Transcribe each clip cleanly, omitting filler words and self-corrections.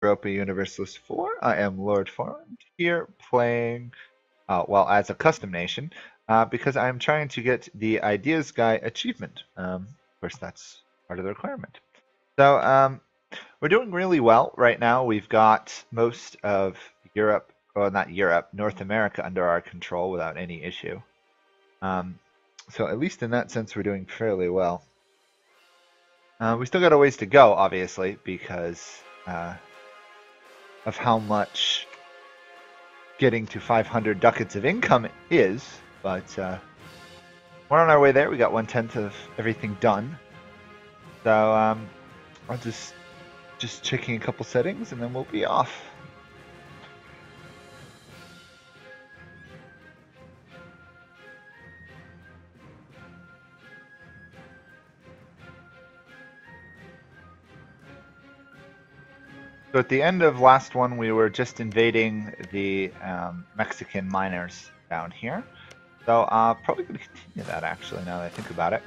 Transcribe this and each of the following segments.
Europa Universalis 4. I am Lord Farland here playing, well, as a custom nation, because I'm trying to get the Ideas Guy achievement. Of course, that's part of the requirement. So we're doing really well right now. We've got most of Europe, well, not Europe, North America under our control without any issue. So at least in that sense, we're doing fairly well. We still got a ways to go, obviously, because of how much getting to 500 ducats of income is, but we're on our way there. We got 1/10 of everything done. So I'll just checking a couple settings and then we'll be off. So at the end of last one, we were just invading the Mexican miners down here. So probably going to continue that actually, now that I think about it.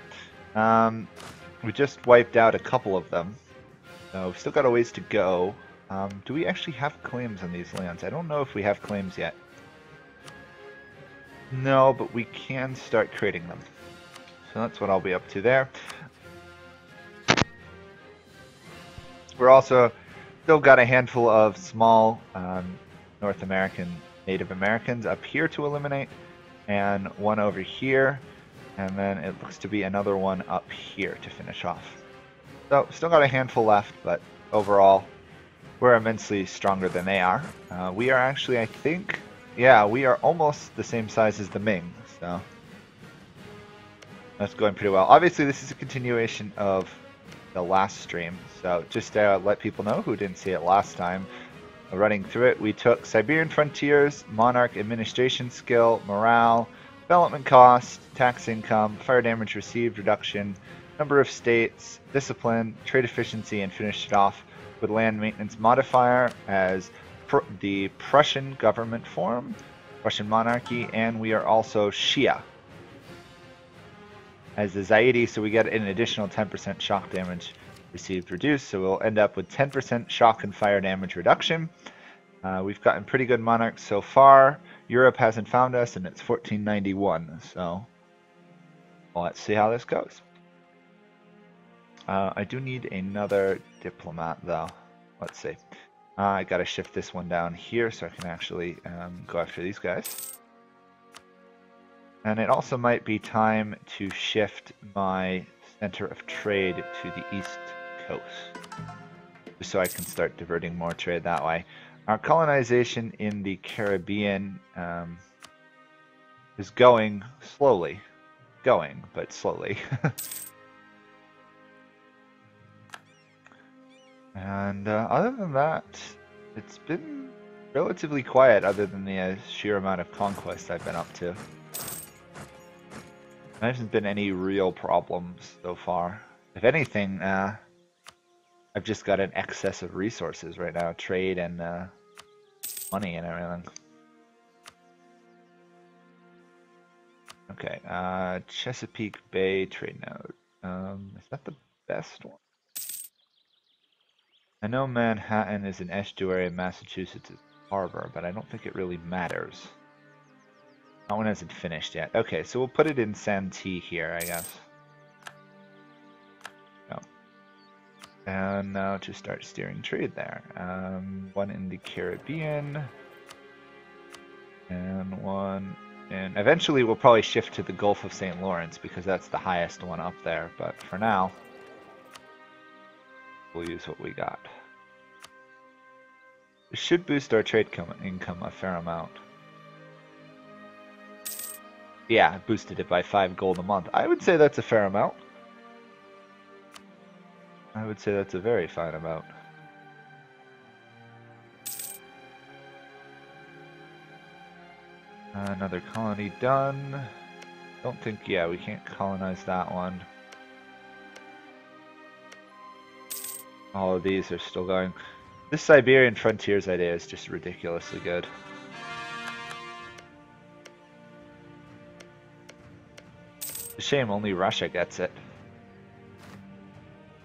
We just wiped out a couple of them. So we've still got a ways to go. Do we actually have claims on these lands? I don't know if we have claims yet. No, but we can start creating them. So that's what I'll be up to there. We're also still got a handful of small North American Native Americans up here to eliminate, and one over here, and then it looks to be another one up here to finish off. So still got a handful left, but overall we're immensely stronger than they are. We are actually, I think, yeah, we are almost the same size as the Ming, so that's going pretty well. Obviously this is a continuation of the last stream, so just to let people know who didn't see it last time, running through it, we took Siberian Frontiers, Monarch Administration Skill, Morale, Development Cost, Tax Income, Fire Damage Received Reduction, Number of States, Discipline, Trade Efficiency, and finished it off with Land Maintenance Modifier as the Prussian government form, Prussian monarchy, and we are also Shia as the Zaidi, so we get an additional 10% shock damage received reduced, so we'll end up with 10% shock and fire damage reduction. We've gotten pretty good monarchs so far. Europe hasn't found us, and it's 1491, so well, let's see how this goes. I do need another diplomat, though. Let's see. I gotta shift this one down here so I can actually go after these guys. And it also might be time to shift my center of trade to the east coast, just so I can start diverting more trade that way. Our colonization in the Caribbean is going slowly. But slowly. And other than that, it's been relatively quiet other than the sheer amount of conquest I've been up to. There hasn't been any real problems so far. If anything, I've just got an excess of resources right now, trade and money and everything. Okay, Chesapeake Bay trade node. Is that the best one? I know Manhattan is an estuary and Massachusetts is a harbor, but I don't think it really matters. That one hasn't finished yet. Okay, so we'll put it in Santee here, I guess. No. And now to start steering trade there. One in the Caribbean. And one in... Eventually we'll probably shift to the Gulf of St. Lawrence because that's the highest one up there. But for now, we'll use what we got. This should boost our trade income a fair amount. Yeah, I boosted it by 5 gold a month. I would say that's a fair amount. I would say that's a very fine amount. Another colony done. Don't think, yeah, we can't colonize that one. All of these are still going. This Siberian Frontiers idea is just ridiculously good. It's a shame only Russia gets it.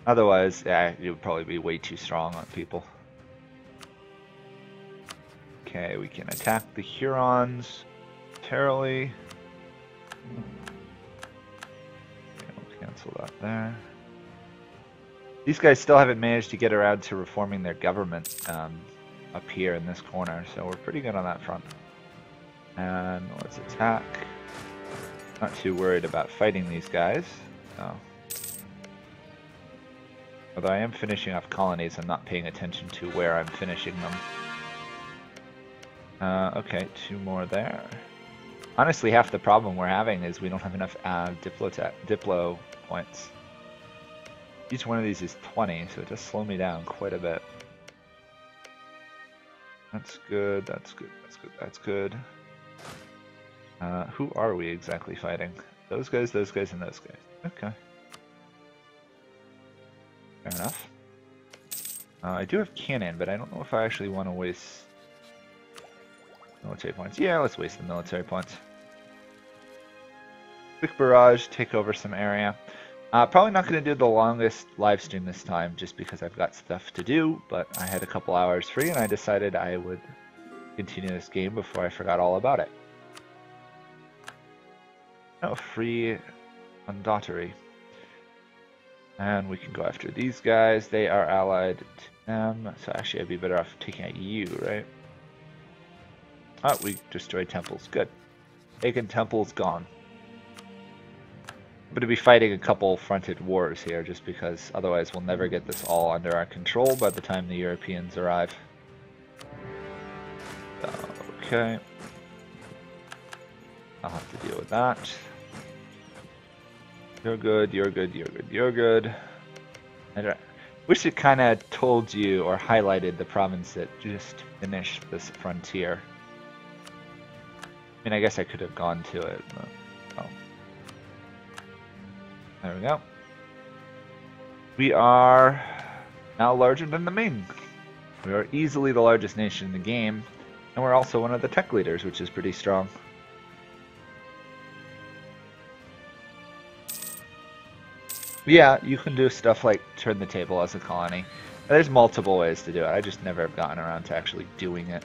Otherwise, yeah, it would probably be way too strong on people. Okay, we can attack the Hurons militarily. Okay, we'll cancel that there. These guys still haven't managed to get around to reforming their government up here in this corner, so we're pretty good on that front. And let's attack. Not too worried about fighting these guys. So. Although I am finishing off colonies, I'm not paying attention to where I'm finishing them. Okay, 2 more there. Honestly, half the problem we're having is we don't have enough Diplo points. Each one of these is 20, so it does slow me down quite a bit. That's good, that's good, that's good, that's good. Who are we exactly fighting? Those guys, and those guys. Okay. Fair enough. I do have cannon, but I don't know if I actually want to waste military points. Yeah, let's waste the military points. Quick barrage, take over some area. Probably not going to do the longest live stream this time, just because I've got stuff to do, but I had a couple hours free, and I decided I would continue this game before I forgot all about it. Oh, free Ondatari. And we can go after these guys. They are allied to them, so actually I'd be better off taking out you, right? Oh, we destroyed temples. Good. Pagan temples gone. I'm going to be fighting a couple fronted wars here, just because otherwise we'll never get this all under our control by the time the Europeans arrive. Okay. I'll have to deal with that. You're good, you're good, you're good, you're good. I wish it kind of told you or highlighted the province that just finished this frontier. I mean, I guess I could have gone to it, but oh. There we go. We are now larger than the Ming. We are easily the largest nation in the game, and we're also one of the tech leaders, which is pretty strong. Yeah, you can do stuff like turn the table as a colony. There's multiple ways to do it. I just never have gotten around to actually doing it.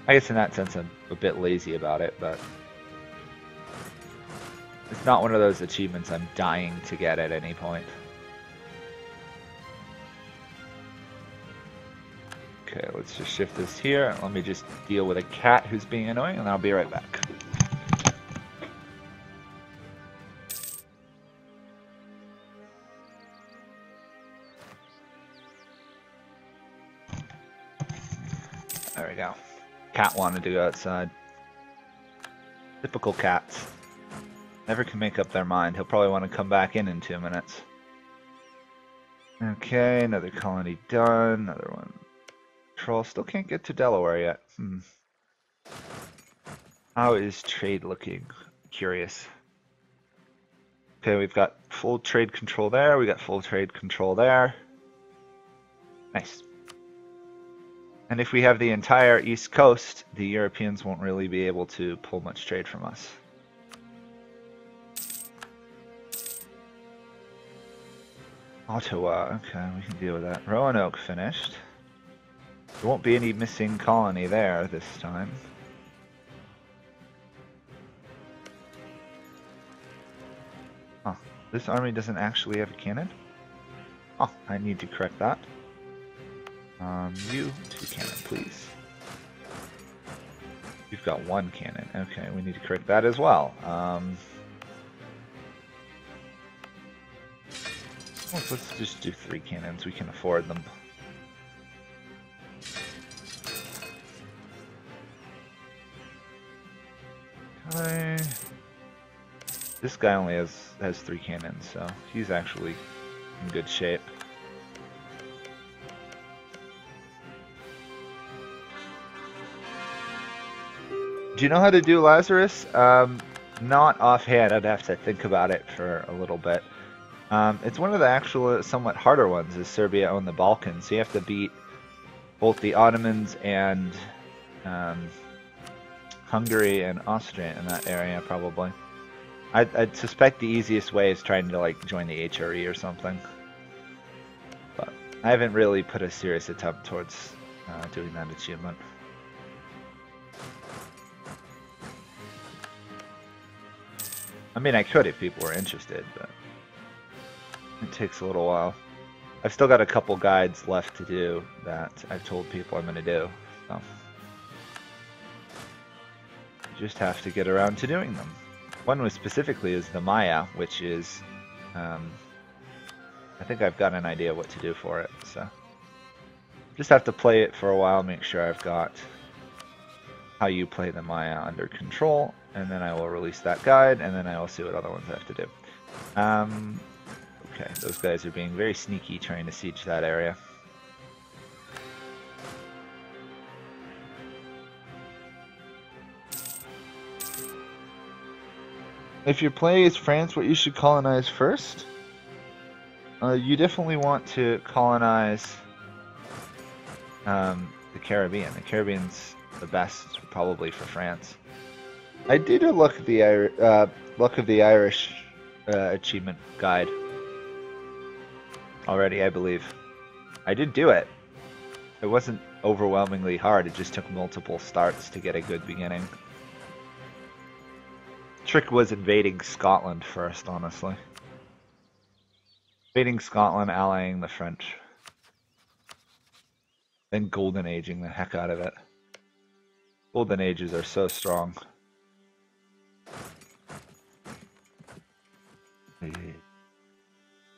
I guess in that sense I'm a bit lazy about it, but it's not one of those achievements I'm dying to get at any point. Okay, let's just shift this here. Let me just deal with a cat who's being annoying, and I'll be right back. There we go. Cat wanted to go outside. Typical cats. Never can make up their mind. He'll probably want to come back in 2 minutes. Okay, another colony done. Another one. Troll still can't get to Delaware yet. How is trade looking? Curious. Okay, we've got full trade control there. We got full trade control there. Nice. And if we have the entire East Coast, the Europeans won't really be able to pull much trade from us. Ottawa, okay, we can deal with that. Roanoke finished. There won't be any missing colony there this time. Huh, this army doesn't actually have a cannon? Oh, I need to correct that. You, 2 cannon, please. You've got 1 cannon. Okay, we need to correct that as well. Let's just do 3 cannons. We can afford them. Okay. This guy only has 3 cannons, so he's actually in good shape. Do you know how to do Lazarus? Not offhand. I'd have to think about it for a little bit. It's one of the actual somewhat harder ones, is Serbia owned the Balkans. So you have to beat both the Ottomans and Hungary and Austria in that area, probably. I'd suspect the easiest way is trying to like join the HRE or something. But I haven't really put a serious attempt towards doing that achievement. I mean, I could if people were interested, but it takes a little while. I've still got a couple guides left to do that I've told people I'm going to do, so you just have to get around to doing them. One was specifically is the Maya, which is, I think I've got an idea what to do for it, so just have to play it for a while, make sure I've got how you play the Maya under control, and then I will release that guide, and then I will see what other ones I have to do. Okay, those guys are being very sneaky trying to siege that area. If your play is France, what you should colonize first? You definitely want to colonize the Caribbean. The Caribbean's the best, probably, for France. I did a Luck of the Irish achievement guide already, I believe. I did do it. It wasn't overwhelmingly hard, it just took multiple starts to get a good beginning. Trick was invading Scotland first, honestly. Invading Scotland, allying the French. Then golden aging the heck out of it. Golden ages are so strong.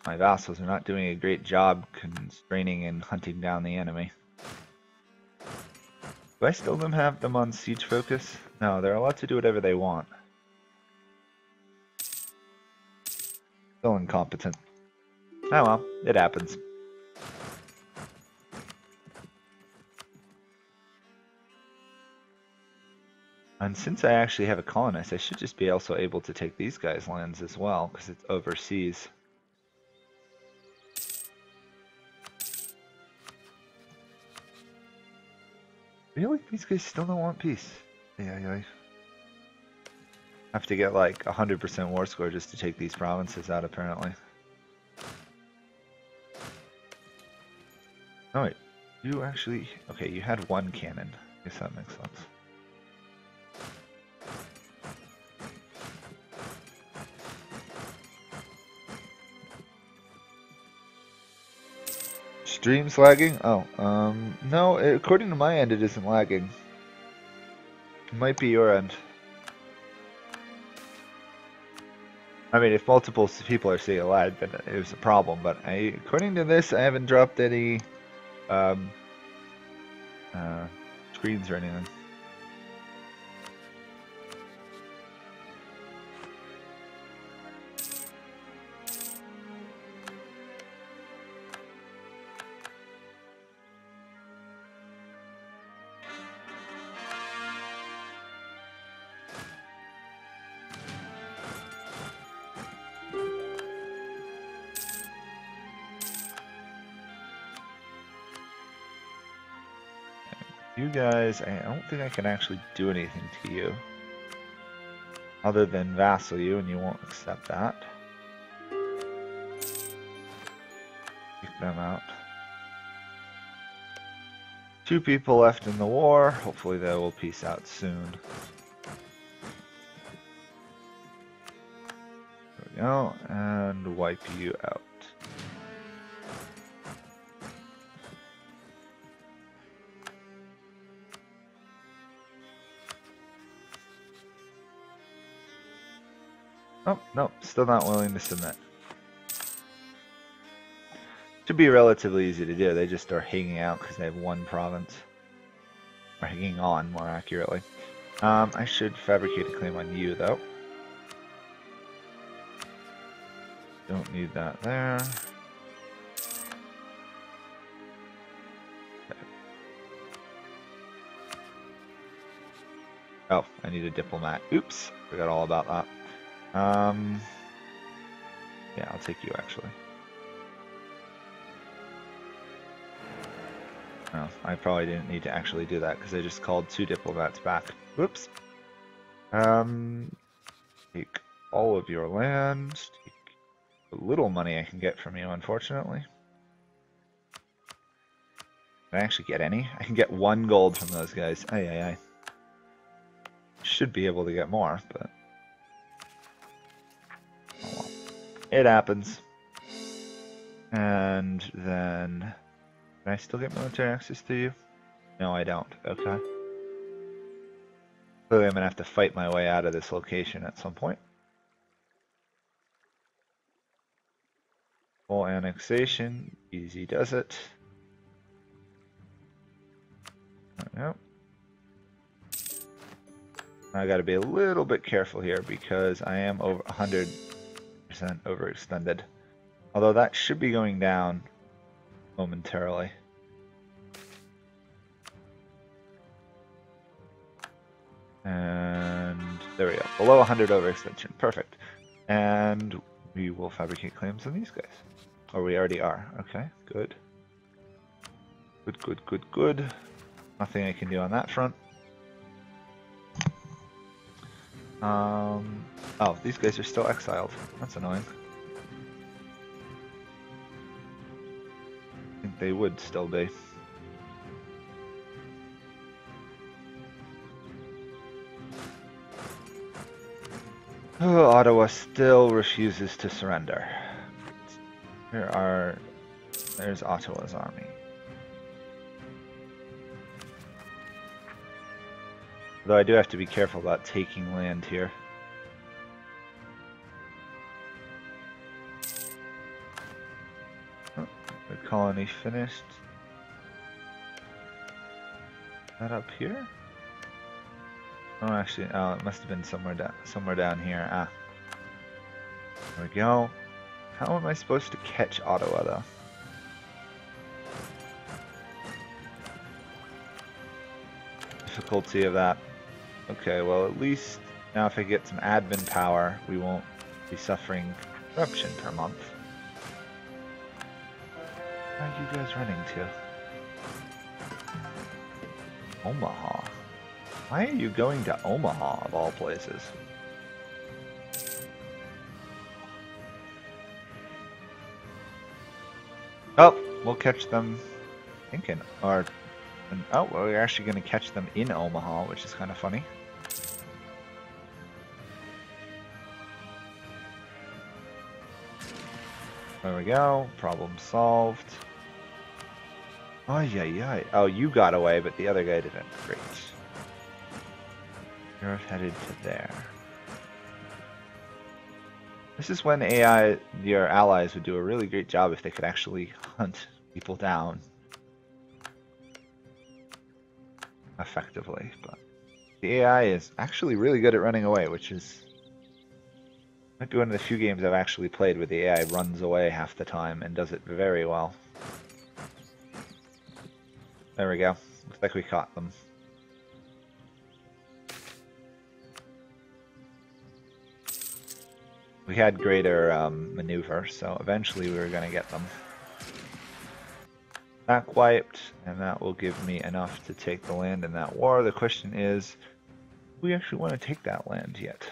My vassals are not doing a great job constraining and hunting down the enemy. Do I still have them on siege focus? No, they're allowed to do whatever they want. Still incompetent. Oh well, it happens. And since I actually have a colonist, I should just be also able to take these guys' lands as well, because it's overseas. Really? These guys still don't want peace? Yeah. Have to get like 100% war score just to take these provinces out, apparently. Oh wait, you actually... Okay, you had one cannon. I guess that makes sense. Stream's lagging? Oh, no, according to my end it isn't lagging. It might be your end. I mean, if multiple people are seeing a lag, then it was a problem, but according to this, I haven't dropped any screens or anything. You guys, I don't think I can actually do anything to you. Other than vassal you, and you won't accept that. Kick them out. 2 people left in the war. Hopefully they will peace out soon. There we go, and wipe you out. Oh, no, still not willing to submit. Should be relatively easy to do, they just are hanging out because they have one province. Or hanging on, more accurately. I should fabricate a claim on you, though. Don't need that there. Okay. Oh, I need a diplomat. Oops, forgot all about that. Yeah, I'll take you actually. No, I probably didn't need to actually do that because I just called 2 diplomats back. Whoops. Take all of your land. Take the little money I can get from you, unfortunately. Can I actually get any? I can get 1 gold from those guys. Ay, ay, ay. Should be able to get more, but... oh well. It happens. And then... can I still get military access to you? No, I don't. Okay. Clearly I'm going to have to fight my way out of this location at some point. Full annexation. Easy does it. Yep. I got to be a little bit careful here because I am over 100% overextended. Although that should be going down momentarily. And there we go. Below 100 overextension. Perfect. And we will fabricate claims on these guys. Or we already are. Okay, good. Good, good, good, good. Nothing I can do on that front. Oh, these guys are still exiled. That's annoying. I think they would still be. Oh, Ottawa still refuses to surrender. There's Ottawa's army. Though I do have to be careful about taking land here. Oh, the colony finished. Is that up here? Oh, actually, oh, it must have been somewhere down here. Ah, there we go. How am I supposed to catch Ottawa, though? Difficulty of that. Okay, well, at least now if I get some admin power, we won't be suffering corruption per month. Where are you guys running to? Omaha. Why are you going to Omaha, of all places? Oh, we'll catch them, I think, oh, well, we're actually going to catch them in Omaha, which is kind of funny. There we go. Problem solved. Oh, yeah. Oh, you got away, but the other guy didn't. Great. You're headed to there. This is when AI, your allies, would do a really great job if they could actually hunt people down effectively. But the AI is actually really good at running away, which is might be one of the few games I've actually played where the AI runs away half the time and does it very well. There we go. Looks like we caught them. We had greater maneuver, so eventually we were going to get them. Back wiped, and that will give me enough to take the land in that war. The question is, do we actually want to take that land yet?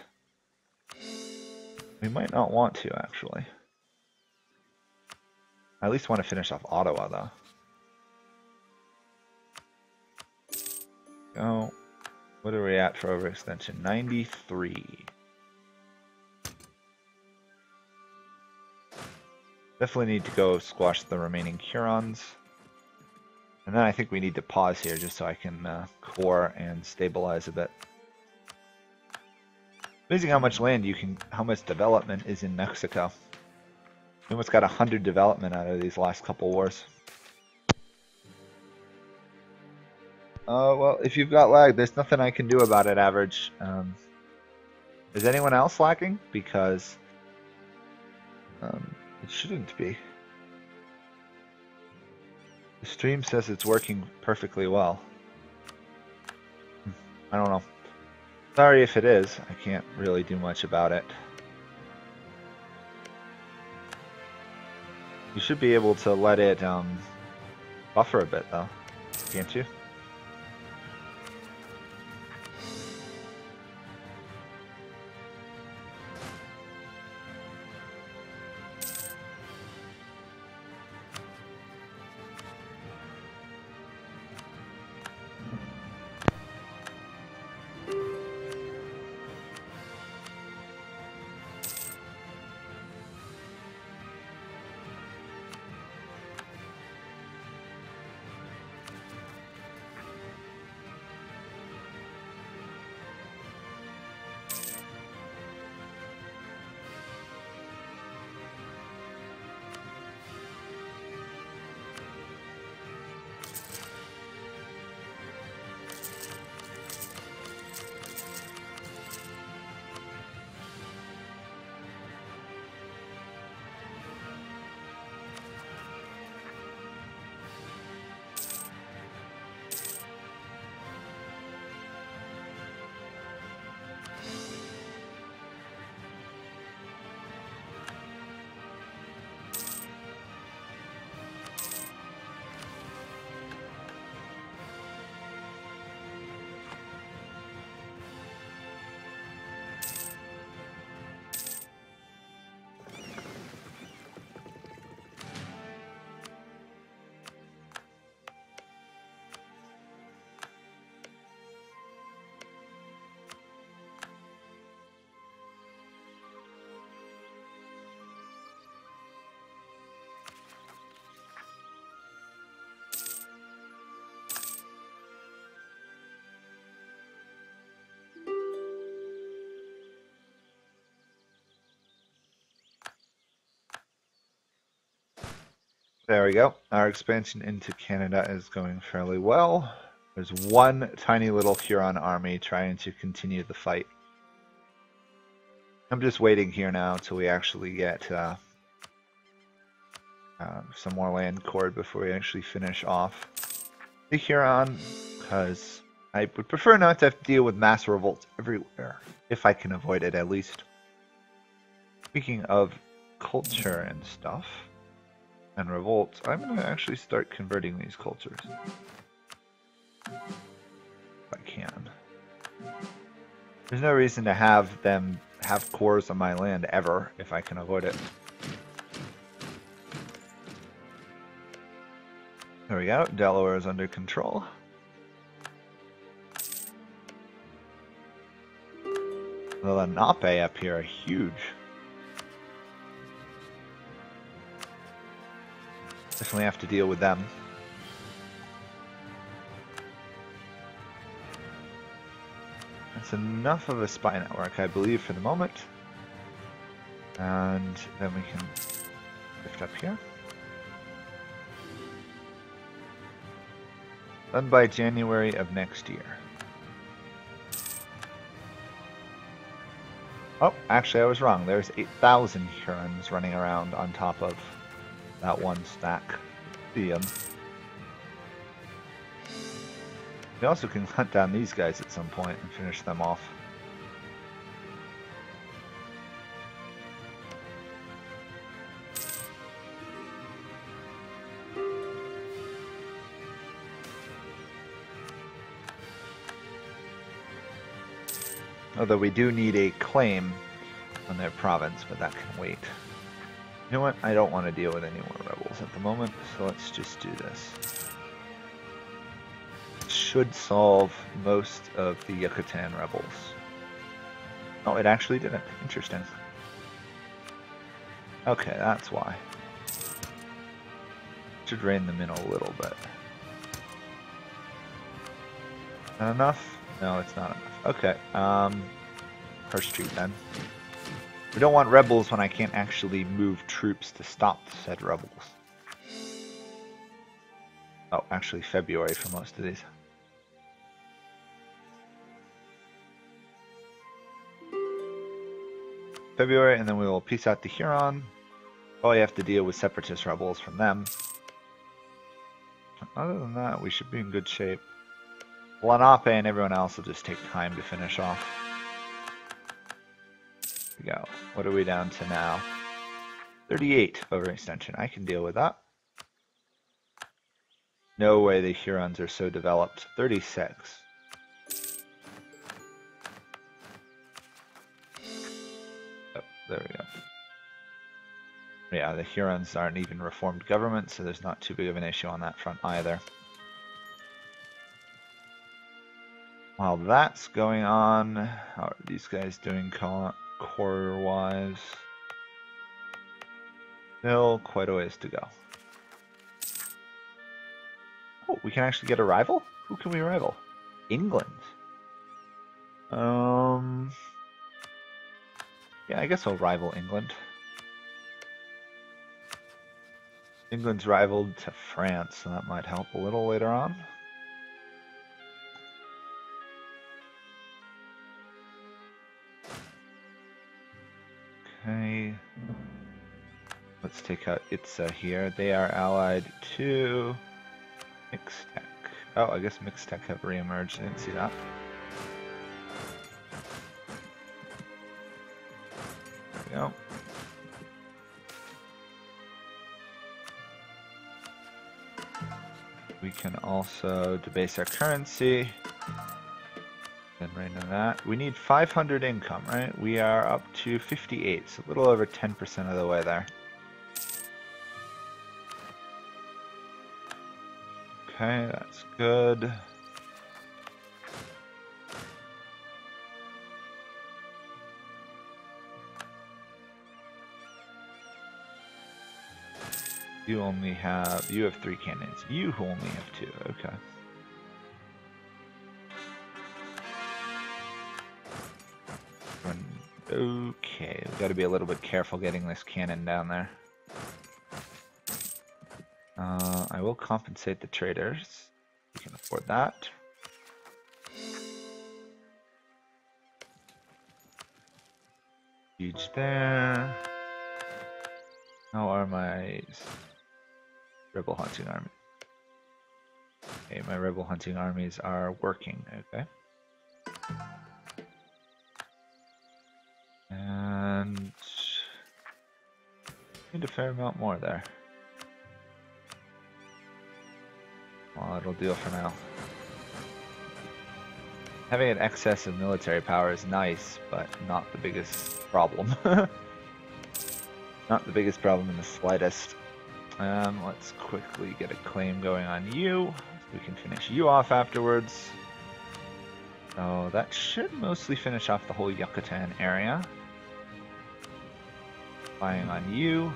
We might not want to, actually. I at least want to finish off Ottawa, though. Go. What are we at for overextension? 93. Definitely need to go squash the remaining Hurons. And then I think we need to pause here just so I can core and stabilize a bit. Amazing how much land how much development is in Mexico. We almost got 100 development out of these last couple wars. Well, if you've got lag, there's nothing I can do about it, Average. Is anyone else lagging? Because it shouldn't be. The stream says it's working perfectly well. I don't know. Sorry if it is. I can't really do much about it. You should be able to let it buffer a bit, though. Can't you? There we go. Our expansion into Canada is going fairly well. There's one tiny little Huron army trying to continue the fight. I'm just waiting here now until we actually get some more land cord before we actually finish off the Huron, because I would prefer not to have to deal with mass revolts everywhere, if I can avoid it at least. Speaking of culture and stuff, and revolts, I'm going to actually start converting these cultures. If I can. There's no reason to have them have cores on my land ever, if I can avoid it. There we go, Delaware is under control. The Lenape up here are huge. Definitely have to deal with them. That's enough of a spy network, I believe, for the moment. And then we can lift up here. Done by January of next year. Oh, actually I was wrong. There's 8,000 Hurons running around on top of that one stack. See them. We also can hunt down these guys at some point and finish them off. Although we do need a claim on their province, but that can wait. You know what? I don't want to deal with any more rebels at the moment, so let's just do this. Should solve most of the Yucatan rebels. Oh, it actually didn't. Interesting. Okay, that's why. Should rein them in a little bit. Not enough? No, it's not enough. Okay, First Street then. We don't want rebels when I can't actually move troops to stop said rebels. Oh, actually February for most of these. February, and then we will peace out the Huron. Probably have to deal with separatist rebels from them. Other than that, we should be in good shape. Lenape and everyone else will just take time to finish off. Here we go. What are we down to now? 38 overextension. I can deal with that. No way the Hurons are so developed. 36. Oh, there we go. Yeah, the Hurons aren't even reformed government, so there's not too big of an issue on that front either. While that's going on, how are these guys doing core-wise? Still quite a ways to go. Oh, we can actually get a rival? Who can we rival? England. Yeah, I guess I'll rival England. England's rivaled to France, so that might help a little later on. Okay, let's take out Itza here. They are allied to Mixtec. Oh, I guess Mixtec have re-emerged. I didn't see that. There we go. We can also debase our currency. Then right on that. We need 500 income, right? We are up to 58, so a little over 10% of the way there. Okay, that's good. You have 3 cannons. You only have 2, okay. Okay, we've got to be a little bit careful getting this cannon down there. I will compensate the traders. We can afford that. Siege there. How are my rebel hunting army? Okay, my rebel hunting armies are working. Okay. And need a fair amount more there. Well, it'll do for now. Having an excess of military power is nice, but not the biggest problem. Not the biggest problem in the slightest. Let's quickly get a claim going on you, so we can finish you off afterwards. So that should mostly finish off the whole Yucatan area. Spying on you.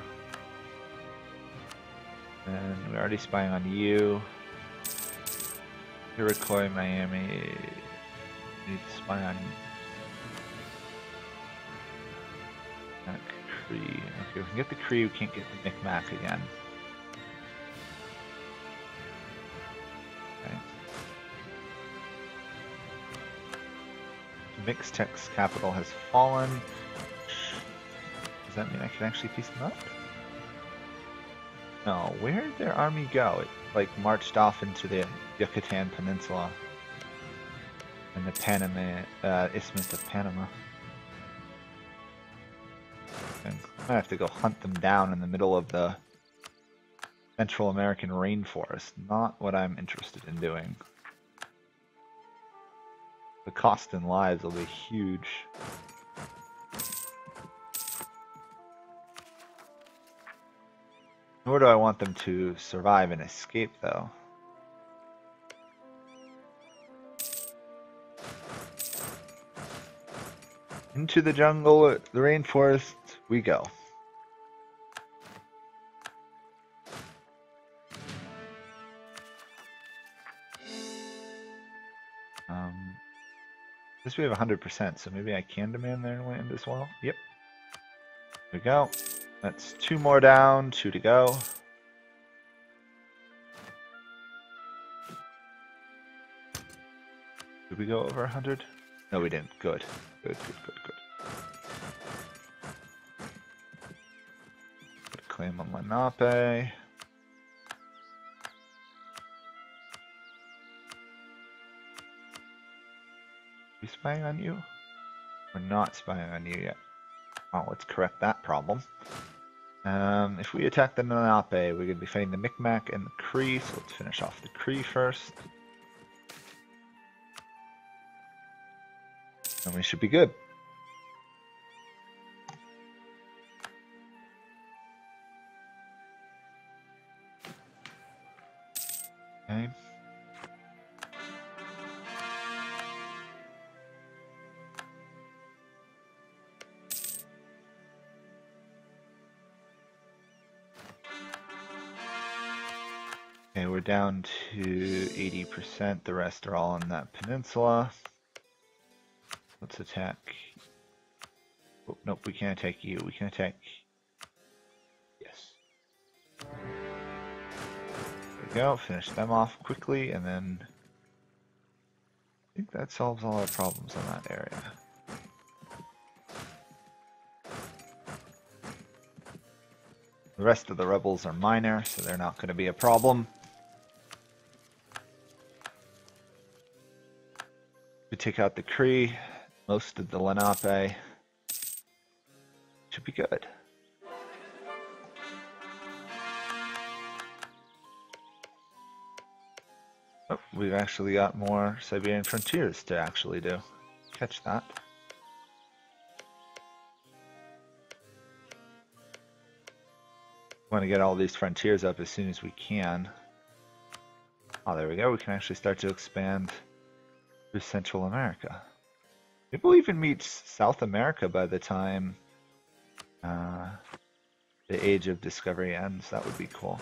And we're already spying on you. Iroquois, Miami. Need to spy on that Cree. Okay, we can get the Cree, we can't get the Micmac again. Okay. Mixtec's capital has fallen. Does that mean I can actually piece them up? No, where did their army go? It like marched off into the Yucatan Peninsula and the Isthmus of Panama. And I might have to go hunt them down in the middle of the Central American rainforest. Not what I'm interested in doing. The cost in lives will be huge. Nor do I want them to survive and escape, though. Into the jungle, the rainforest, we go. This we have 100%, so maybe I can demand their land as well. Yep. There we go. That's 2 more down, 2 to go. Did we go over 100? No, we didn't. Good. Good, good, good, good. Put a claim on Lenape. We spying on you? We're not spying on you yet. Oh, let's correct that problem. If we attack the Lenape, we're going to be fighting the Micmac and the Cree, so let's finish off the Cree first. And we should be good. Okay. Okay, we're down to 80%. The rest are all on that peninsula. Let's attack. Oh, nope, we can't attack you. We can attack. Yes. There we go. Finish them off quickly, and then I think that solves all our problems on that area. The rest of the rebels are minor, so they're not going to be a problem. We take out the Cree, most of the Lenape. Should be good. Oh, we've actually got more Siberian frontiers to actually do. Catch that. Want to get all these frontiers up as soon as we can. Oh, there we go. We can actually start to expand through Central America. Maybe we'll even meet South America by the time the Age of Discovery ends. That would be cool.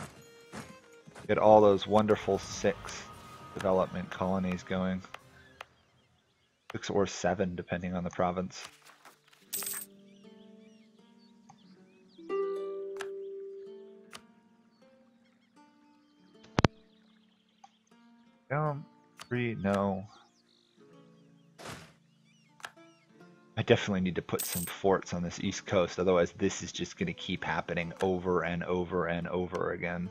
Get all those wonderful 6 development colonies going. 6 or 7, depending on the province. Three, no. I definitely need to put some forts on this east coast, otherwise this is just going to keep happening over and over and over again.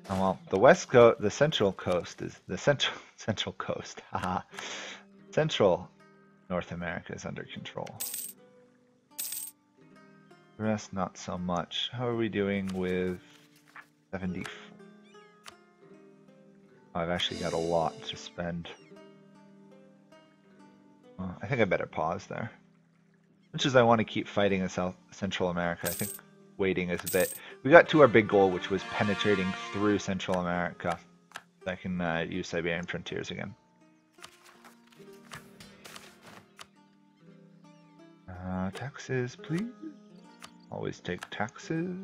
Oh, well, the west coast, the central coast is the central coast. Haha. Central North America is under control. The rest, not so much. How are we doing with 74? Oh, I've actually got a lot to spend. I think I better pause there. Much as I want to keep fighting in Central America, I think waiting is a bit... We got to our big goal, which was penetrating through Central America. So I can use Siberian frontiers again. Taxes, please. Always take taxes.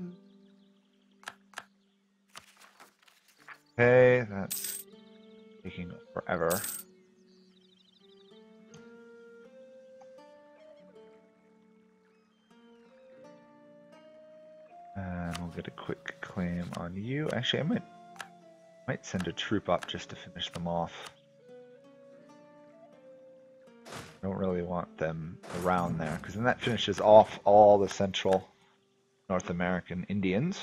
Okay, that's taking forever. And we'll get a quick claim on you. Actually, I might send a troop up just to finish them off. I don't really want them around there, because then that finishes off all the Central North American Indians.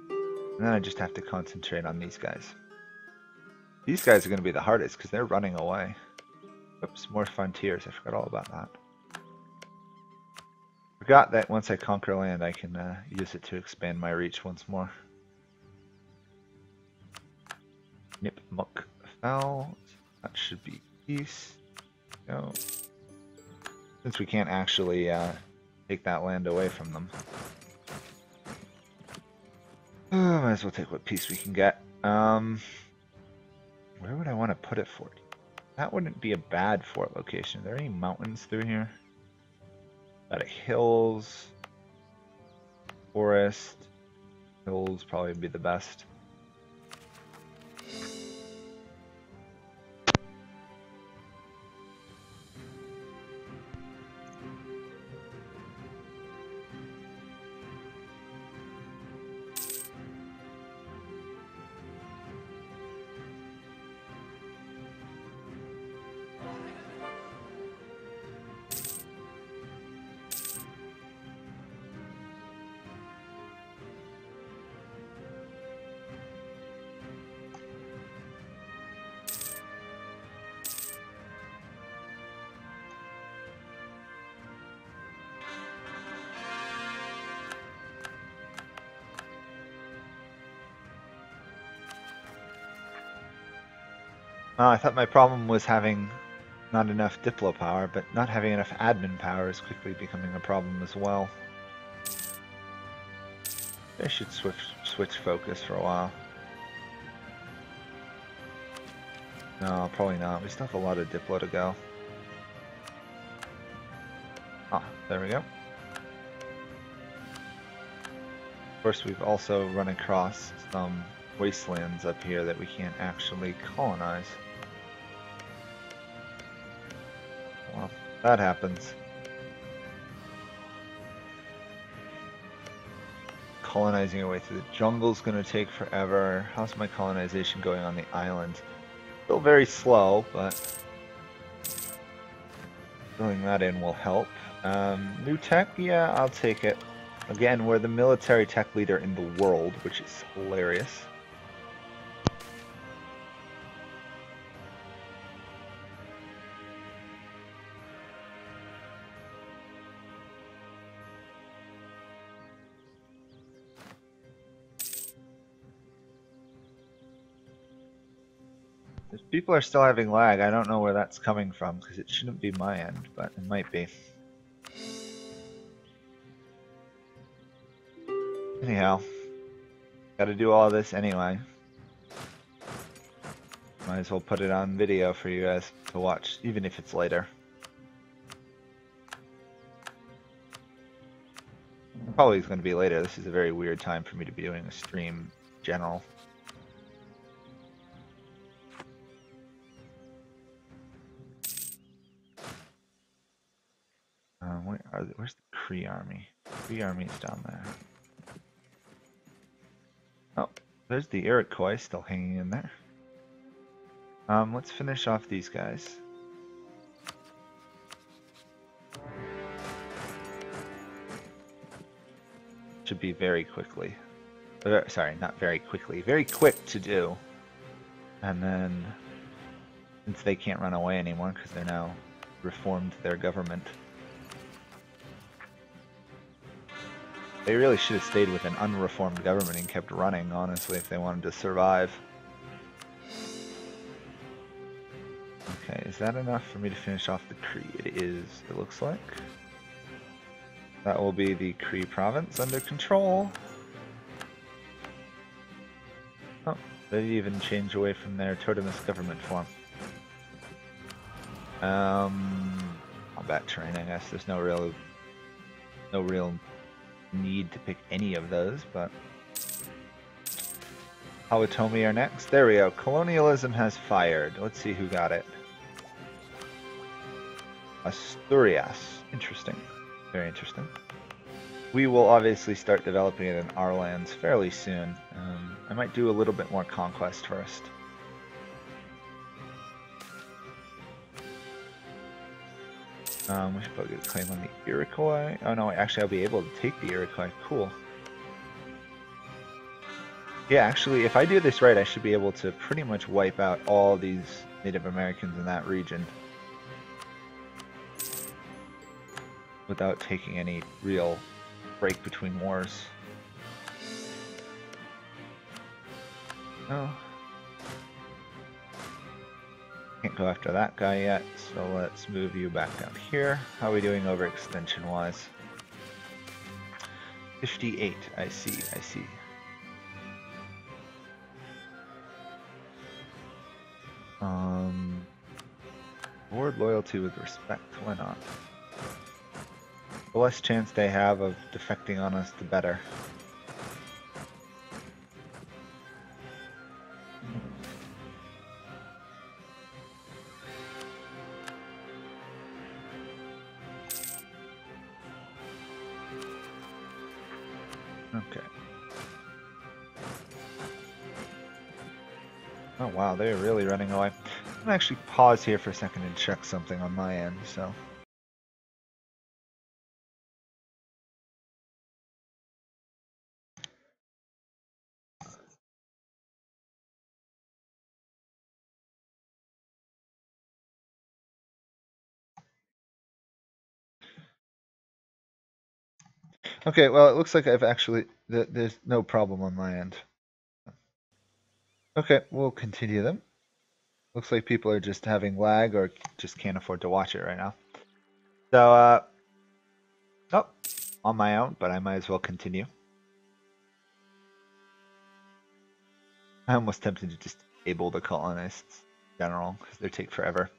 And then I just have to concentrate on these guys. These guys are going to be the hardest because they're running away. Oops, more frontiers. I forgot all about that. Forgot that once I conquer land, I can use it to expand my reach once more. Nip muck foul. That should be peace. No. Since we can't actually take that land away from them. Might as well take what peace we can get. Where would I want to put it for? That wouldn't be a bad fort location. Are there any mountains through here? Got a hills, forest. Hills probably be the best. I thought my problem was having not enough Diplo power, but not having enough admin power is quickly becoming a problem as well. I should switch focus for a while. No, probably not. We still have a lot of Diplo to go. Ah, there we go. Of course, we've also run across some wastelands up here that we can't actually colonize. Well, that happens. Colonizing our way through the jungle is going to take forever. How's my colonization going on the island? Still very slow, but filling that in will help. New tech? Yeah, I'll take it. Again, we're the military tech leader in the world, which is hilarious. If people are still having lag, I don't know where that's coming from, because it shouldn't be my end, but it might be. Anyhow, gotta do all this anyway. Might as well put it on video for you guys to watch, even if it's later. Probably is going to be later. This is a very weird time for me to be doing a stream in general. Where's the Cree army? 3 armies down there. Oh, there's the Iroquois still hanging in there. Let's finish off these guys. Should be very quickly. Sorry, not very quickly. Very quick to do. And then, since they can't run away anymore because they're now reformed their government, they really should have stayed with an unreformed government and kept running, honestly, if they wanted to survive. Okay, is that enough for me to finish off the Cree? It is, it looks like. That will be the Cree province under control. Oh, they even changed away from their totemist government form. Combat terrain, I guess. There's no real need to pick any of those, but Hawatomi are next. There we go. Colonialism has fired. Let's see who got it. Asturias. Interesting. Very interesting. We will obviously start developing it in our lands fairly soon. I might do a little bit more conquest first. We should probably get a claim on the Iroquois. Oh no, actually I'll be able to take the Iroquois. Cool. Yeah, actually, if I do this right, I should be able to pretty much wipe out all these Native Americans in that region without taking any real break between wars. Oh. Can't go after that guy yet, so let's move you back down here. How are we doing overextension wise? 58, I see, I see. Reward loyalty with respect, why not? The less chance they have of defecting on us, the better. Okay. Oh wow, they're really running away. I'm gonna actually pause here for a second and check something on my end, so. Okay, well, it looks like I've actually, there's no problem on my end. Okay, we'll continue them. Looks like people are just having lag or just can't afford to watch it right now. So, oh, on my own, but I might as well continue. I'm almost tempted to just disable the colonists in general, because they take forever.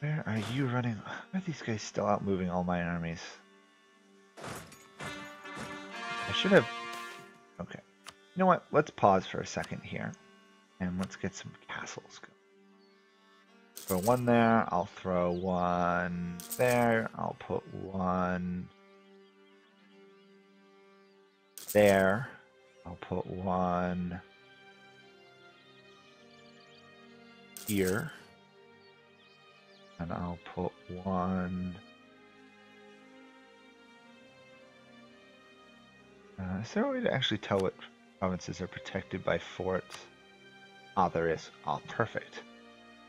Where are you running? Why are these guys still out moving all my armies? I should have... Okay. You know what? Let's pause for a second here. And let's get some castles going. Throw one there. I'll throw one there. I'll put one there. I'll put one here. And I'll put one... is there a way to actually tell what provinces are protected by forts? Ah, there is. Ah, perfect.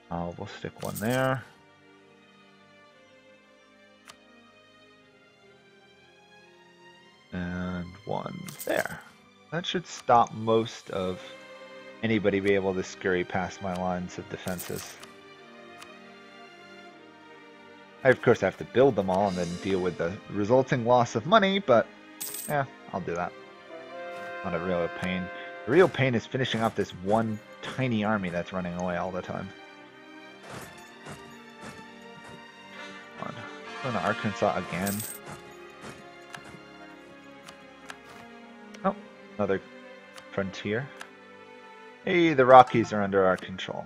We'll stick one there. And one there. That should stop most of anybody be able to scurry past my lines of defenses. I, of course, have to build them all and then deal with the resulting loss of money, but yeah, I'll do that. Not a real pain. The real pain is finishing off this one tiny army that's running away all the time. Come on. Going to Arkansas again. Oh, another frontier. Hey, the Rockies are under our control.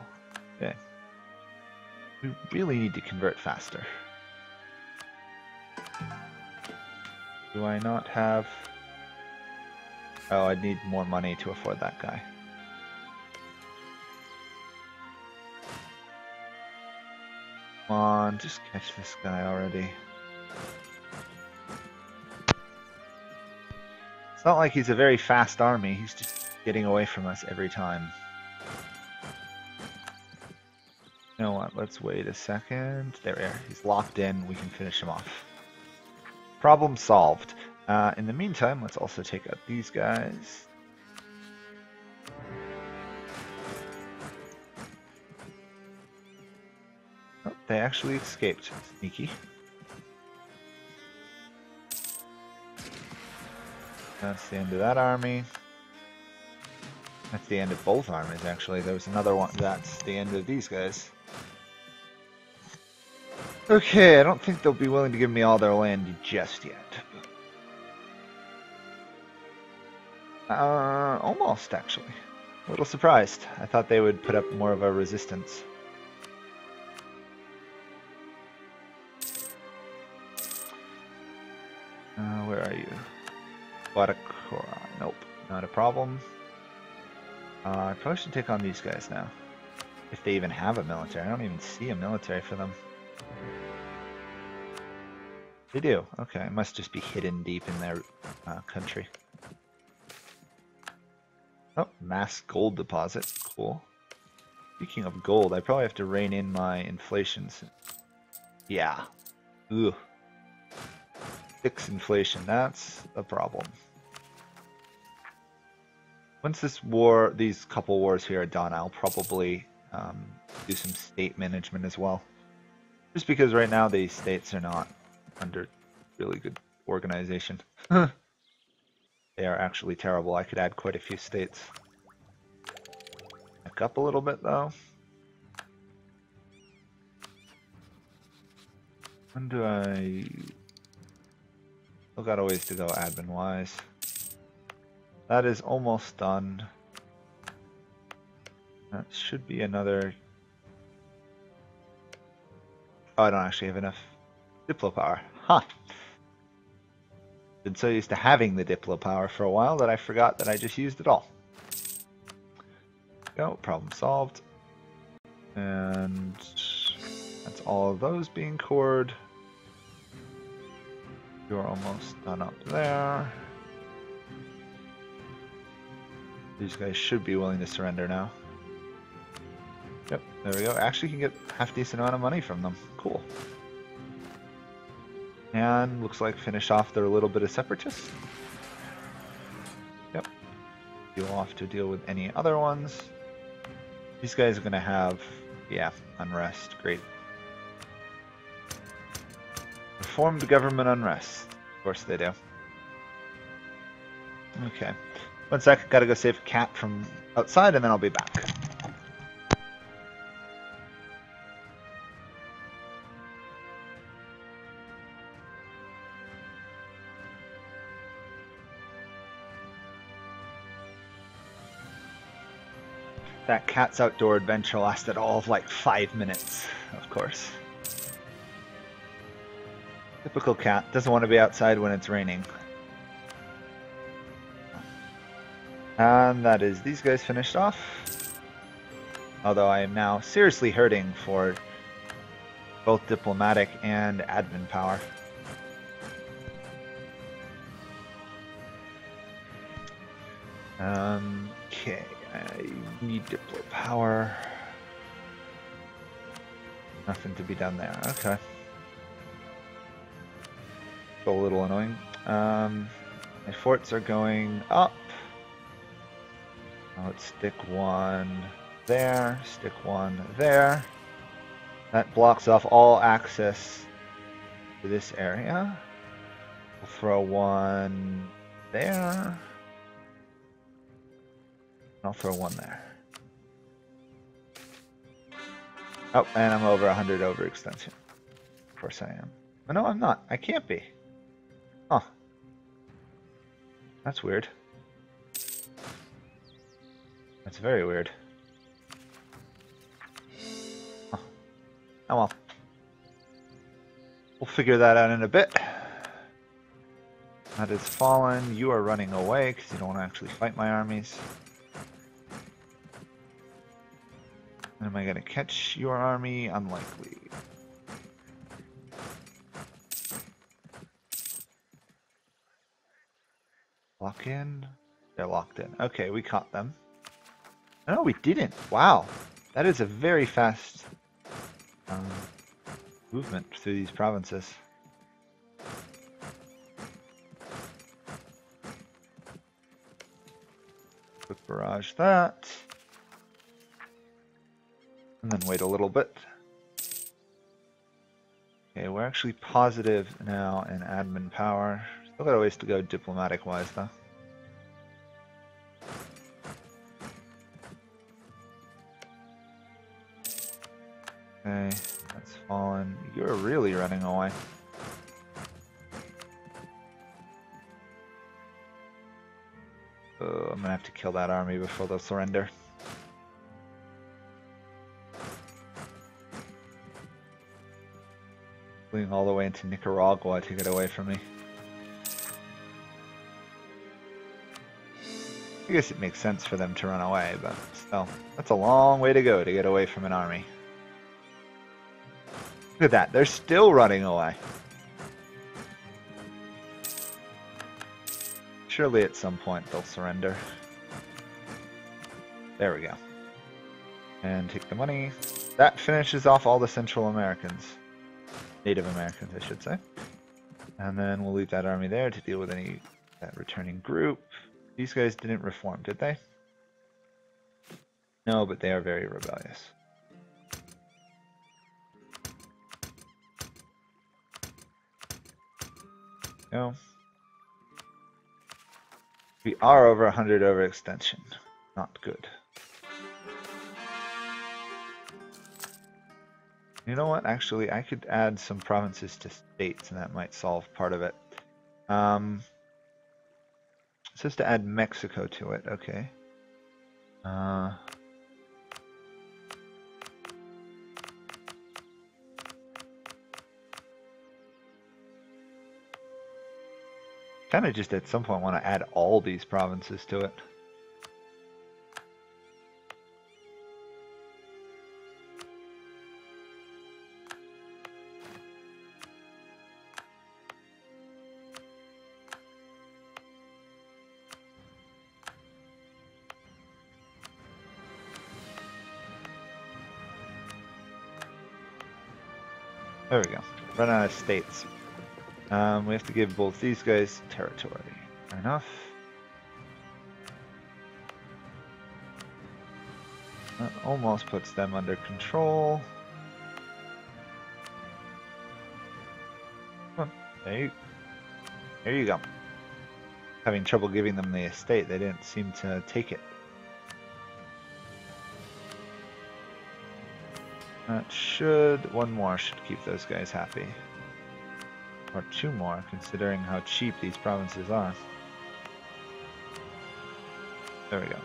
Okay. We really need to convert faster. Do I not have... Oh, I need more money to afford that guy. Come on, just catch this guy already. It's not like he's a very fast army, he's just getting away from us every time. You know what, let's wait a second. There we are, he's locked in, we can finish him off. Problem solved. In the meantime, let's also take out these guys. Oh, they actually escaped. Sneaky. That's the end of that army. That's the end of both armies, actually. There was another one. That's the end of these guys. Okay, I don't think they'll be willing to give me all their land just yet. Almost, actually. A little surprised. I thought they would put up more of a resistance. Where are you? Guadalajara. Nope, not a problem. I probably should take on these guys now. If they even have a military. I don't even see a military for them. They do. Okay, it must just be hidden deep in their country. Oh, mass gold deposit. Cool. Speaking of gold, I probably have to rein in my inflations. Yeah. Ugh. 6 inflation, that's a problem. Once this war, these couple wars here are done, I'll probably do some state management as well. Just because right now the states are not under really good organization. They are actually terrible. I could add quite a few states. Back up a little bit though. When do I... Still got a ways to go admin wise. That is almost done. That should be another... Oh, I don't actually have enough Diplo power. Huh. Been so used to having the Diplo power for a while that I forgot that I just used it all. Go, problem solved. And that's all of those being cored. You're almost done up there. These guys should be willing to surrender now. Yep, there we go. Actually can get half decent amount of money from them. Cool. And looks like finish off their little bit of separatists. Yep. You'll have to deal with any other ones. These guys are gonna have, yeah, unrest. Great. Reformed government unrest. Of course they do. Okay. 1 sec, gotta go save a cat from outside and then I'll be back. That cat's outdoor adventure lasted all of like 5 minutes, of course. Typical cat, doesn't want to be outside when it's raining. And that is these guys finished off. Although I am now seriously hurting for both diplomatic and admin power. Okay, I need diplo power. Nothing to be done there. Okay. A little annoying. My forts are going up. Now let's stick one there, stick one there. That blocks off all access to this area. We'll throw one there. I'll throw one there. Oh, and I'm over 100 overextension. Of course I am. Oh, no, I'm not. I can't be. Huh. That's weird. That's very weird. Huh. Oh well. We'll figure that out in a bit. That is fallen. You are running away because you don't want to actually fight my armies. Am I going to catch your army? Unlikely. Lock in? They're locked in. Okay, we caught them. No, we didn't. Wow. That is a very fast movement through these provinces. Quick barrage that. And then wait a little bit. Okay, we're actually positive now in admin power. Still got a ways to go diplomatic-wise, though. Okay, that's fallen. You're really running away. I'm gonna have to kill that army before they'll surrender. Fleeing all the way into Nicaragua to get away from me. I guess it makes sense for them to run away, but still, that's a long way to go to get away from an army. Look at that, they're still running away. Surely at some point they'll surrender. There we go. And take the money. That finishes off all the Central Americans. Native Americans, I should say. And then we'll leave that army there to deal with that returning group. These guys didn't reform, did they? No, but they are very rebellious. No. We are over 100 overextension. Not good. You know what? Actually, I could add some provinces to states, and that might solve part of it. It says to add Mexico to it. Okay. Kind of just at some point want to add all these provinces to it. There we go. Run out of states. We have to give both these guys territory. Fair enough. That almost puts them under control. Come on. There you go. Having trouble giving them the estate. They didn't seem to take it. That one more should keep those guys happy. Or two more, considering how cheap these provinces are. There we go.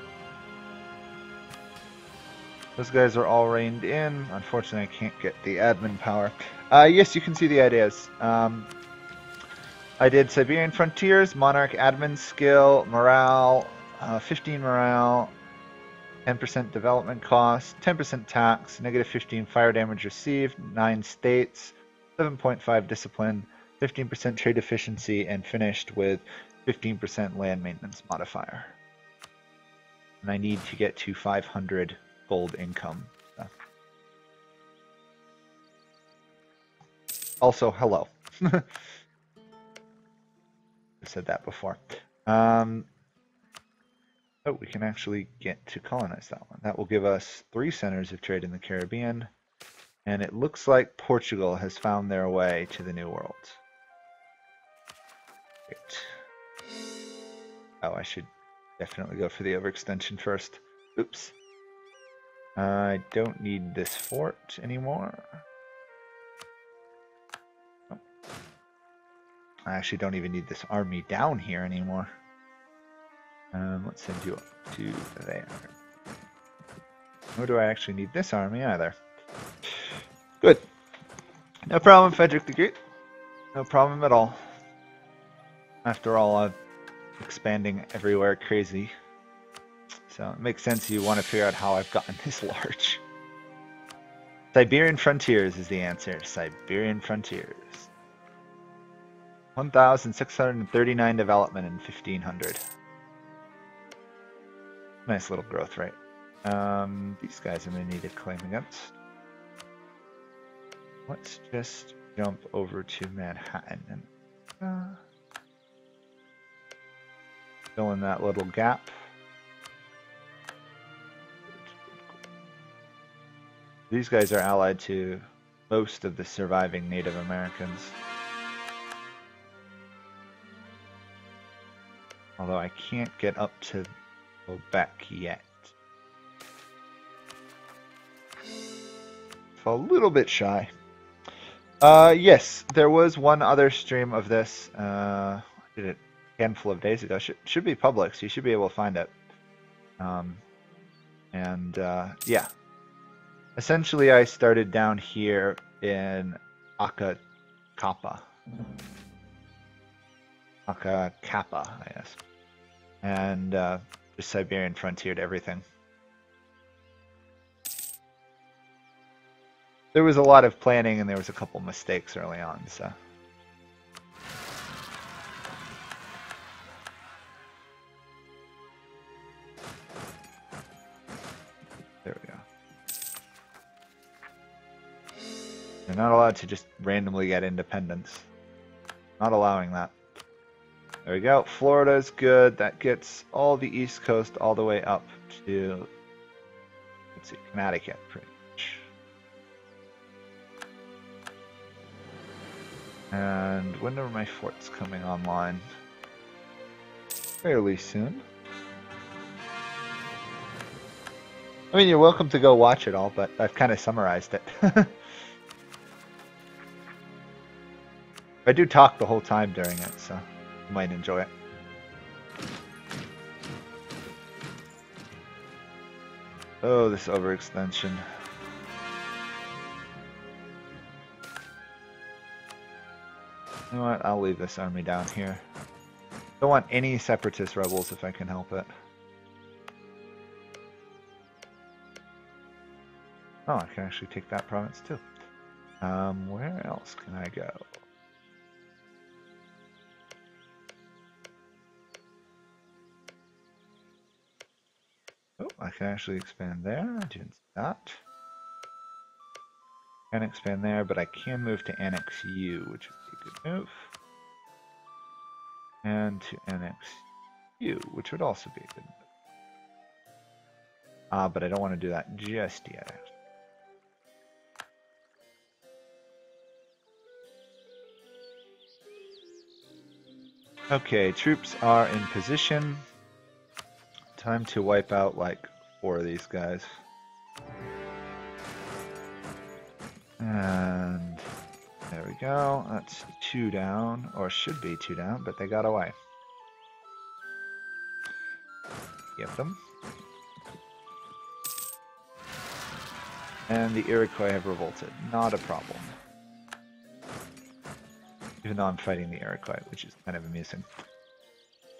Those guys are all reined in. Unfortunately, I can't get the admin power. Yes, you can see the ideas. I did Siberian Frontiers, Monarch admin skill, morale, 15 morale, 10% development cost, 10% tax, -15 fire damage received, 9 states, 7.5 discipline, 15% trade efficiency, and finished with 15% land maintenance modifier. And I need to get to 500 gold income. So. Also, hello. I said that before. Oh, we can actually get to colonize that one. That will give us 3 centers of trade in the Caribbean. And it looks like Portugal has found their way to the New World. Great. Oh, I should definitely go for the overextension first. Oops. I don't need this fort anymore. Oh. I actually don't even need this army down here anymore. Let's send you up to there. Nor do I actually need this army either. Good. No problem, Frederick the Great. No problem at all. After all, I'm expanding everywhere crazy. So it makes sense you want to figure out how I've gotten this large. Siberian Frontiers is the answer. Siberian Frontiers. 1,639 development in 1,500. Nice little growth rate. These guys I'm going to need a claim against. Let's just jump over to Manhattan and fill in that little gap. These guys are allied to most of the surviving Native Americans. Although I can't get up to Quebec yet. So a little bit shy. Yes, there was one other stream of this. I did it a handful of days ago. Should be public, so you should be able to find it. Yeah. Essentially, I started down here in Akakapa, I guess. And just Siberian frontiered everything. There was a lot of planning and there was a couple mistakes early on, so. There we go. You're not allowed to just randomly get independence. Not allowing that. There we go. Florida's good. That gets all the East Coast all the way up to, let's see, Connecticut, pretty much. And when are my forts coming online? Fairly soon. I mean, you're welcome to go watch it all, but I've kind of summarized it. I do talk the whole time during it, so you might enjoy it. Oh, this overextension. You know what? I'll leave this army down here. Don't want any separatist rebels if I can help it. Oh, I can actually take that province too. Where else can I go? Oh, I can actually expand there. I didn't see that. Can expand there, but I can move to annex you, which would be a good move. And to annex you, which would also be a good move. But I don't want to do that just yet. Okay, troops are in position. Time to wipe out like 4 of these guys. And there we go. That's 2 down, or should be 2 down, but they got away. Get them. And the Iroquois have revolted. Not a problem. Even though I'm fighting the Iroquois, which is kind of amusing.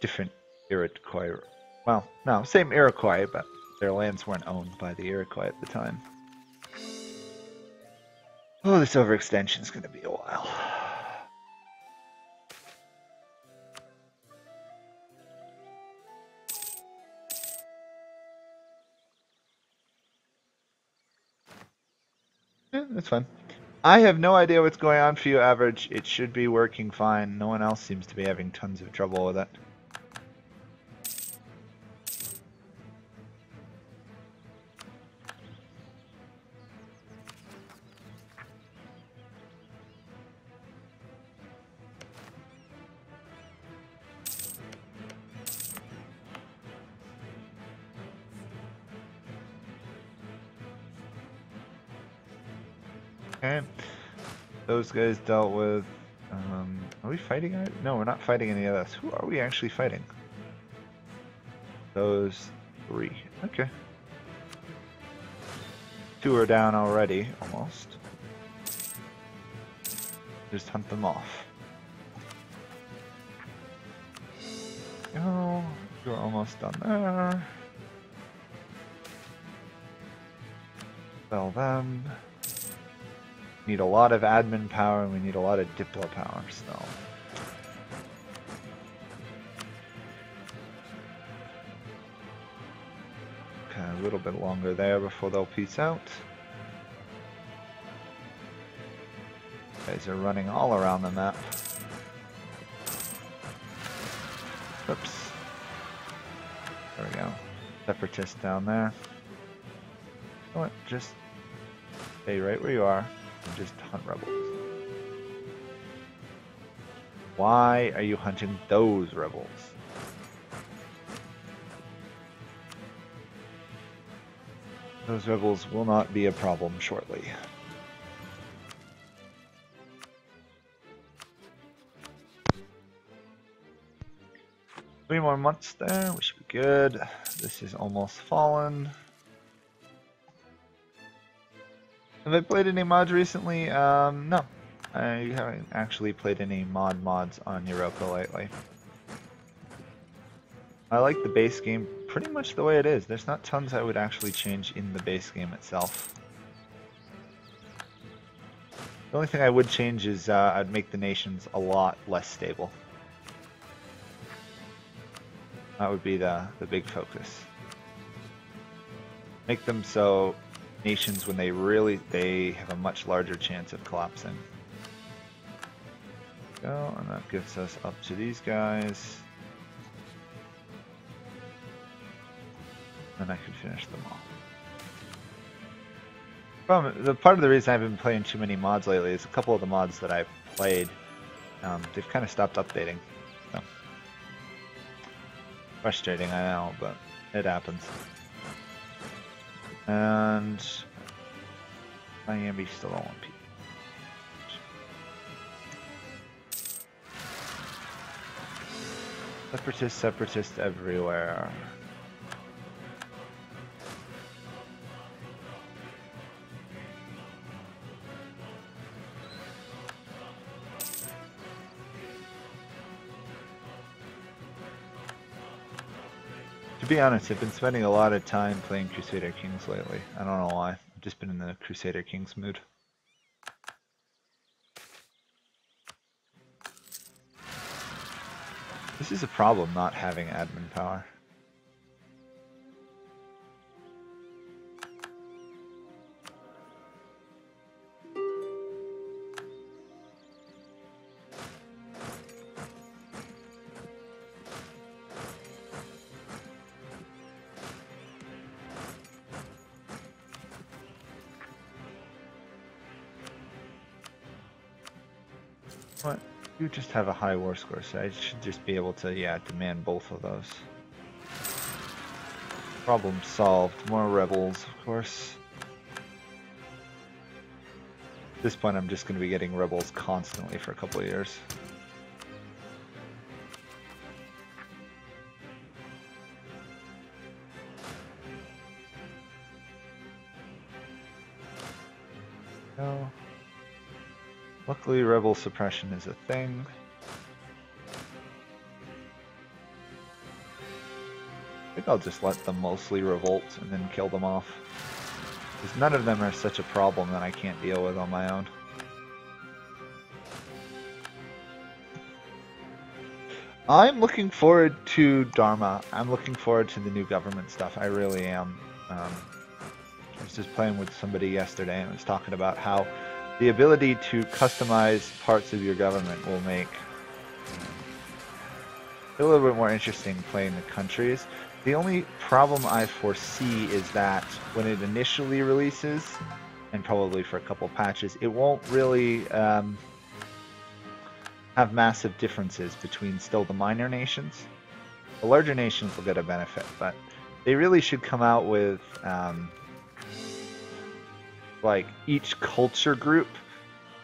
Different Iroquois. Well, no, same Iroquois, but their lands weren't owned by the Iroquois at the time. Oh, this overextension is going to be a while. Yeah, that's fine. I have no idea what's going on for you, Average. It should be working fine. No one else seems to be having tons of trouble with it. Okay. Those guys dealt with... are we fighting? No, we're not fighting any of this. Who are we actually fighting? Those 3. Okay. 2 are down already, almost. Just hunt them off. Go. You're almost done there. Spell them. Need a lot of admin power and we need a lot of diplo power still. Okay, a little bit longer there before they'll peace out. Guys are running all around the map. Oops. There we go. Separatist down there. You know what? Just stay right where you are and just hunt rebels. Why are you hunting those rebels? Those rebels will not be a problem shortly. 3 more months there, we should be good. This is almost fallen. Have I played any mods recently? No. I haven't actually played any mods on Europa lately. I like the base game pretty much the way it is. There's not tons I would actually change in the base game itself. The only thing I would change is I'd make the nations a lot less stable. That would be the big focus. Make them so nations, when they have a much larger chance of collapsing. Go, and that gets us up to these guys. And I can finish them off. The part of the reason I've been playing too many mods lately is a couple of the mods that I've played, they've kind of stopped updating. So. Frustrating, I know, but it happens. And Miami still don't want people. Separatists everywhere. To be honest, I've been spending a lot of time playing Crusader Kings lately. I don't know why. I've just been in the Crusader Kings mood. This is a problem, not having admin power. What? You just have a high war score, so I should just be able to, yeah, demand both of those. Problem solved. More rebels, of course. At this point, I'm just going to be getting rebels constantly for a couple of years. No. Luckily, rebel suppression is a thing. I think I'll just let them mostly revolt and then kill them off. Because none of them are such a problem that I can't deal with on my own. I'm looking forward to Dharma. I'm looking forward to the new government stuff. I really am. I was just playing with somebody yesterday and I was talking about how the ability to customize parts of your government will make it a little bit more interesting playing the countries. The only problem I foresee is that when it initially releases, and probably for a couple patches, it won't really have massive differences between still the minor nations. The larger nations will get a benefit, but they really should come out with like each culture group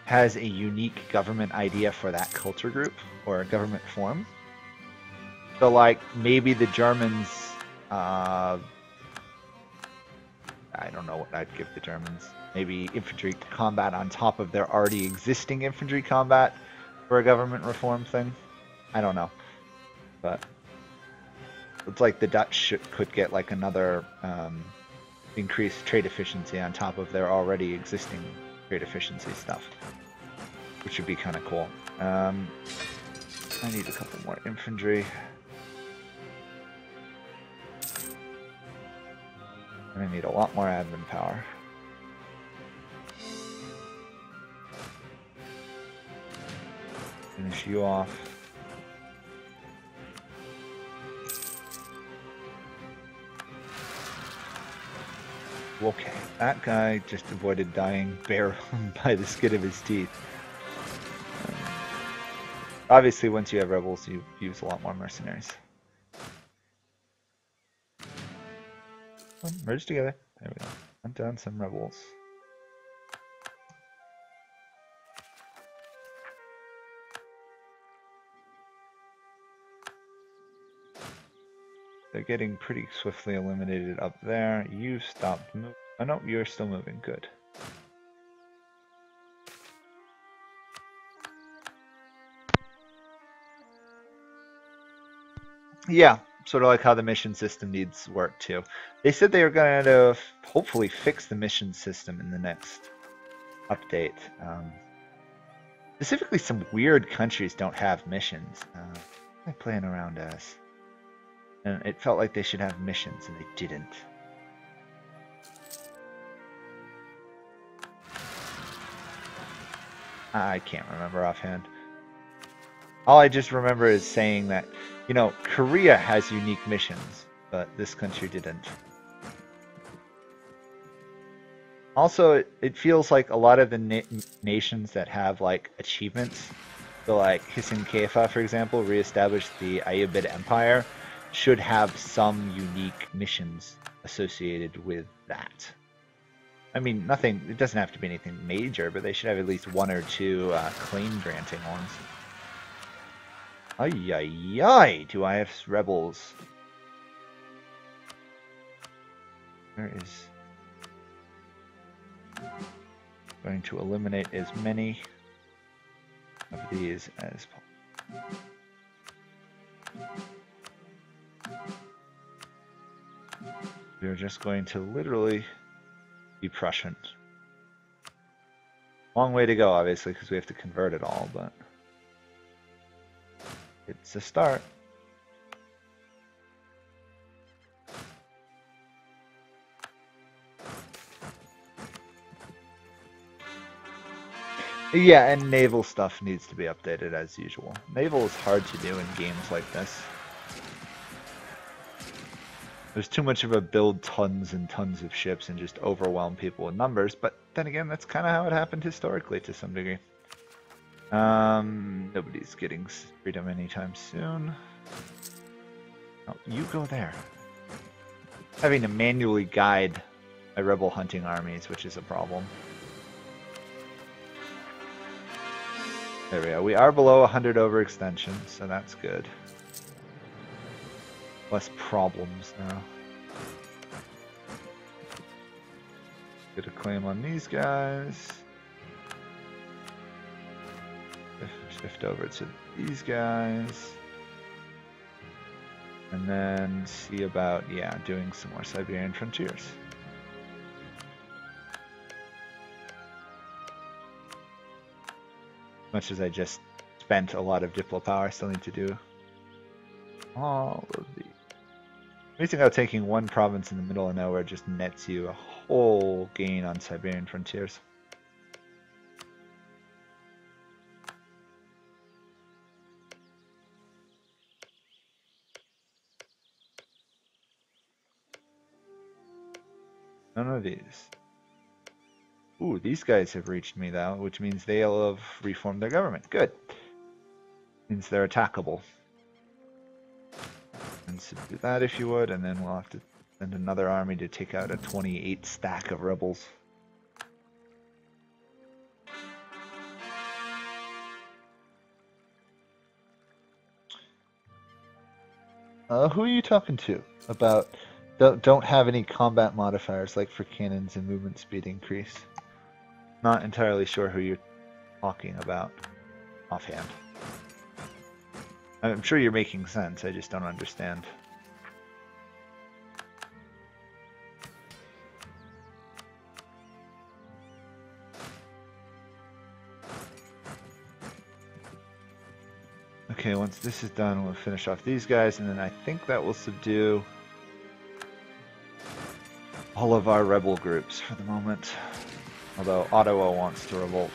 has a unique government idea for that culture group or a government form. So like maybe the Germans, I don't know what I'd give the Germans. Maybe infantry combat on top of their already existing infantry combat for a government reform thing. I don't know, but It's like the Dutch could get like another increased trade efficiency on top of their already existing trade efficiency stuff, which would be kind of cool. I need a couple more infantry. And I need a lot more admin power. Finish you off. Okay, that guy just avoided dying bare by the skin of his teeth. Obviously, once you have rebels, you use a lot more mercenaries. Merge together. There we go. Hunt down some rebels. They're getting pretty swiftly eliminated up there. You stopped moving. Oh no, you're still moving. Good. Yeah, sort of like how the mission system needs work too. They said they were going to hopefully fix the mission system in the next update. Specifically, some weird countries don't have missions. What am I playing around as? And it felt like they should have missions, and they didn't. I can't remember offhand. All I just remember is saying that, you know, Korea has unique missions, but this country didn't. Also, it feels like a lot of the nations that have, like, achievements, so like Hisin Kefa, for example, reestablished the Ayyubid Empire, should have some unique missions associated with that. I mean, nothing, it doesn't have to be anything major, but they should have at least one or two claim granting ones. Ay, ay, ay, do I have rebels? Where is... Going to eliminate as many of these as possible. We're just going to literally be Prussian. Long way to go, obviously, because we have to convert it all, but it's a start. Yeah, and naval stuff needs to be updated as usual. Naval is hard to do in games like this. There's too much of a build tons and tons of ships and just overwhelm people with numbers, but then again, that's kind of how it happened historically to some degree. Nobody's getting freedom anytime soon. Oh, you go there. Having to manually guide my rebel hunting armies, which is a problem. There we go. We are below 100 overextension, so that's good. Less problems now. Get a claim on these guys. Shift over to these guys. And then see about, yeah, doing some more Siberian frontiers. Much as I just spent a lot of Diplo power, I still need to do all of these. Amazing how taking one province in the middle of nowhere just nets you a whole gain on Siberian frontiers. None of these. Ooh, these guys have reached me though, which means they'll have reformed their government. Good. Means they're attackable. And so do that if you would, and then we'll have to send another army to take out a 28 stack of rebels. Who are you talking to about don't have any combat modifiers like for cannons and movement speed increase? Not entirely sure who you're talking about offhand. I'm sure you're making sense, I just don't understand. Okay, once this is done, we'll finish off these guys, and then I think that will subdue all of our rebel groups for the moment. Although Ottawa wants to revolt.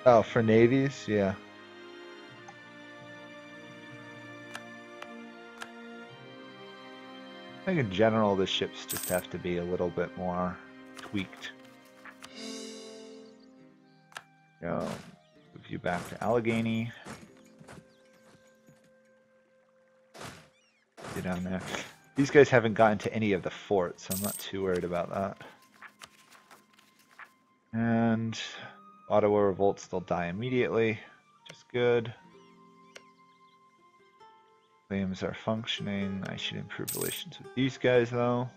Oh, for navies? Yeah. I think in general the ships just have to be a little bit more tweaked. Go, move you back to Allegheny. Get down there. These guys haven't gotten to any of the forts, so I'm not too worried about that. And Ottawa revolts, they'll die immediately, which is good. Claims are functioning. I should improve relations with these guys though.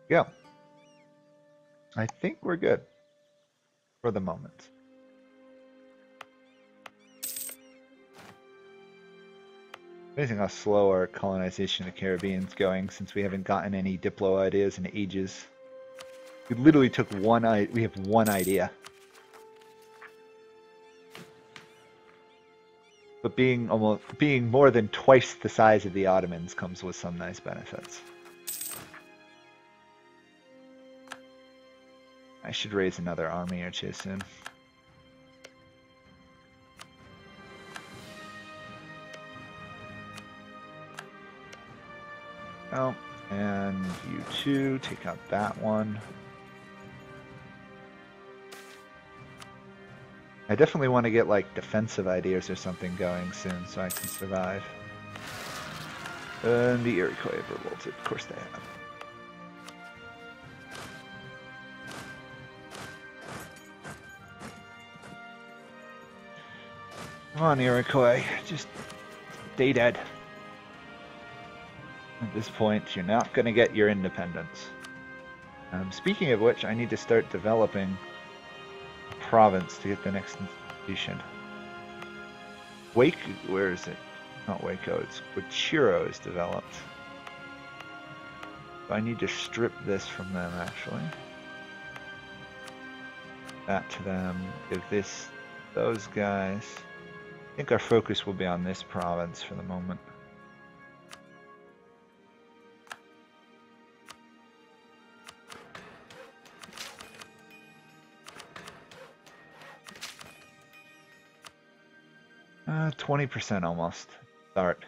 Yeah. I think we're good for the moment. Amazing how slow our colonization of the Caribbean's going since we haven't gotten any Diplo ideas in ages. We literally took we have one idea. But being more than twice the size of the Ottomans comes with some nice benefits. I should raise another army or two soon. Oh, and you two take out that one. I definitely want to get like defensive ideas or something going soon so I can survive. And the Iroquois have revolted, of course they have. Come on, Iroquois, just stay dead. At this point, you're not going to get your independence. Speaking of which, I need to start developing province to get the next institution. Where is it? Not Waco, it's Guachiro is developed. So I need to strip this from them actually. That to them, give this those guys. I think our focus will be on this province for the moment. Uh, 20% almost. Start.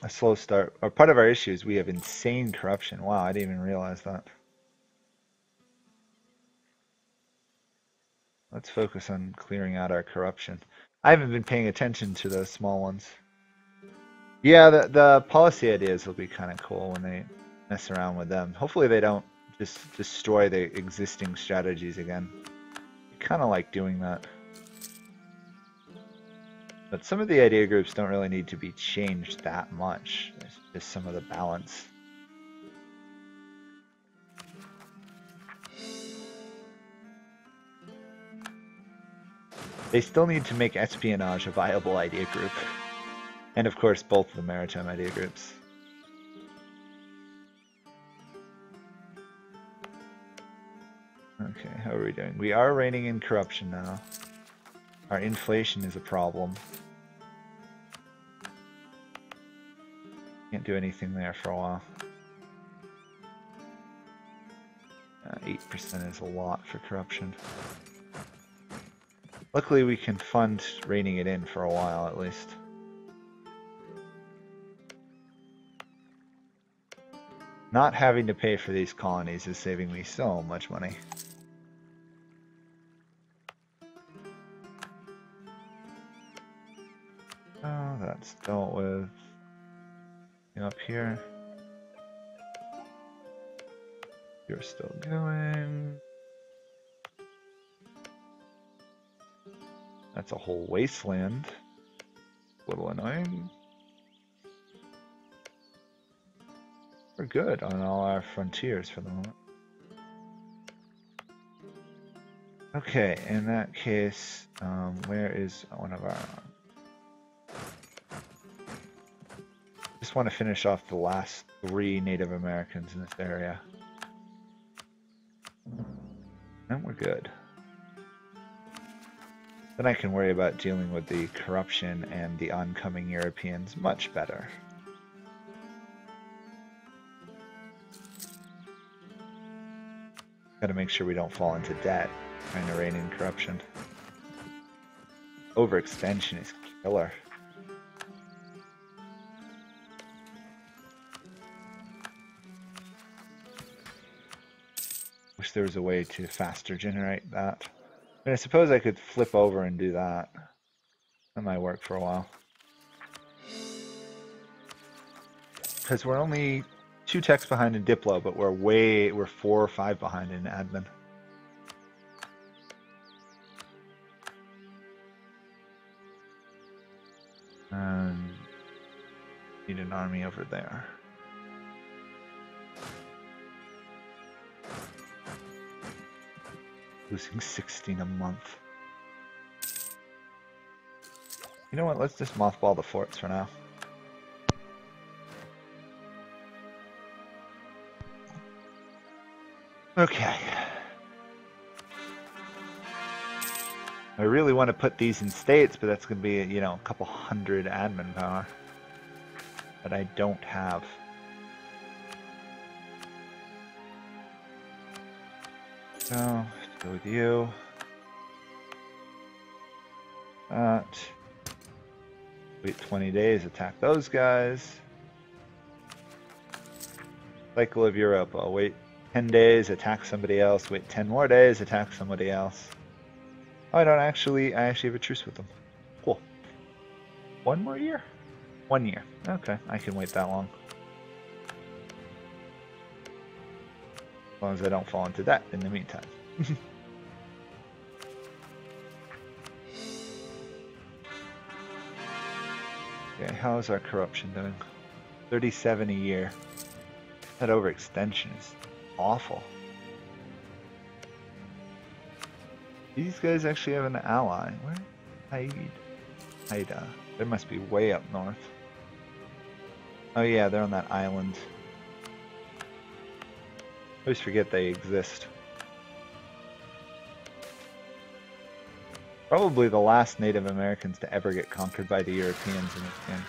A slow start. Or part of our issue is we have insane corruption. Wow, I didn't even realize that. Let's focus on clearing out our corruption. I haven't been paying attention to those small ones. Yeah, the policy ideas will be kind of cool when they mess around with them. Hopefully they don't just destroy the existing strategies again. Kind of like doing that. But some of the idea groups don't really need to be changed that much. It's just some of the balance. They still need to make espionage a viable idea group. And of course both of the maritime idea groups. Okay, how are we doing? We are reigning in corruption now. Our inflation is a problem. Can't do anything there for a while. 8% is a lot for corruption. Luckily we can fund reining it in for a while at least. Not having to pay for these colonies is saving me so much money. Oh, that's dealt with. Up here. You're still going. That's a whole wasteland. A little annoying. We're good on all our frontiers for the moment. Okay, in that case, where is one of our... just want to finish off the last 3 Native Americans in this area. And we're good. Then I can worry about dealing with the corruption and the oncoming Europeans much better. Gotta make sure we don't fall into debt trying to rein in corruption. Overextension is killer. Wish there was a way to faster generate that. I mean, I suppose I could flip over and do that. That might work for a while. Because we're only 2 techs behind in Diplo, but we're 4 or 5 behind in admin. Need an army over there. Losing 16 a month. You know what? Let's just mothball the forts for now. Okay. I really want to put these in states, but that's going to be, you know, a couple hundred admin power that I don't have. So, let's go with you. That. Wait 20 days, attack those guys. Cycle of Europa. Wait 10 days, attack somebody else. Wait 10 more days, attack somebody else. Oh, I actually have a truce with them. Cool. 1 more year? 1 year. Okay, I can wait that long. As long as I don't fall into debt in the meantime. Okay, how is our corruption doing? 37 a year. That overextension is awful. These guys actually have an ally. Where? Haida. They must be way up north. Oh yeah, they're on that island. I always forget they exist. Probably the last Native Americans to ever get conquered by the Europeans in this game.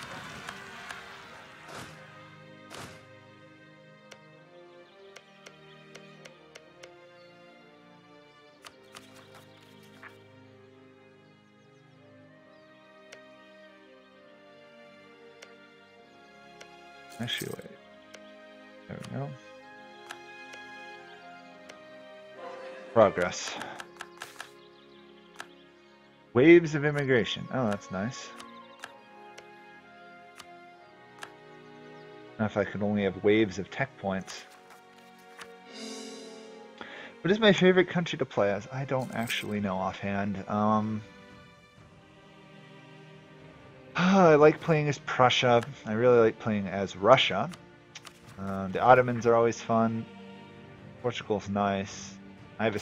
Actually, wait. There we go. Progress. Waves of immigration. Oh, that's nice. Now if I could only have waves of tech points. What is my favorite country to play as? I don't actually know offhand. I like playing as Prussia. I really like playing as Russia. The Ottomans are always fun. Portugal's nice. I have a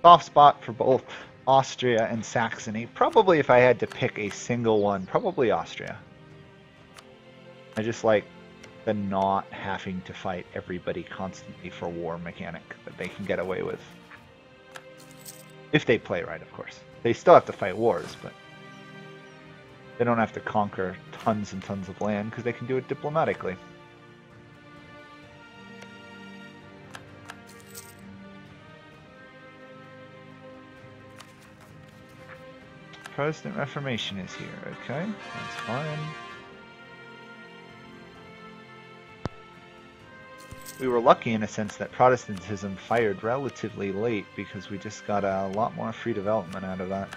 soft spot for both Austria and Saxony. Probably if I had to pick a single one, probably Austria. I just like the not having to fight everybody constantly for war mechanic that they can get away with. If they play right, of course. They still have to fight wars, but they don't have to conquer tons and tons of land because they can do it diplomatically. Protestant Reformation is here, okay, that's fine. We were lucky in a sense that Protestantism fired relatively late because we just got a lot more free development out of that.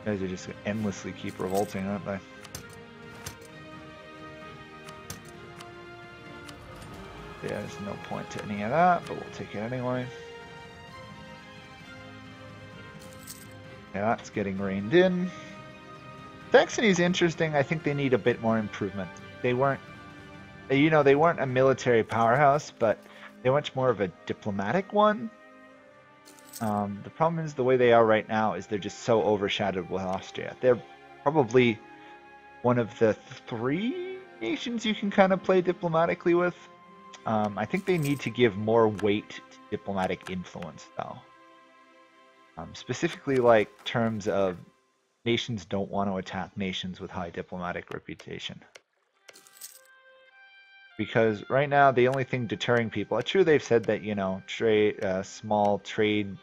Guys are just gonna endlessly keep revolting, aren't they? Yeah, there's no point to any of that, but we'll take it anyway. Yeah, that's getting reined in. Saxony's interesting. I think they need a bit more improvement. They weren't, you know, they weren't a military powerhouse, but they're much more of a diplomatic one. The problem is the way they are right now is they're just so overshadowed with Austria. They're probably one of the 3 nations you can kind of play diplomatically with. I think they need to give more weight to diplomatic influence, though. Specifically, like terms of nations don't want to attack nations with high diplomatic reputation. Because right now, the only thing deterring people, true, they've said that, you know, small trade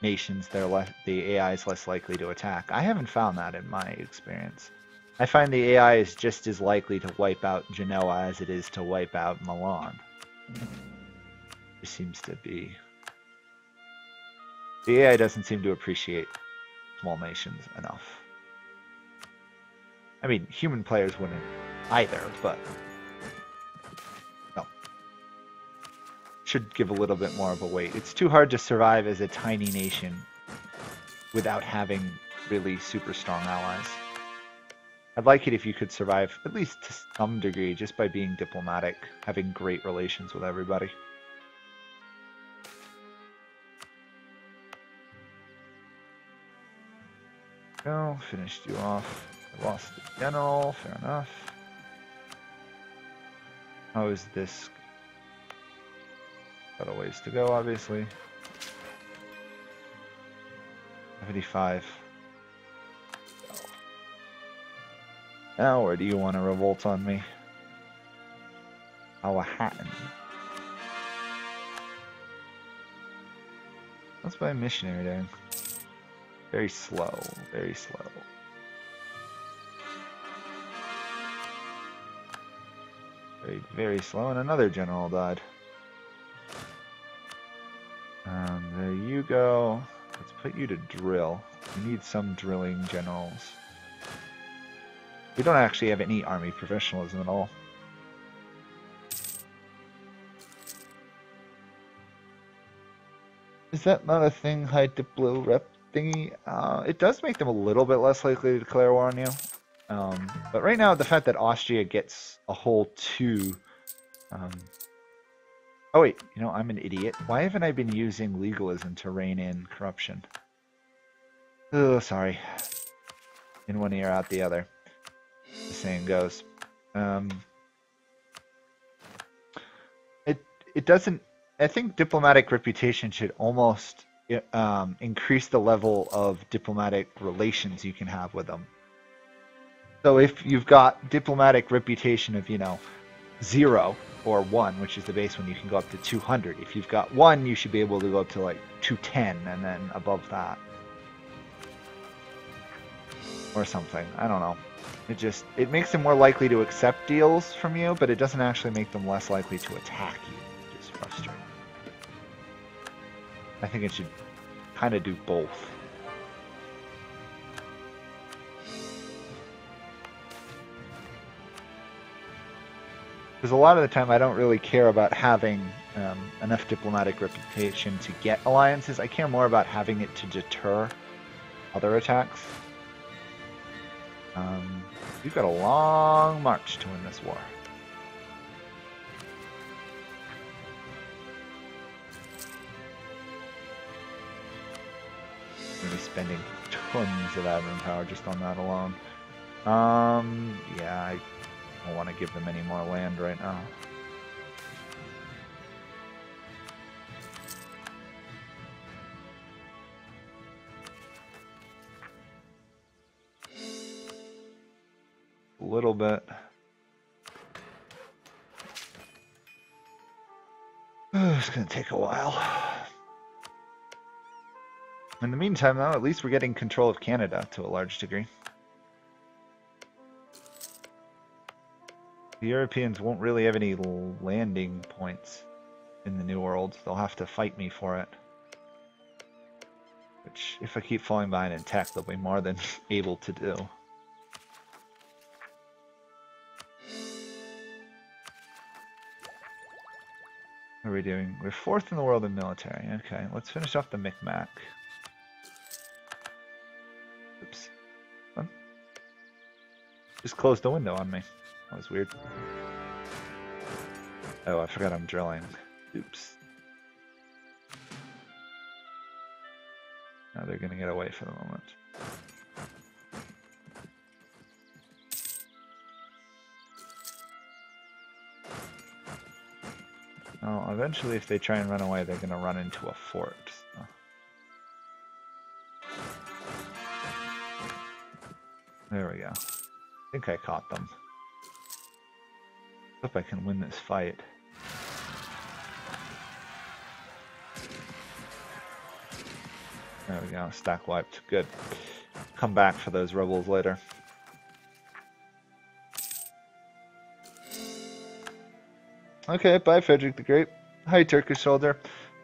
nations, the AI is less likely to attack. I haven't found that in my experience. I find the AI is just as likely to wipe out Genoa as it is to wipe out Milan. It seems to be. The AI doesn't seem to appreciate small nations enough. I mean, human players wouldn't either, but no. Should give a little bit more of a weight. It's too hard to survive as a tiny nation without having really super strong allies. I'd like it if you could survive, at least to some degree, just by being diplomatic, having great relations with everybody. Go, finished you off. I lost the general, fair enough. How is this? Got a ways to go, obviously. 75. Now, where do you want to revolt on me? Powhatan. What's my missionary doing? Very slow, very slow. Very, very slow, and another general died. There you go. Let's put you to drill. We need some drilling generals. We don't actually have any army professionalism at all. Is that not a thing, high diplo rep thingy? It does make them a little bit less likely to declare war on you. But right now, the fact that Austria gets a whole 2... Oh wait, you know, I'm an idiot. Why haven't I been using legalism to rein in corruption? Oh, sorry. In one ear, out the other. The saying goes. It doesn't... I think diplomatic reputation should almost increase the level of diplomatic relations you can have with them. So if you've got diplomatic reputation of, you know, 0 or 1, which is the base one, you can go up to 200. If you've got 1, you should be able to go up to like 210 and then above that. Or something. I don't know. It makes them more likely to accept deals from you, but it doesn't actually make them less likely to attack you, which is frustrating. I think it should kind of do both. Because a lot of the time I don't really care about having enough diplomatic reputation to get alliances. I care more about having it to deter other attacks. You've got a long march to win this war. I'm going to be spending tons of admin power just on that alone. Yeah, I don't want to give them any more land right now. A little bit. It's going to take a while. In the meantime, though, at least we're getting control of Canada to a large degree. The Europeans won't really have any landing points in the New World. They'll have to fight me for it. Which, if I keep falling behind in tech, they'll be more than able to do. What are we doing? We're 4th in the world in military. Okay, let's finish off the Micmac. Oops. Huh? Just closed the window on me. That was weird. Oh, I forgot I'm drilling. Oops. Now they're going to get away for the moment. Well, eventually if they try and run away, they're going to run into a fort. So. There we go. I think I caught them. Hope I can win this fight. There we go, stack wiped. Good. Come back for those rebels later. Okay, bye Frederick the Great. Hi Turkish soldier.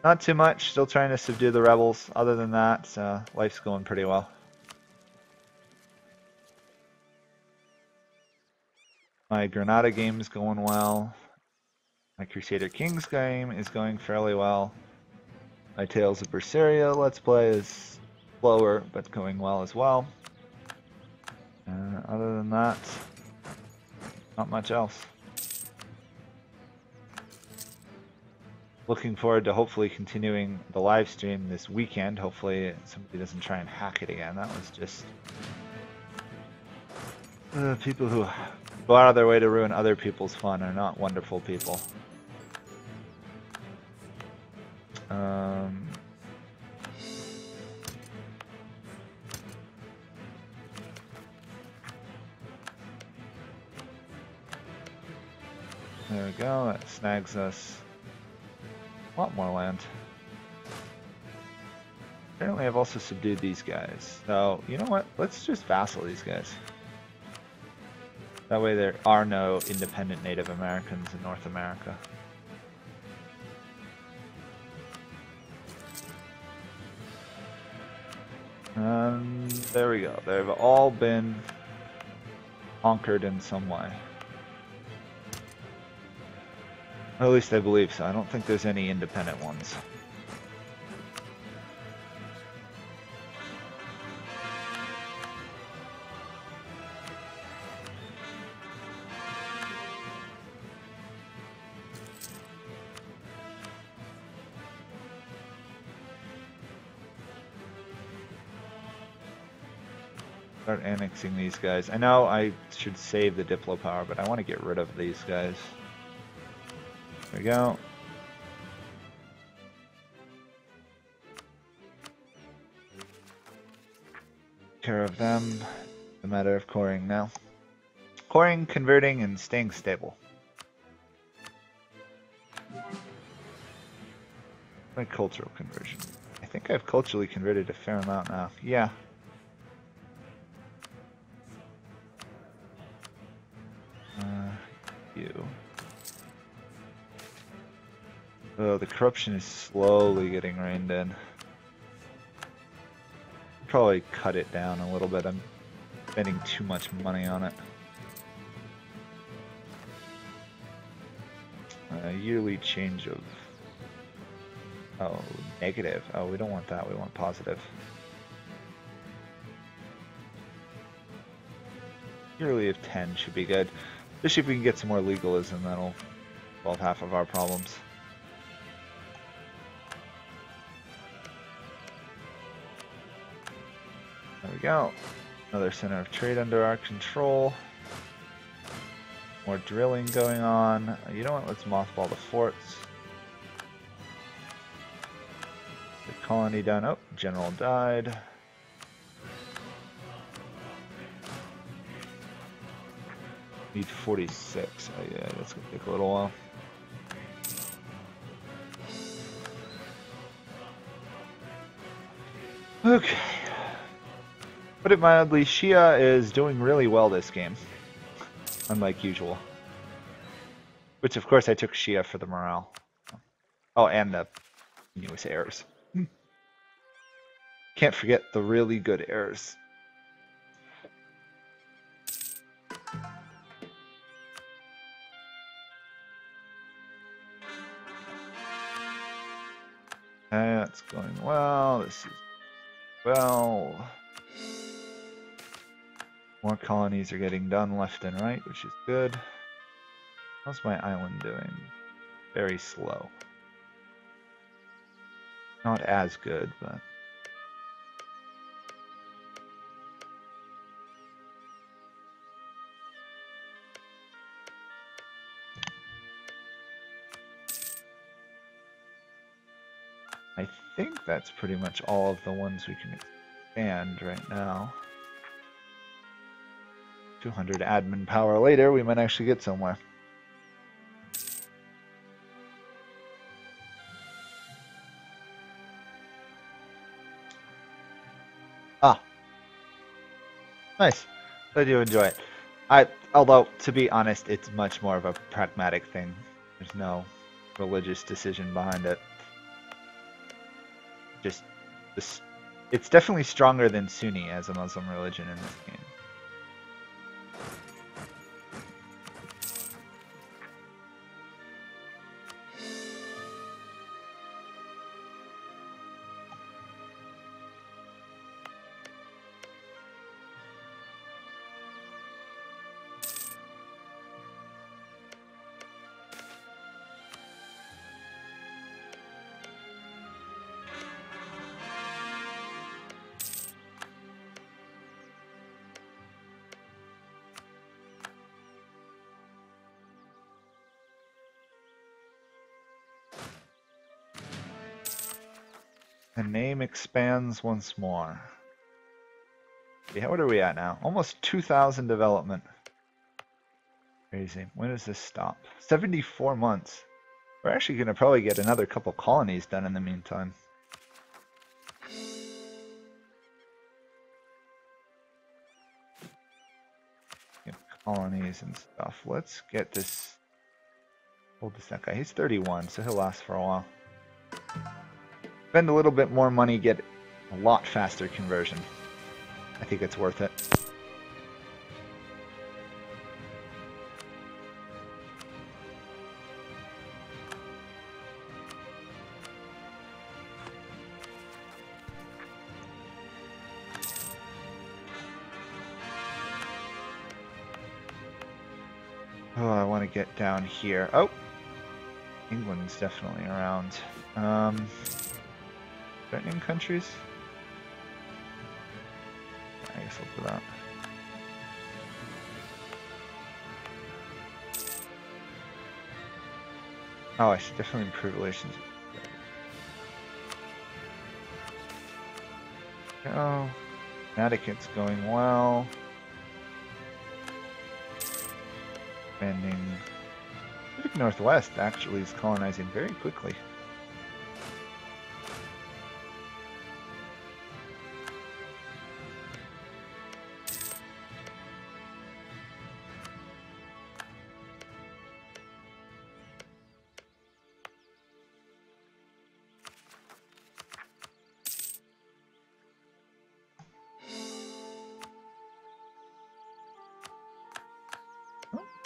Not too much, still trying to subdue the rebels. Other than that, life's going pretty well. My Granada game is going well. My Crusader Kings game is going fairly well. My Tales of Berseria Let's Play is slower, but going well as well. Other than that, not much else. Looking forward to hopefully continuing the live stream this weekend. Hopefully somebody doesn't try and hack it again. That was just people who go out of their way to ruin other people's fun are not wonderful people. There we go, that snags us a lot more land. Apparently I've also subdued these guys. So, you know what? Let's just vassal these guys. That way there are no independent Native Americans in North America. And there we go. They've all been conquered in some way. At least I believe so. I don't think there's any independent ones. Start annexing these guys. I know I should save the Diplo power, but I want to get rid of these guys. There we go. Care of them. It's a matter of coring now. Coring, converting, and staying stable. My cultural conversion. I think I've culturally converted a fair amount now. Yeah. You. Oh, the corruption is slowly getting reined in. Probably cut it down a little bit. I'm spending too much money on it. Yearly change of... Oh, negative. Oh, we don't want that. We want positive. Yearly of 10 should be good. Especially if we can get some more legalism, that'll solve half of our problems. There we go. Another center of trade under our control. More drilling going on. You know what? Let's mothball the forts. The colony down. Oh, general died. Need 46. Oh yeah, that's gonna take a little while. Okay. Put it mildly, Shia is doing really well this game. Unlike usual. Which of course I took Shia for the morale. Oh, and the continuous errors. Can't forget the really good errors. That's going well. This is well. More colonies are getting done left and right, which is good. How's my island doing? Very slow. Not as good, but I think that's pretty much all of the ones we can expand right now. 200 admin power later, we might actually get somewhere. Ah, nice. Glad you enjoy it. Although, to be honest, it's much more of a pragmatic thing. There's no religious decision behind it. Just this, it's definitely stronger than Sunni as a Muslim religion in this game. The name expands once more. Yeah, what are we at now? Almost 2,000 development. Crazy. When does this stop? 74 months. We're actually going to probably get another couple colonies done in the meantime. Get colonies and stuff. Let's get this. Hold this that guy. He's 31, so he'll last for a while. Spend a little bit more money, get a lot faster conversion. I think it's worth it. Oh, I want to get down here. Oh, England's definitely around. Threatening countries? I guess I'll put that. Oh, I should definitely improve relations. Oh, Connecticut's going well. Expanding. Pacific Northwest actually is colonizing very quickly.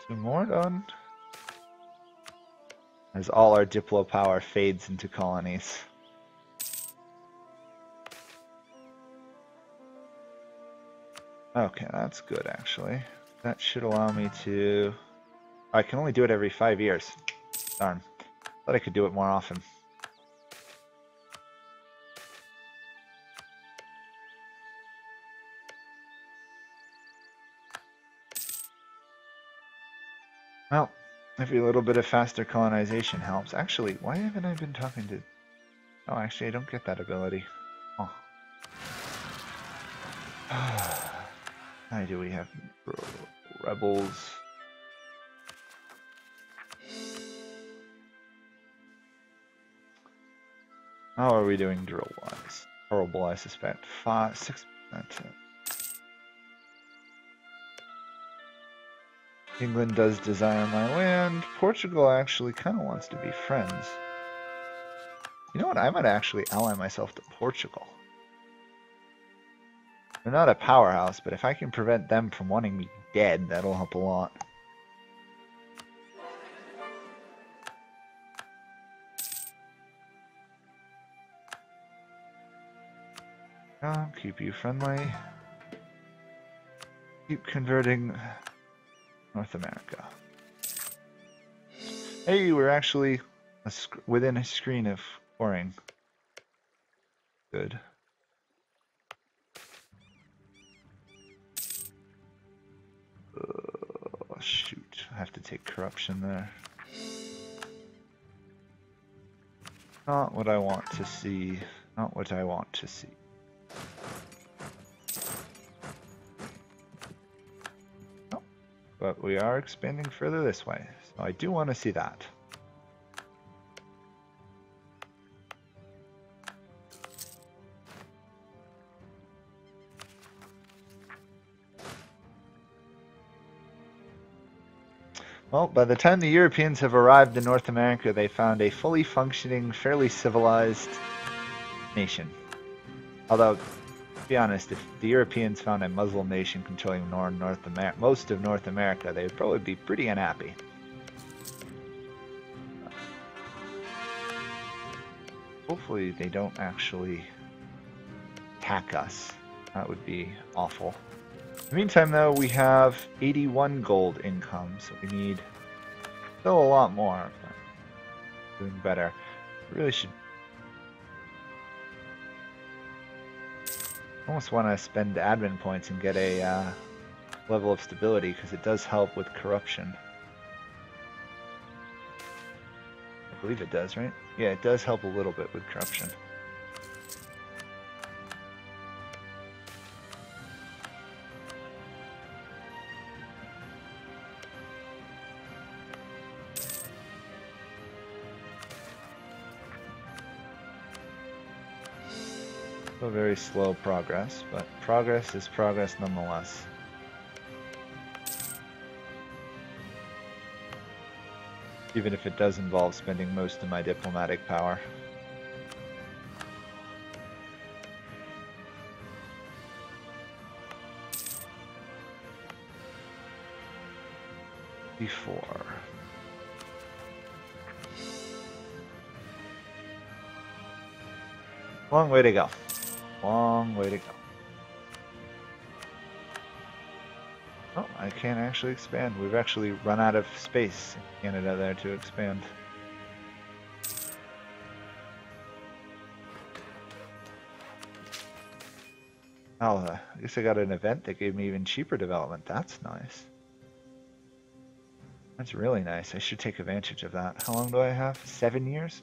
Two more done. As all our Diplo power fades into colonies. Okay, that's good actually. That should allow me to... I can only do it every 5 years. Darn. Thought I could do it more often. Well, maybe a little bit of faster colonization helps. Actually, why haven't I been talking to... Oh, actually, I don't get that ability. Oh. How do we have rebels? How are we doing drill-wise? Horrible, I suspect. 6%. England does desire my land. Portugal actually kind of wants to be friends. You know what? I might actually ally myself to Portugal. They're not a powerhouse, but if I can prevent them from wanting me dead, that'll help a lot. I'll keep you friendly. Keep converting North America. Hey, we're actually within a screen of warring. Good. Shoot, I have to take corruption there. Not what I want to see. Not what I want to see. Oh, but we are expanding further this way, so I do want to see that. Well, by the time the Europeans have arrived in North America, they found a fully functioning, fairly civilized nation. Although, to be honest, if the Europeans found a Muslim nation controlling most of North America, they would probably be pretty unhappy. Hopefully they don't actually attack us. That would be awful. In the meantime, though, we have 81 gold income, so we need still a lot more. Doing better. We really should almost want to spend admin points and get a level of stability, because it does help with corruption. I believe it does, right? Yeah, it does help a little bit with corruption. So very slow progress, but progress is progress nonetheless. Even if it does involve spending most of my diplomatic power. Before. Long way to go. Long way to go. Oh, I can't actually expand. We've actually run out of space in Canada there to expand. Oh, I guess I got an event that gave me even cheaper development. That's nice. That's really nice. I should take advantage of that. How long do I have? 7 years?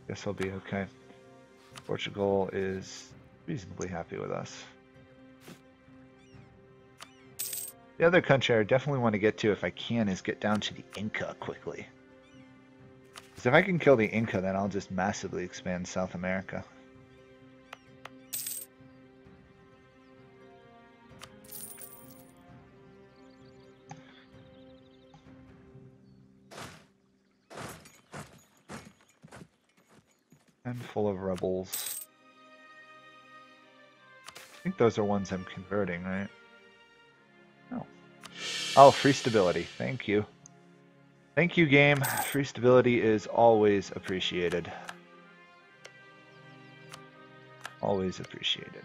Guess I'll be okay. Portugal is reasonably happy with us. The other country I definitely want to get to, if I can, is get down to the Inca quickly. Because if I can kill the Inca, then I'll just massively expand South America. And full of rebels. I think those are ones I'm converting, right? No. Oh, free stability. Thank you. Thank you, game. Free stability is always appreciated. Always appreciated.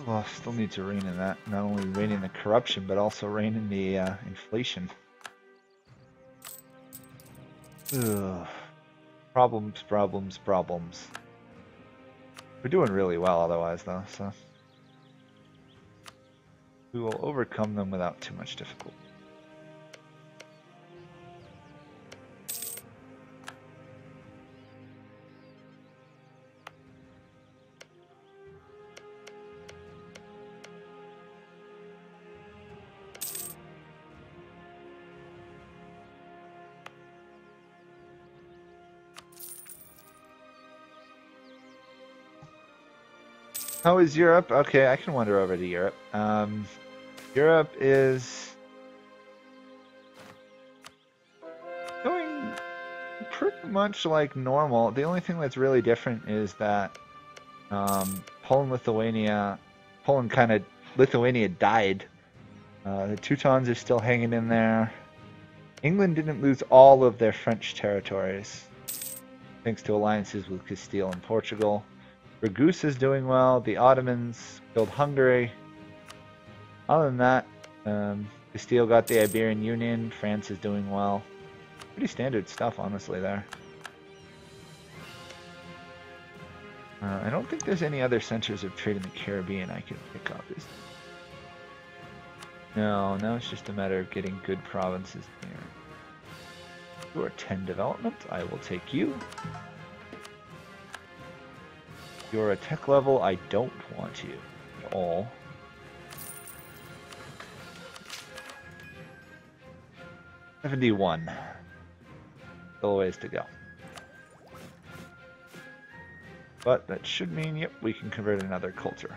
Oh, still need to rein in that. Not only rein in the corruption, but also rein in the inflation. Ugh. Problems, problems, problems. We're doing really well otherwise, though, so we will overcome them without too much difficulty. How is Europe? Okay, I can wander over to Europe. Europe is going pretty much like normal. The only thing that's really different is that Lithuania died The Teutons are still hanging in there. England didn't lose all of their French territories, thanks to alliances with Castile and Portugal. Ragusa is doing well. The Ottomans killed Hungary. Other than that, Castile got the Iberian Union. France is doing well. Pretty standard stuff, honestly, there. I don't think there's any other centers of trade in the Caribbean I can pick up. No, now it's just a matter of getting good provinces here. You are 10 development. I will take you. You're a tech level. I don't want you at all. $71. Still a ways to go. But that should mean, yep, we can convert another culture.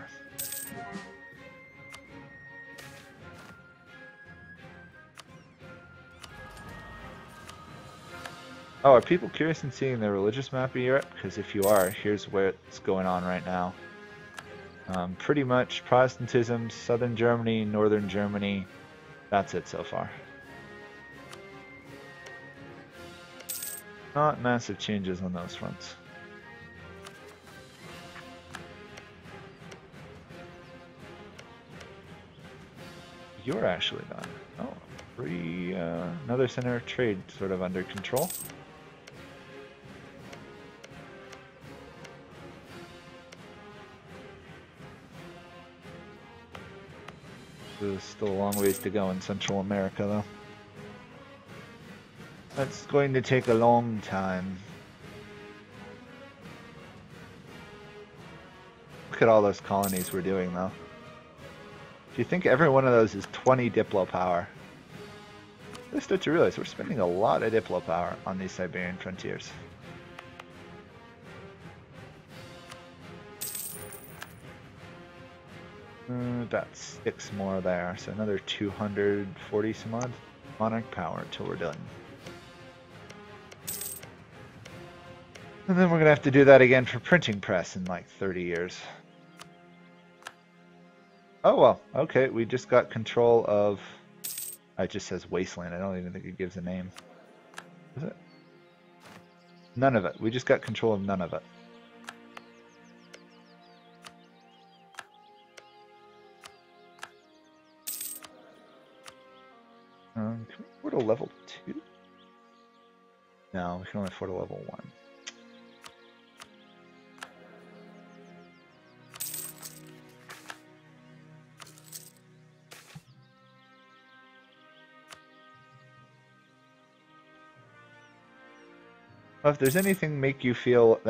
Oh, are people curious in seeing the religious map of Europe? Because if you are, here's what's going on right now. Pretty much Protestantism, southern Germany, northern Germany. That's it so far. Not massive changes on those fronts. You're actually done. Oh, another center of trade sort of under control. There's still a long ways to go in Central America, though. That's going to take a long time. Look at all those colonies we're doing, though. Do you think every one of those is 20 Diplo power? I start to realize we're spending a lot of Diplo power on these Siberian frontiers. That's 6 more there, so another 240 some odd monarch power until we're done. And then we're gonna have to do that again for printing press in like 30 years. Oh well, okay, we just got control of... It just says Wasteland, I don't even think it gives a name. Is it? None of it, we just got control of none of it. Can we afford a level 2? No, we can only afford a level 1. Well, if there's anything makes you feel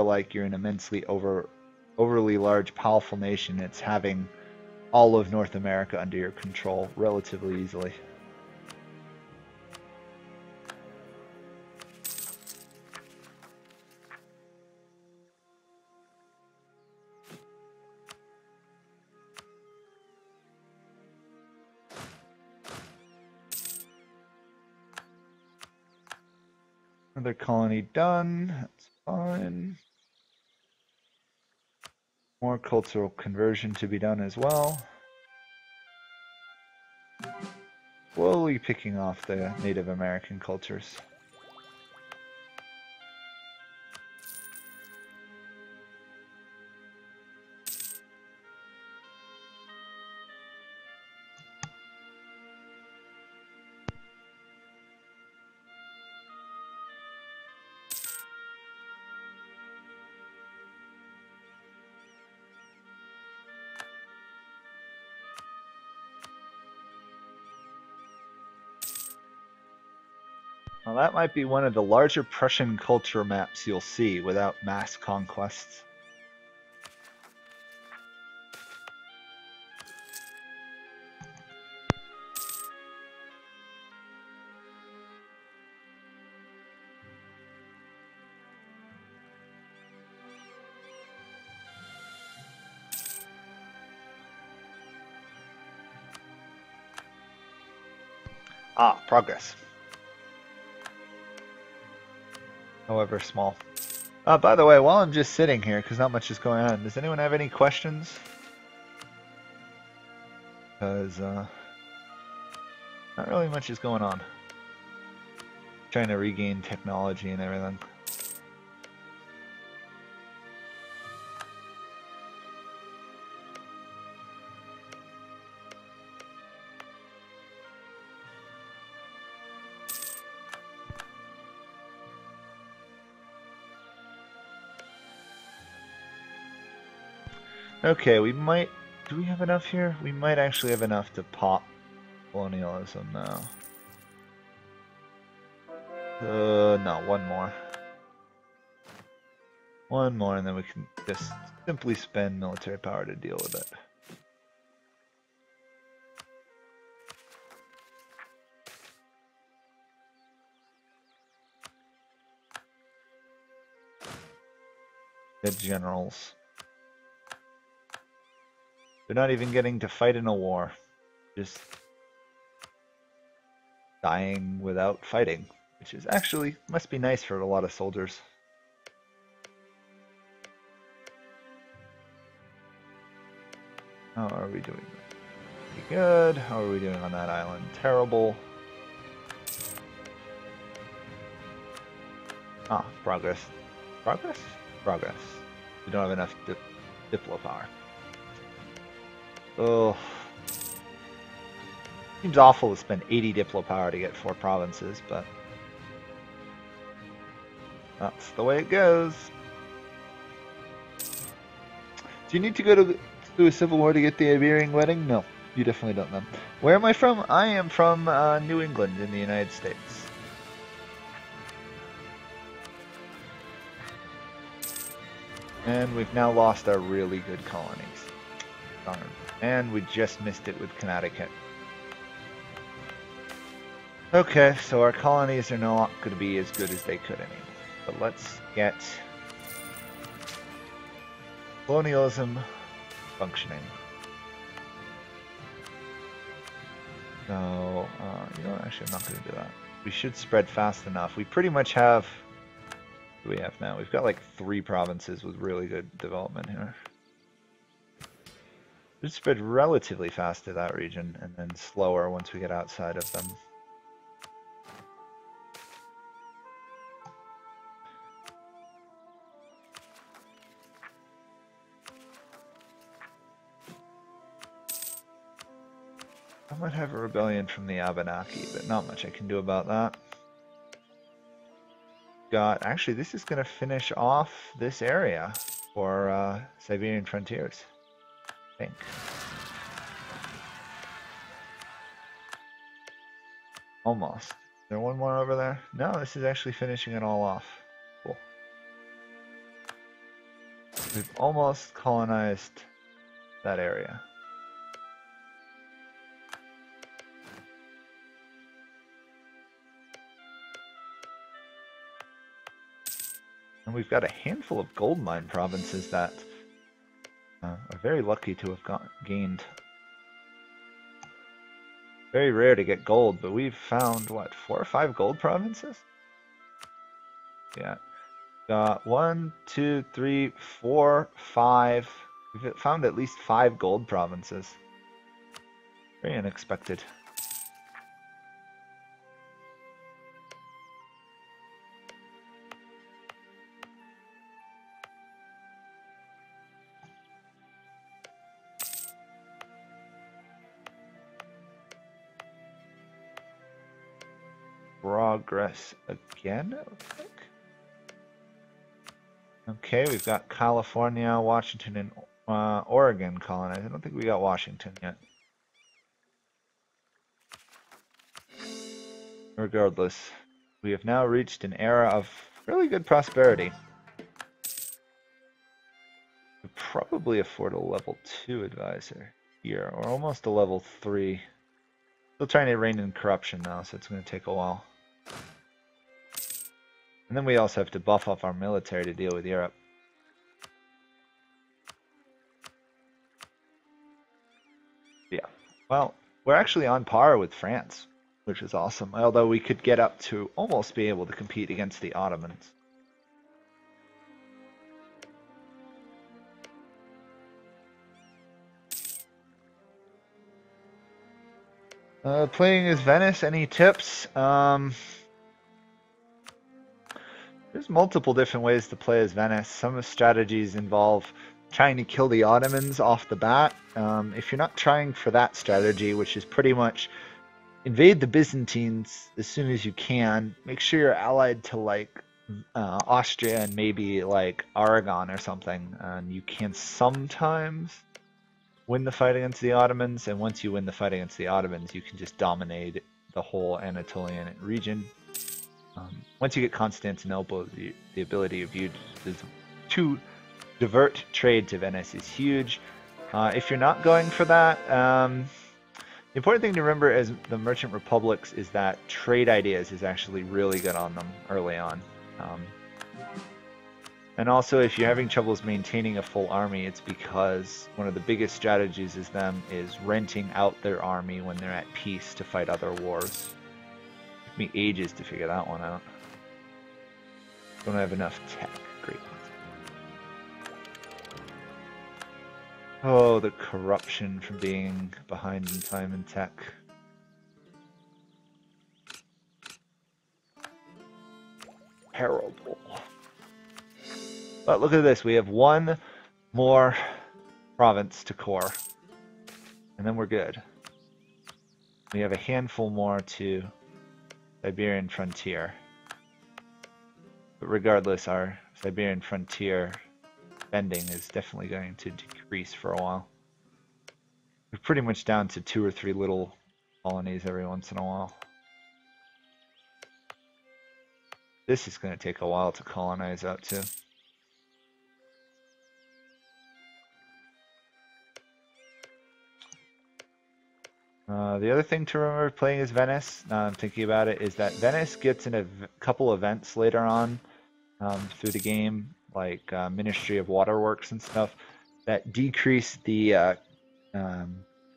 like you're an immensely overly large, powerful nation, it's having all of North America under your control relatively easily. Another colony done, that's fine. More cultural conversion to be done as well. Slowly picking off the Native American cultures. Well, that might be one of the larger Prussian culture maps you'll see without mass conquests. Ah, progress. However small. By the way, while I'm just sitting here, because not much is going on, does anyone have any questions? Because Not really much is going on. Trying to regain technology and everything. Okay, we might... Do we have enough here? We might actually have enough to pop colonialism now. No, one more. One more, and then we can just simply spend military power to deal with it. The generals. They're not even getting to fight in a war. Just dying without fighting, which is actually must be nice for a lot of soldiers. How are we doing? Pretty good. How are we doing on that island? Terrible. Ah, progress. Progress? Progress. We don't have enough diplo power. Oh. Seems awful to spend 80 diplo power to get 4 provinces, but that's the way it goes. Do you need to go to a civil war to get the Iberian wedding? No, you definitely don't then. Where am I from? I am from New England in the United States. And we've now lost our really good colonies. Darn. And we just missed it with Connecticut. Okay, so our colonies are not going to be as good as they could anymore. But let's get colonialism functioning. So, you know what? Actually, I'm not going to do that. We should spread fast enough. We pretty much have... What do we have now? We've got like 3 provinces with really good development here. We should spread relatively fast to that region and then slower once we get outside of them. I might have a rebellion from the Abenaki, but not much I can do about that. Actually, this is going to finish off this area for Siberian frontiers, I think. Almost. Is there one more over there? No, this is actually finishing it all off. Cool. We've almost colonized that area. And we've got a handful of gold mine provinces that are very lucky to have gained. Very rare to get gold, but we've found, what, 4 or 5 gold provinces? Yeah. Got 1, 2, 3, 4, 5. We've found at least 5 gold provinces. Very unexpected. Progress again, it looks like. Okay, we've got California, Washington, and Oregon colonized. I don't think we got Washington yet. Regardless, we have now reached an era of really good prosperity. We'll probably afford a level 2 advisor here, or almost a level 3. Still trying to rein in corruption now, so it's going to take a while. And then we also have to buff up our military to deal with Europe. Yeah, well, we're actually on par with France, which is awesome. Although we could get up to almost be able to compete against the Ottomans. Playing as Venice, any tips? There's multiple different ways to play as Venice. Some of the strategies involve trying to kill the Ottomans off the bat. If you're not trying for that strategy, which is pretty much invade the Byzantines as soon as you can, make sure you're allied to like Austria and maybe like Aragon or something, and you can sometimes win the fight against the Ottomans, and once you win the fight against the Ottomans, you can just dominate the whole Anatolian region. Once you get Constantinople, the ability of you to divert trade to Venice is huge. If you're not going for that, the important thing to remember as the merchant republics is that trade ideas is actually really good on them early on. And also, if you're having troubles maintaining a full army, it's because one of the biggest strategies is renting out their army when they're at peace to fight other wars. Took me ages to figure that one out. Don't have enough tech. Great. Oh, the corruption from being behind in time and tech. Terrible. But look at this, we have one more province to core, and then we're good. We have a handful more to Siberian frontier. But regardless, our Siberian frontier spending is definitely going to decrease for a while. We're pretty much down to 2 or 3 little colonies every once in a while. This is going to take a while to colonize out too. The other thing to remember playing as Venice, now I'm thinking about it, is that Venice gets in a couple events later on through the game, like Ministry of Waterworks and stuff, that decrease the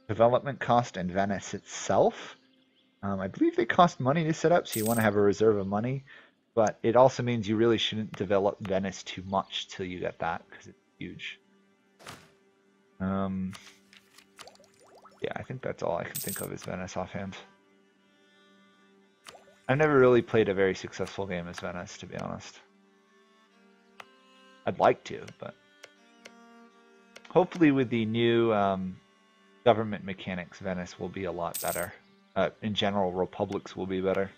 development cost in Venice itself. I believe they cost money to set up, so you want to have a reserve of money, but it also means you really shouldn't develop Venice too much till you get that, because it's huge. Yeah, I think that's all I can think of as Venice offhand. I've never really played a very successful game as Venice, to be honest. I'd like to, but hopefully with the new government mechanics, Venice will be a lot better. In general, republics will be better.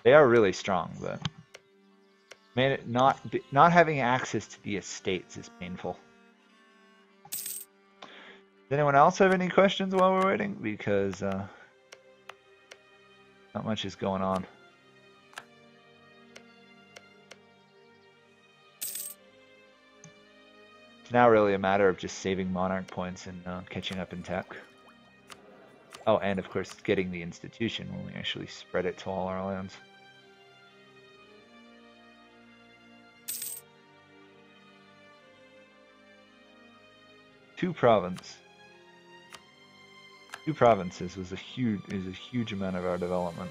They are really strong, but not having access to the estates is painful. Does anyone else have any questions while we're waiting? Because not much is going on. It's now really a matter of just saving monarch points and catching up in tech. Oh, and of course getting the institution when we actually spread it to all our lands. Two provinces is a huge amount of our development.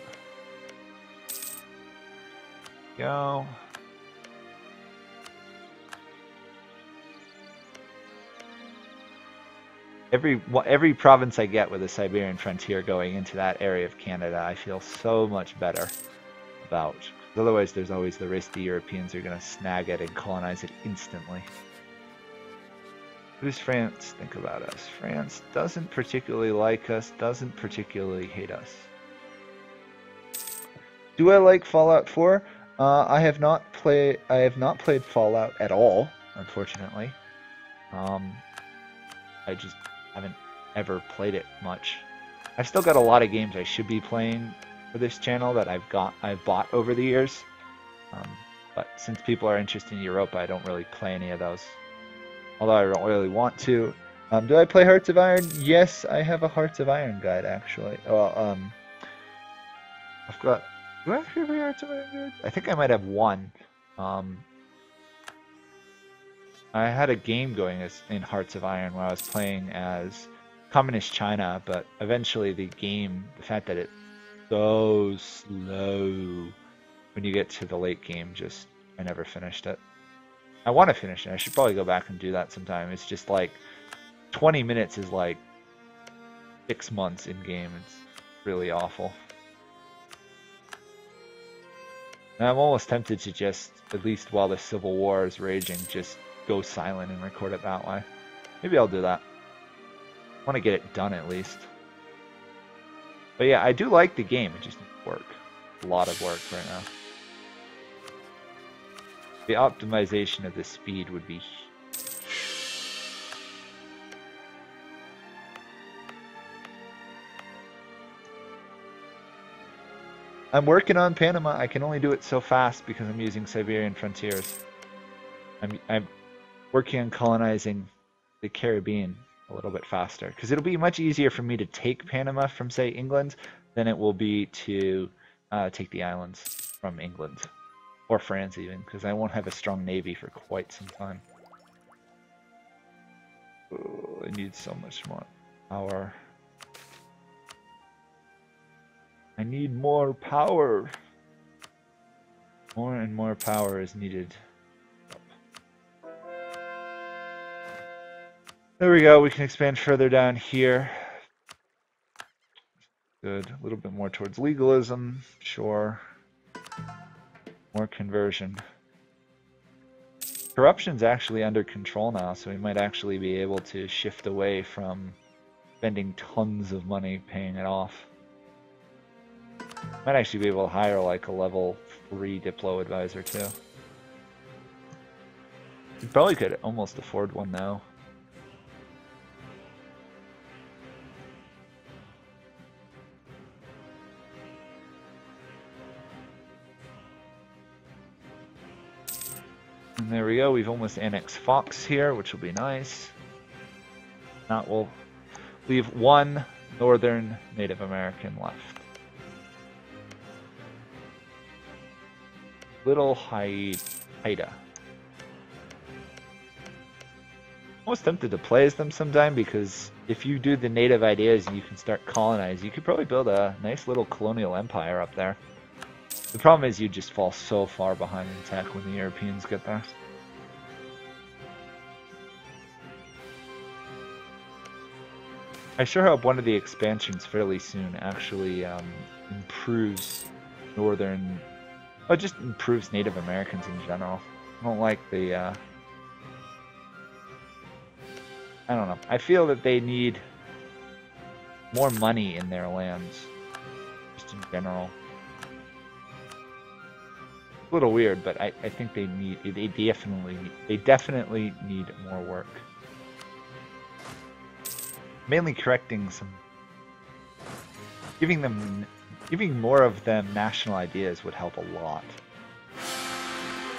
Go. Every province I get with the Siberian frontier going into that area of Canada, I feel so much better about. Otherwise, there's always the risk the Europeans are going to snag it and colonize it instantly. What does France think about us? France doesn't particularly like us, doesn't particularly hate us. Do I like Fallout 4? I have not played Fallout at all, unfortunately. I just haven't ever played it much. I've still got a lot of games I should be playing for this channel that I've bought over the years. But since people are interested in Europa, I don't really play any of those. Although I don't really want to. Do I play Hearts of Iron? Yes, I have a Hearts of Iron guide, actually. Well, I've got... Do I actually have a Hearts of Iron guide? I think I might have one. I had a game going in Hearts of Iron where I was playing as Communist China, but eventually the fact that it's so slow when you get to the late game, I never finished it. I want to finish it. I should probably go back and do that sometime. It's just like 20 minutes is like 6 months in game. It's really awful. And I'm almost tempted to just, at least while the Civil War is raging, just go silent and record it that way. Maybe I'll do that. I want to get it done at least. But yeah, I do like the game. It just needs work. A lot of work right now. The optimization of the speed would be... I'm working on Panama. I can only do it so fast because I'm using Siberian Frontiers. I'm working on colonizing the Caribbean a little bit faster because it'll be much easier for me to take Panama from, say, England than it will be to take the islands from England or France even, because I won't have a strong navy for quite some time. Oh, I need so much more power. I need more power. More and more power is needed. There we go. We can expand further down here. Good. A little bit more towards legalism. Sure. More conversion. Corruption's actually under control now, so we might actually be able to shift away from spending tons of money paying it off. Might actually be able to hire like a level 3 Diplo advisor too. You probably could almost afford one now. And there we go, we've almost annexed Fox here, which will be nice. Now we'll leave one northern Native American left. Little Haida. Almost tempted to play as them sometime because if you do the native ideas and you can start colonizing, you could probably build a nice little colonial empire up there. The problem is you just fall so far behind in tech when the Europeans get there. I sure hope one of the expansions fairly soon actually improves northern... Well, it just improves Native Americans in general. I don't like the... I don't know. I feel that they need more money in their lands, just in general. A little weird, but I think they definitely need more work. Mainly correcting some, giving more of them national ideas would help a lot.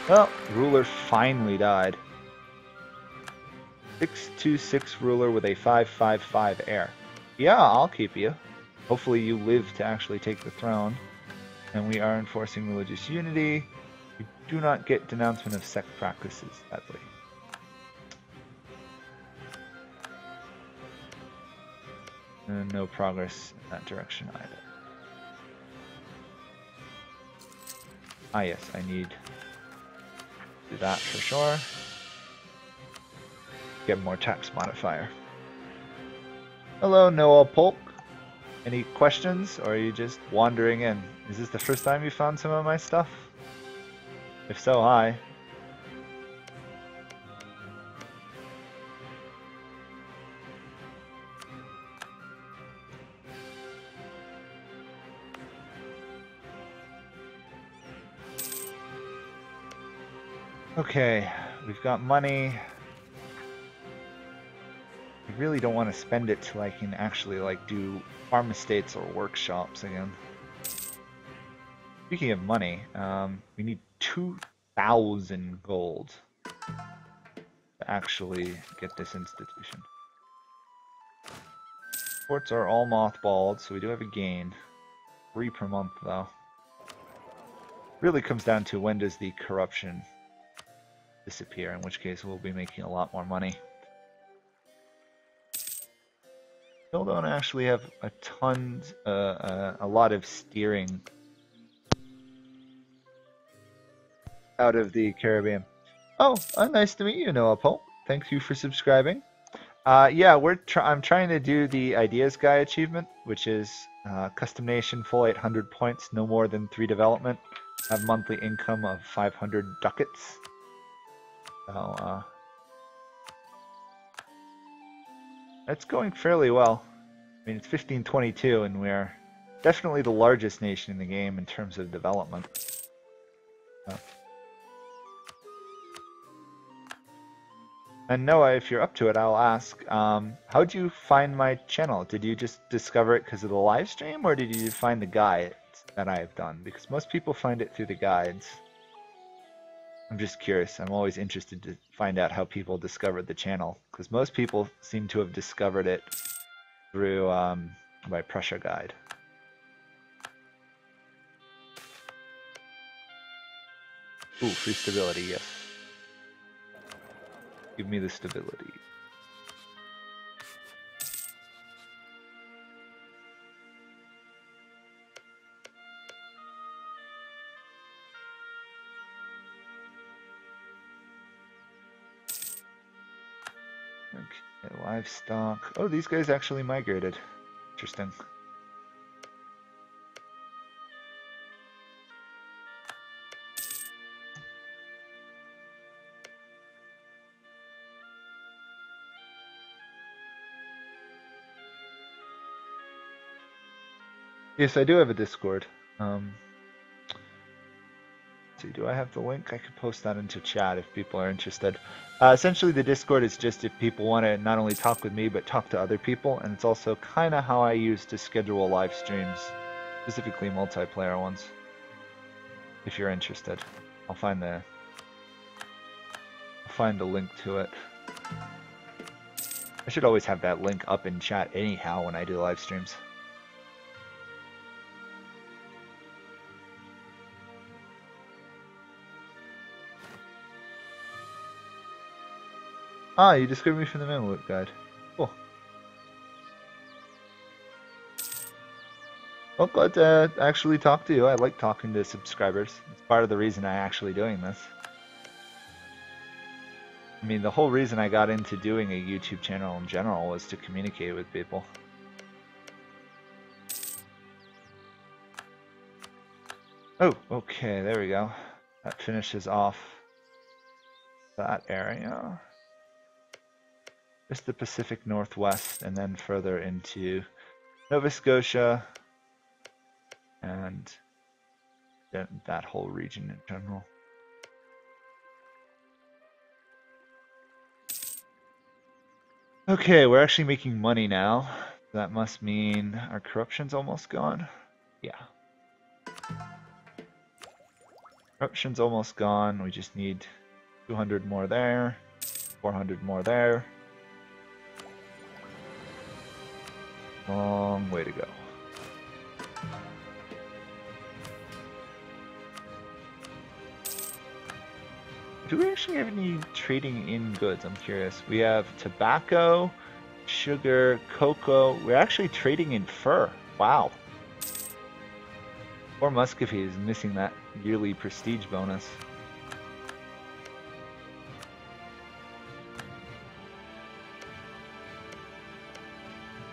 Well, ruler finally died. 626 ruler with a 555 heir. Yeah, I'll keep you. Hopefully you live to actually take the throne. And we are enforcing religious unity. We do not get denouncement of sect practices, sadly. And no progress in that direction either. Ah yes, I need to do that for sure. Get more tax modifier. Hello, Noah Polk. Any questions, or are you just wandering in? Is this the first time you found some of my stuff? If so, hi. Okay, we've got money. I really don't want to spend it till I can actually like do farm estates or workshops again. Speaking of money, we need 2,000 gold to actually get this institution. Ports are all mothballed, so we do have a gain. 3 per month though. Really comes down to when does the corruption disappear, in which case we'll be making a lot more money. Still don't actually have a ton, a lot of steering out of the Caribbean. Oh, nice to meet you, Noah Pope. Thank you for subscribing. Yeah, I'm trying to do the Ideas Guy achievement, which is custom nation, full 800 points, no more than 3 development, have monthly income of 500 ducats. So it's going fairly well. I mean, it's 1522, and we're definitely the largest nation in the game in terms of development. And Noah, if you're up to it, I'll ask, how'd you find my channel? Did you just discover it because of the live stream, or did you find the guides that I've done? Because most people find it through the guides. I'm just curious. I'm always interested to find out how people discovered the channel, because most people seem to have discovered it through my Prussia guide. Ooh, free stability, yes. Give me the stability. Okay, livestock. Oh, these guys actually migrated. Interesting. Yes, I do have a Discord. Let's see, do I have the link? I could post that into chat if people are interested. Essentially, the Discord is just if people want to not only talk with me, but talk to other people, and it's also kind of how I use to schedule live streams, specifically multiplayer ones. If you're interested, I'll find the link to it. I should always have that link up in chat anyhow when I do live streams. Ah, you discovered me from the Mameluke guide. Cool. Well, glad to actually talk to you. I like talking to subscribers. It's part of the reason I'm actually doing this. I mean, the whole reason I got into doing a YouTube channel in general was to communicate with people. Oh, okay, there we go. That finishes off that area. Just the Pacific Northwest, and then further into Nova Scotia and that whole region in general. Okay, we're actually making money now. That must mean our corruption's almost gone. Yeah. Corruption's almost gone. We just need 200 more there, 400 more there. Long way to go. Do we actually have any trading in goods? I'm curious. We have tobacco, sugar, cocoa. We're actually trading in fur. Wow. Poor Muscovy is missing that yearly prestige bonus.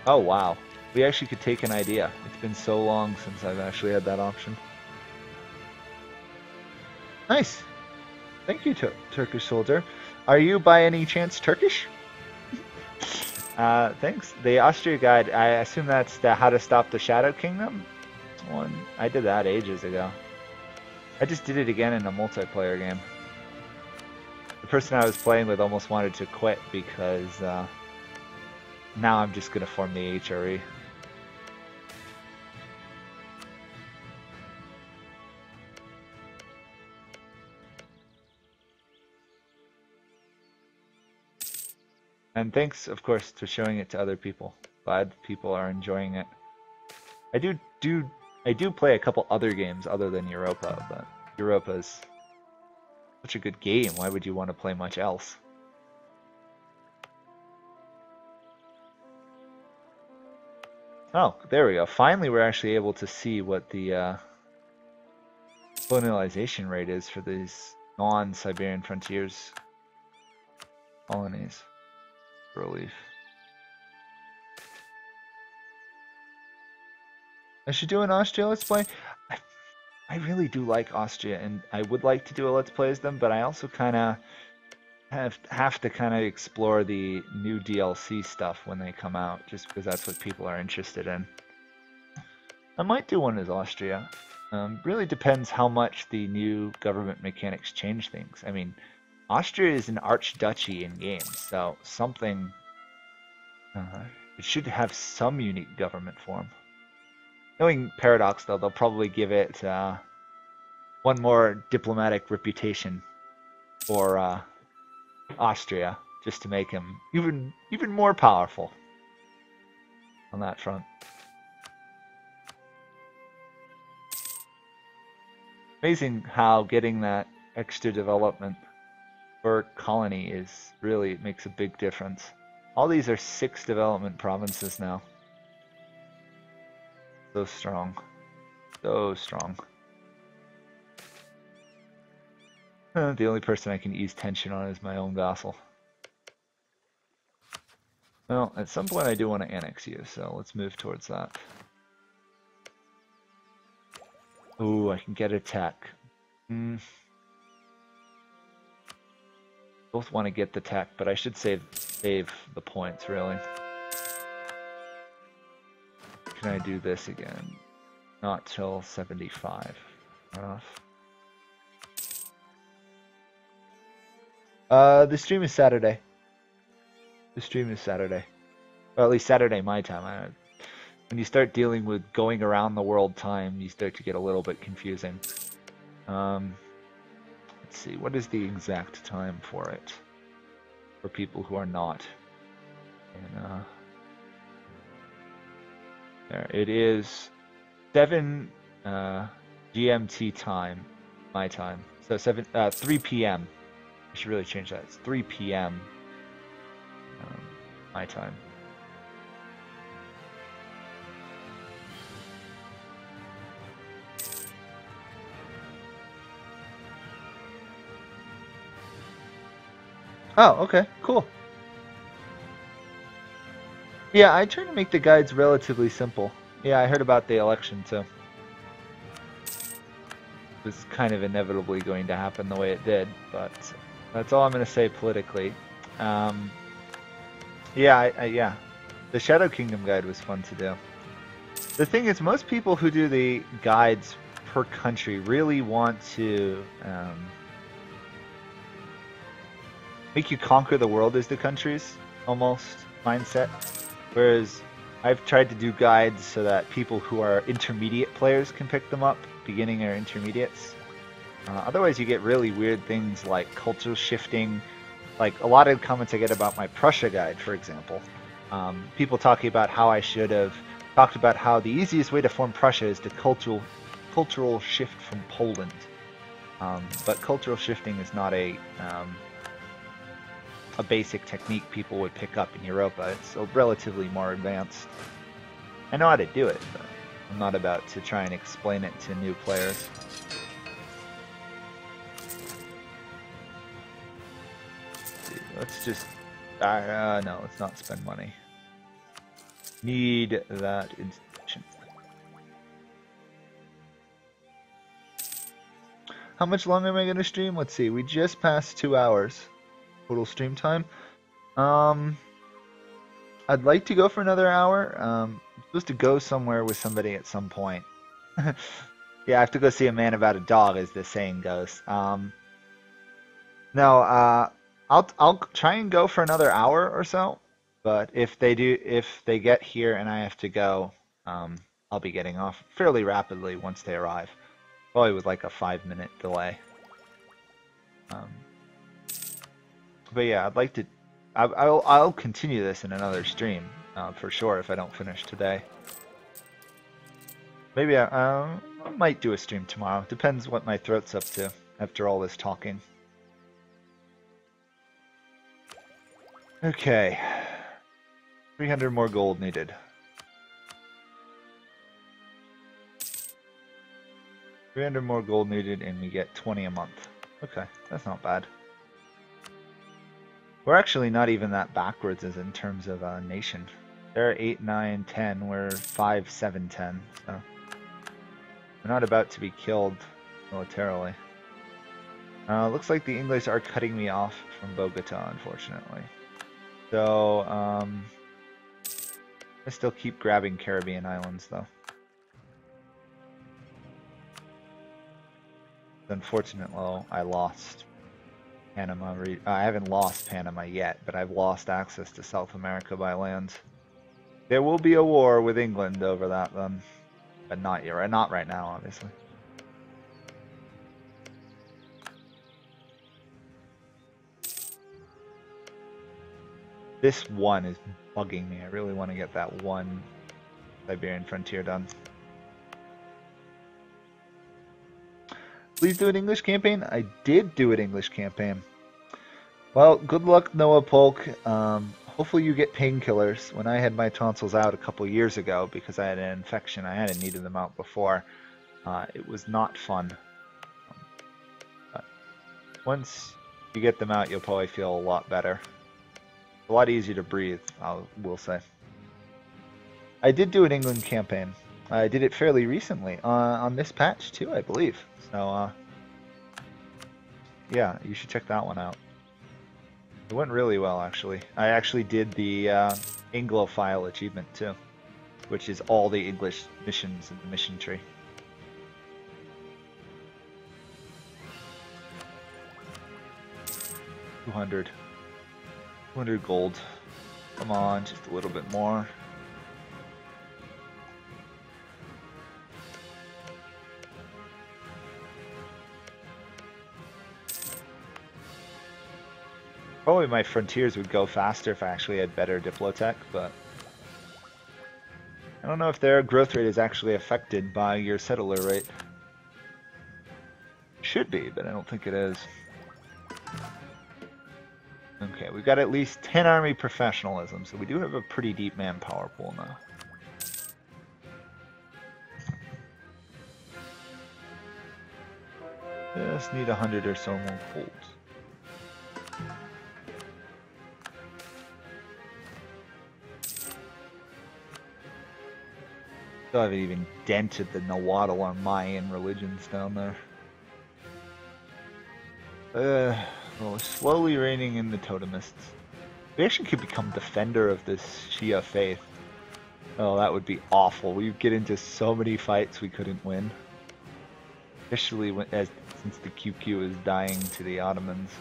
Oh wow. We actually could take an idea. It's been so long since I've actually had that option. Nice. Thank you, Turkish soldier. Are you by any chance Turkish? Thanks. The Austria guide, I assume that's the How to Stop the Shadow Kingdom one. I did that ages ago. I just did it again in a multiplayer game. The person I was playing with almost wanted to quit because now I'm just going to form the HRE. And thanks, of course, for showing it to other people. Glad people are enjoying it. I do play a couple other games other than Europa, but Europa's such a good game. Why would you want to play much else? Oh, there we go. Finally, we're actually able to see what the colonialization rate is for these non-Siberian frontiers colonies. Relief. I should do an Austria Let's Play. I, I really do like Austria, and I would like to do a Let's Play as them, but I also kind of have to kind of explore the new DLC stuff when they come out, just because that's what people are interested in. I might do one as Austria. Really depends how much the new government mechanics change things. I mean, Austria is an archduchy in games, so something... it should have some unique government form. Knowing Paradox, though, they'll probably give it one more diplomatic reputation for Austria, just to make him even more powerful on that front. Amazing how getting that extra development per colony is really makes a big difference. All these are 6 development provinces now. So strong. So strong. The only person I can ease tension on is my own vassal. Well, at some point I do want to annex you, so let's move towards that. Ooh, I can get a tech. Both want to get the tech, but I should save the points, really. Can I do this again? Not till 75. The stream is Saturday. The stream is Saturday. Well, at least Saturday my time. When you start dealing with going around the world time, you start to get a little bit confusing. Let's see, what is the exact time for it? For people who are not in, there, it is 7 GMT time, my time. So 3 p.m. I should really change that. It's 3 p.m. My time. Oh, okay, cool. Yeah, I try to make the guides relatively simple. Yeah, I heard about the election too. It was kind of inevitably going to happen the way it did, but that's all I'm going to say politically. Yeah, the Shadow Kingdom guide was fun to do. The thing is, most people who do the guides per country really want to make you conquer the world as the countries, almost, mindset. Whereas I've tried to do guides so that people who are intermediate players can pick them up, beginning or intermediates. Otherwise you get really weird things like cultural shifting, like a lot of comments I get about my Prussia guide, for example. People talking about how I should have talked about how the easiest way to form Prussia is to cultural shift from Poland. But cultural shifting is not a basic technique people would pick up in Europa. It's relatively more advanced. I know how to do it, but I'm not about to try and explain it to new players. Let's just... no, let's not spend money. Need that institution. How much longer am I going to stream? Let's see, we just passed 2 hours. Total stream time. I'd like to go for another hour. I'm supposed to go somewhere with somebody at some point. Yeah, I have to go see a man about a dog, as the saying goes. No, I'll try and go for another hour or so. But if they get here and I have to go, I'll be getting off fairly rapidly once they arrive. Probably with like a 5-minute delay. But yeah, I'd like to. I'll continue this in another stream for sure if I don't finish today. Maybe I might do a stream tomorrow. Depends what my throat's up to after all this talking. Okay, 300 more gold needed. 300 more gold needed, and we get 20 a month. Okay, that's not bad. We're actually not even that backwards as in terms of nation. They're 8, 9, 10. We're 5, 7, 10. So We're not about to be killed militarily. Looks like the English are cutting me off from Bogota, unfortunately. So, I still keep grabbing Caribbean islands, though. Unfortunately, I lost Panama. I haven't lost Panama yet, but I've lost access to South America by land. There will be a war with England over that, then. But not yet. Not right now, obviously. This one is bugging me. I really want to get that one Siberian frontier done. Please do an English campaign. I did do an English campaign. Well, good luck, Noah Polk. Hopefully you get painkillers. When I had my tonsils out a couple years ago because I had an infection, I hadn't needed them out before. It was not fun. But once you get them out, you'll probably feel a lot better. A lot easier to breathe, I will say. I did do an England campaign. I did it fairly recently on this patch too, I believe. So, yeah, you should check that one out. It went really well, actually. I actually did the Anglophile achievement too, which is all the English missions in the mission tree. $200 gold. Come on, just a little bit more. Probably my frontiers would go faster if I actually had better Diplotech, but I don't know if their growth rate is actually affected by your settler rate. Should be, but I don't think it is. Okay, we've got at least 10 army professionalism, so we do have a pretty deep manpower pool now. Just need 100 or so more gold. Still haven't even dented the Nahuatl or Mayan religions down there. Well, we're slowly reigning in the totemists. We actually could become defender of this Shia faith. Oh, that would be awful. We'd get into so many fights we couldn't win. Especially since the QQ is dying to the Ottomans. Is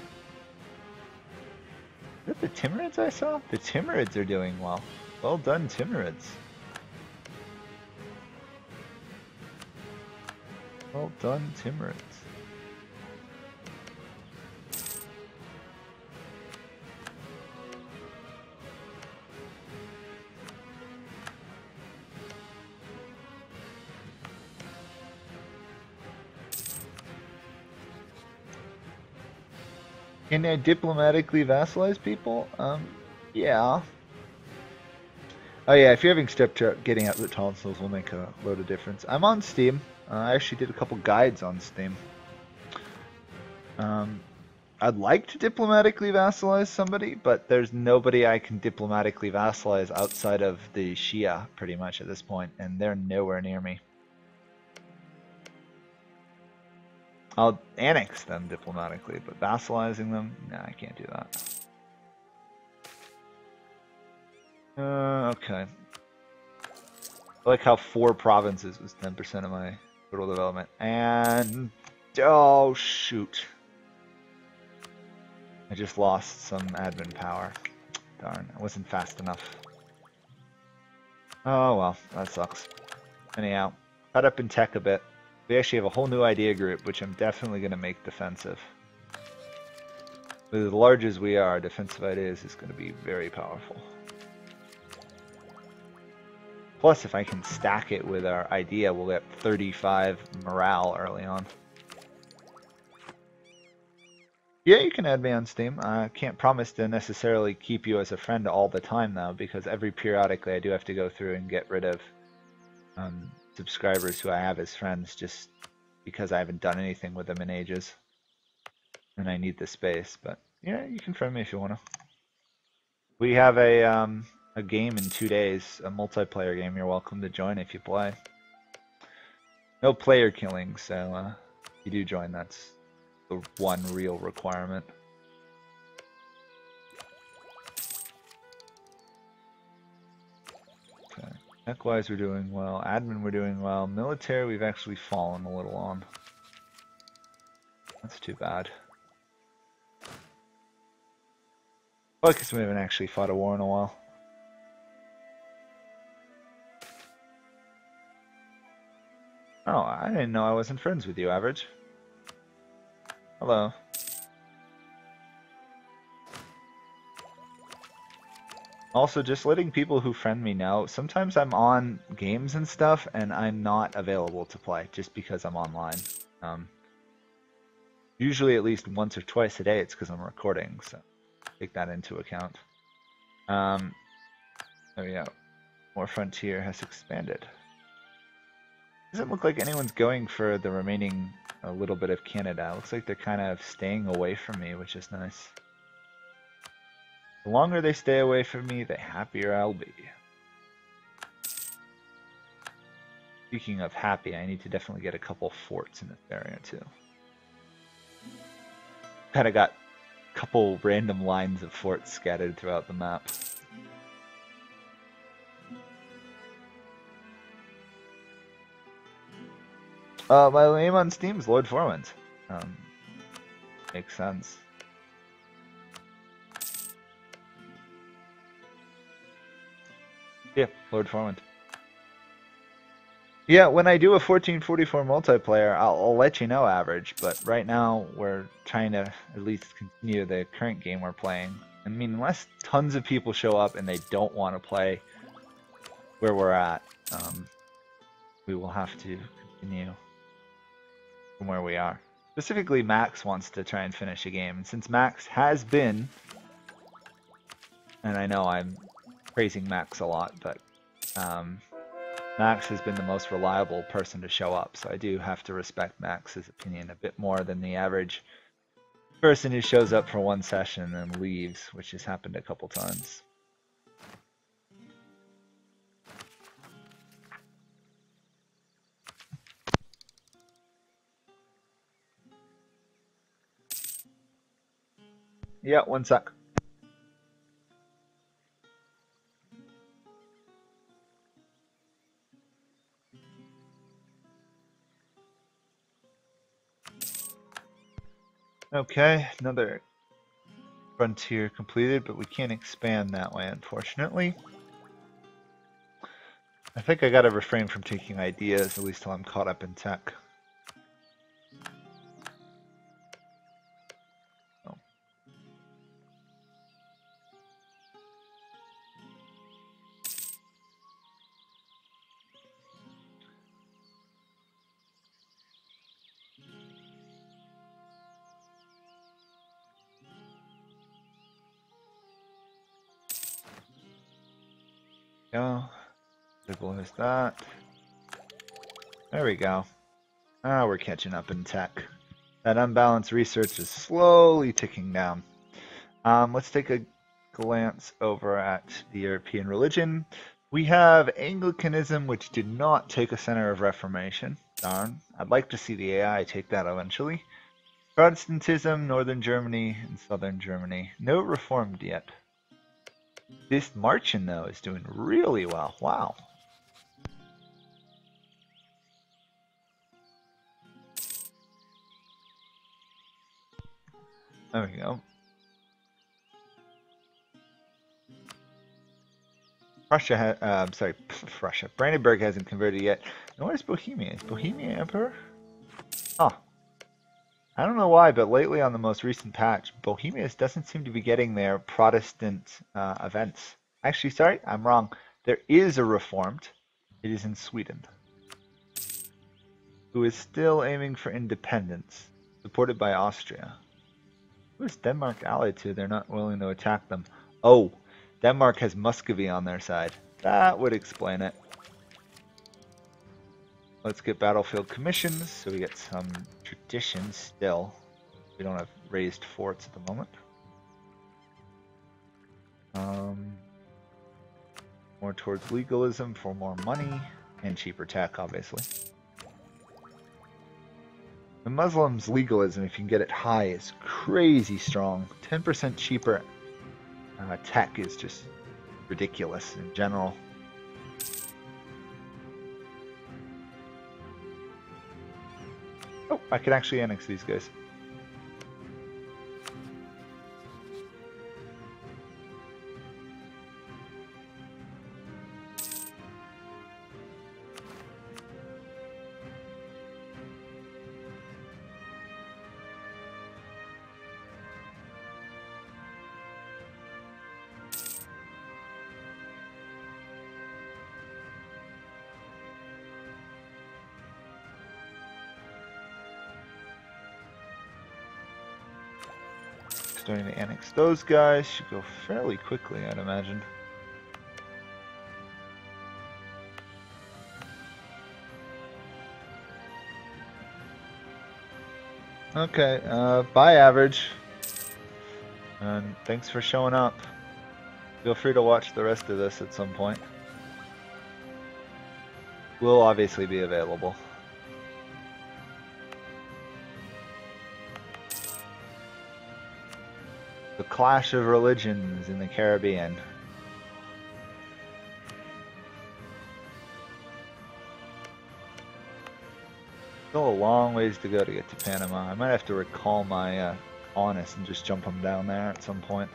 that the Timurids I saw? The Timurids are doing well. Well done, Timurids. Well done, Timurids. Can I diplomatically vassalize people? Yeah. Oh yeah, if you're having step getting out the tonsils will make a load of difference. I'm on Steam. I actually did a couple guides on Steam. I'd like to diplomatically vassalize somebody, but there's nobody I can diplomatically vassalize outside of the Shia, pretty much at this point, and they're nowhere near me. I'll annex them diplomatically, but vassalizing them? Nah, I can't do that. Okay. I like how 4 provinces was 10% of my total development. And... oh, shoot. I just lost some admin power. Darn, I wasn't fast enough. Oh well, that sucks. Anyhow, cut up in tech a bit. We actually have a whole new idea group, which I'm definitely going to make defensive. With as large as we are, defensive ideas is going to be very powerful. Plus, if I can stack it with our idea, we'll get 35 morale early on. Yeah, you can add me on Steam. I can't promise to necessarily keep you as a friend all the time, though, because periodically I do have to go through and get rid of subscribers who I have as friends just because I haven't done anything with them in ages. And I need the space, but yeah, you can friend me if you want to. We have a game in 2 days, a multiplayer game. You're welcome to join if you play. No player killing, so if you do join, that's the one real requirement. Okay. Tech-wise, we're doing well. Admin, we're doing well. Military, we've actually fallen a little on. That's too bad. Well, because we haven't actually fought a war in a while. Oh, I didn't know I wasn't friends with you, Average. Hello. Also, just letting people who friend me know, sometimes I'm on games and stuff, and I'm not available to play just because I'm online. Usually at least once or twice a day, it's because I'm recording, so take that into account. There we go. More Frontier has expanded. Doesn't look like anyone's going for the remaining a little bit of Canada. Looks like they're kind of staying away from me, which is nice. The longer they stay away from me, the happier I'll be. Speaking of happy, I need to definitely get a couple forts in this area too. Kind of got a couple random lines of forts scattered throughout the map. My name on Steam is Lord Forwind. Makes sense. Yeah, Lord Forwind. Yeah, when I do a 1444 multiplayer, I'll let you know, Average, but right now we're trying to at least continue the current game we're playing. I mean, unless tons of people show up and they don't want to play where we're at, we will have to continue from where we are. Specifically, Max wants to try and finish a game, and since Max has been, and I know I'm praising Max a lot, but Max has been the most reliable person to show up, so I do have to respect Max's opinion a bit more than the average person who shows up for one session and then leaves, which has happened a couple times. Yeah, one sec. Okay, another frontier completed, but we can't expand that way, unfortunately. I think I gotta refrain from taking ideas, at least till I'm caught up in tech. Oh. Go. Simple as that. There we go. Ah, we're catching up in tech. That unbalanced research is slowly ticking down. Let's take a glance over at the European religion. We have Anglicanism, which did not take a center of Reformation. Darn. I'd like to see the AI take that eventually. Protestantism, Northern Germany, and Southern Germany. No reformed yet. This Marchin, though, is doing really well. Wow. There we go. Prussia sorry, Prussia. Brandenburg hasn't converted yet. And where's Bohemia? Is Bohemia Emperor? Huh. I don't know why, but lately on the most recent patch, Bohemia doesn't seem to be getting their Protestant events. Actually, sorry, I'm wrong. There is a Reformed. It is in Sweden, who is still aiming for independence, supported by Austria. Who is Denmark allied to? They're not willing to attack them. Oh, Denmark has Muscovy on their side. That would explain it. Let's get battlefield commissions, so we get some traditions still. We don't have raised forts at the moment. More towards legalism for more money and cheaper tech, obviously. The Muslims' legalism, if you can get it high, is crazy strong. 10% cheaper tech is just ridiculous in general. Oh, I could actually annex these guys. Starting to annex those guys. Should go fairly quickly, I'd imagine. Okay, bye average. And thanks for showing up. Feel free to watch the rest of this at some point. We'll obviously be available. The clash of religions in the Caribbean. Still a long ways to go to get to Panama. I might have to recall my colonists and just jump them down there at some point.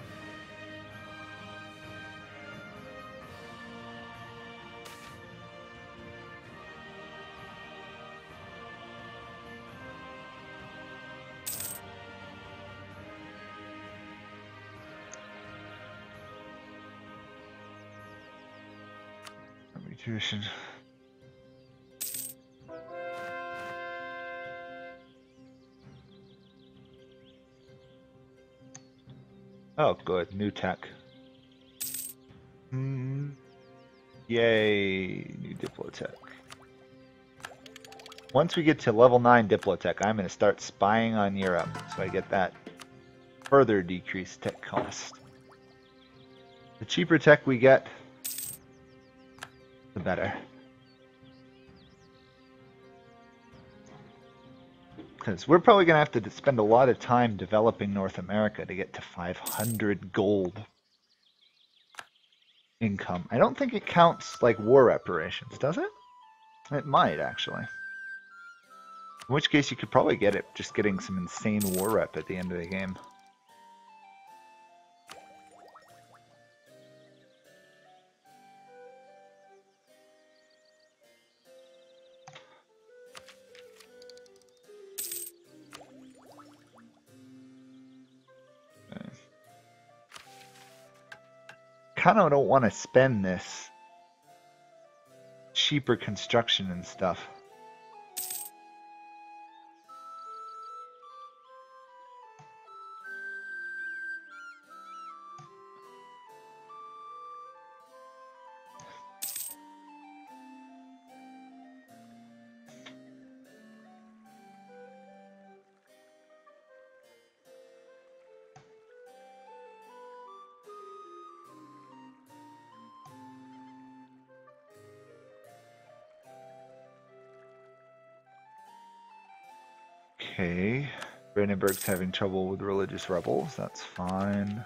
Tuition. Oh, good. New tech. Yay, new Diplotech. Once we get to level 9 Diplotech, I'm going to start spying on Europe, so I get that further decreased tech cost. The cheaper tech we get, the better. Because we're probably going to have to spend a lot of time developing North America to get to 500 gold income. I don't think it counts like war reparations, does it? It might, actually. In which case you could probably get it just getting some insane war rep at the end of the game. Kind of don't want to spend this cheaper construction and stuff. Okay, Brandenburg's having trouble with religious rebels, that's fine.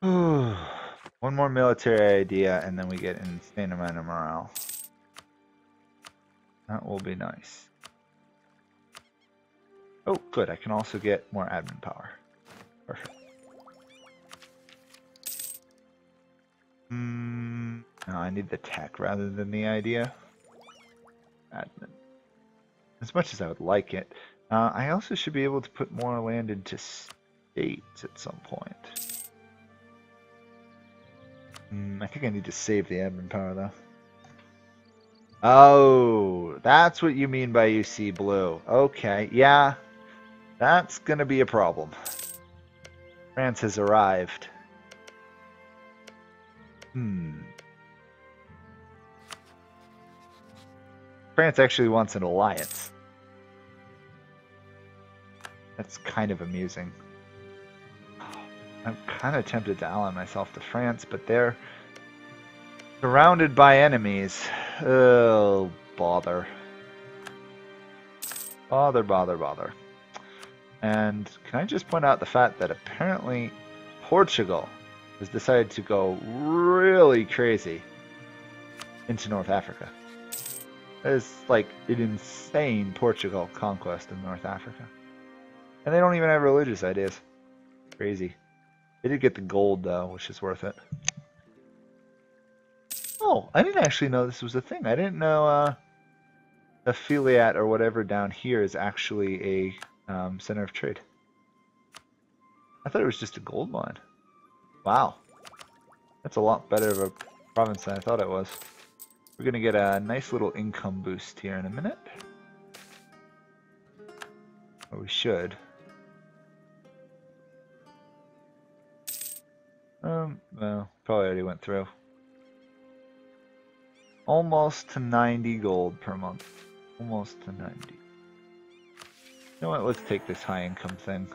One more military idea and then we get an insane amount of morale. That will be nice. Oh, good, I can also get more admin power. Perfect. No, I need the tech rather than the idea. Admin. As much as I would like it. I also should be able to put more land into states at some point. I think I need to save the admin power though. Oh, that's what you mean by you see blue. Okay, yeah. That's gonna be a problem. France has arrived. France actually wants an alliance. That's kind of amusing. I'm kind of tempted to ally myself to France, but they're surrounded by enemies. Oh, bother. Bother, bother, bother. And can I just point out the fact that apparently Portugal has decided to go really crazy into North Africa. It's like an insane Portugal conquest of North Africa. And they don't even have religious ideas. Crazy. They did get the gold though, which is worth it. Oh, I didn't actually know this was a thing. I didn't know affiliate or whatever down here is actually a center of trade. I thought it was just a gold mine. Wow. That's a lot better of a province than I thought it was. We're going to get a nice little income boost here in a minute. Or we should. Well, probably already went through. Almost to 90 gold per month. Almost to 90. You know what, let's take this high income thing.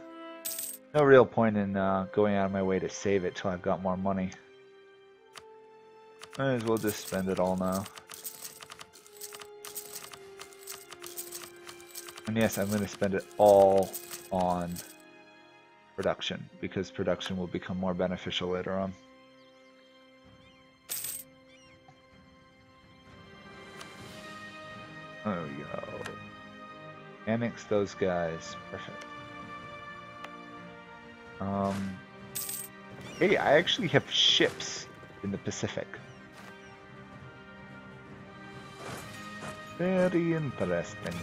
No real point in going out of my way to save it till I've got more money. Might as well just spend it all now. And yes, I'm going to spend it all on production, because production will become more beneficial later on. There we go. Annex those guys. Perfect. Hey, I actually have ships in the Pacific. Very interesting.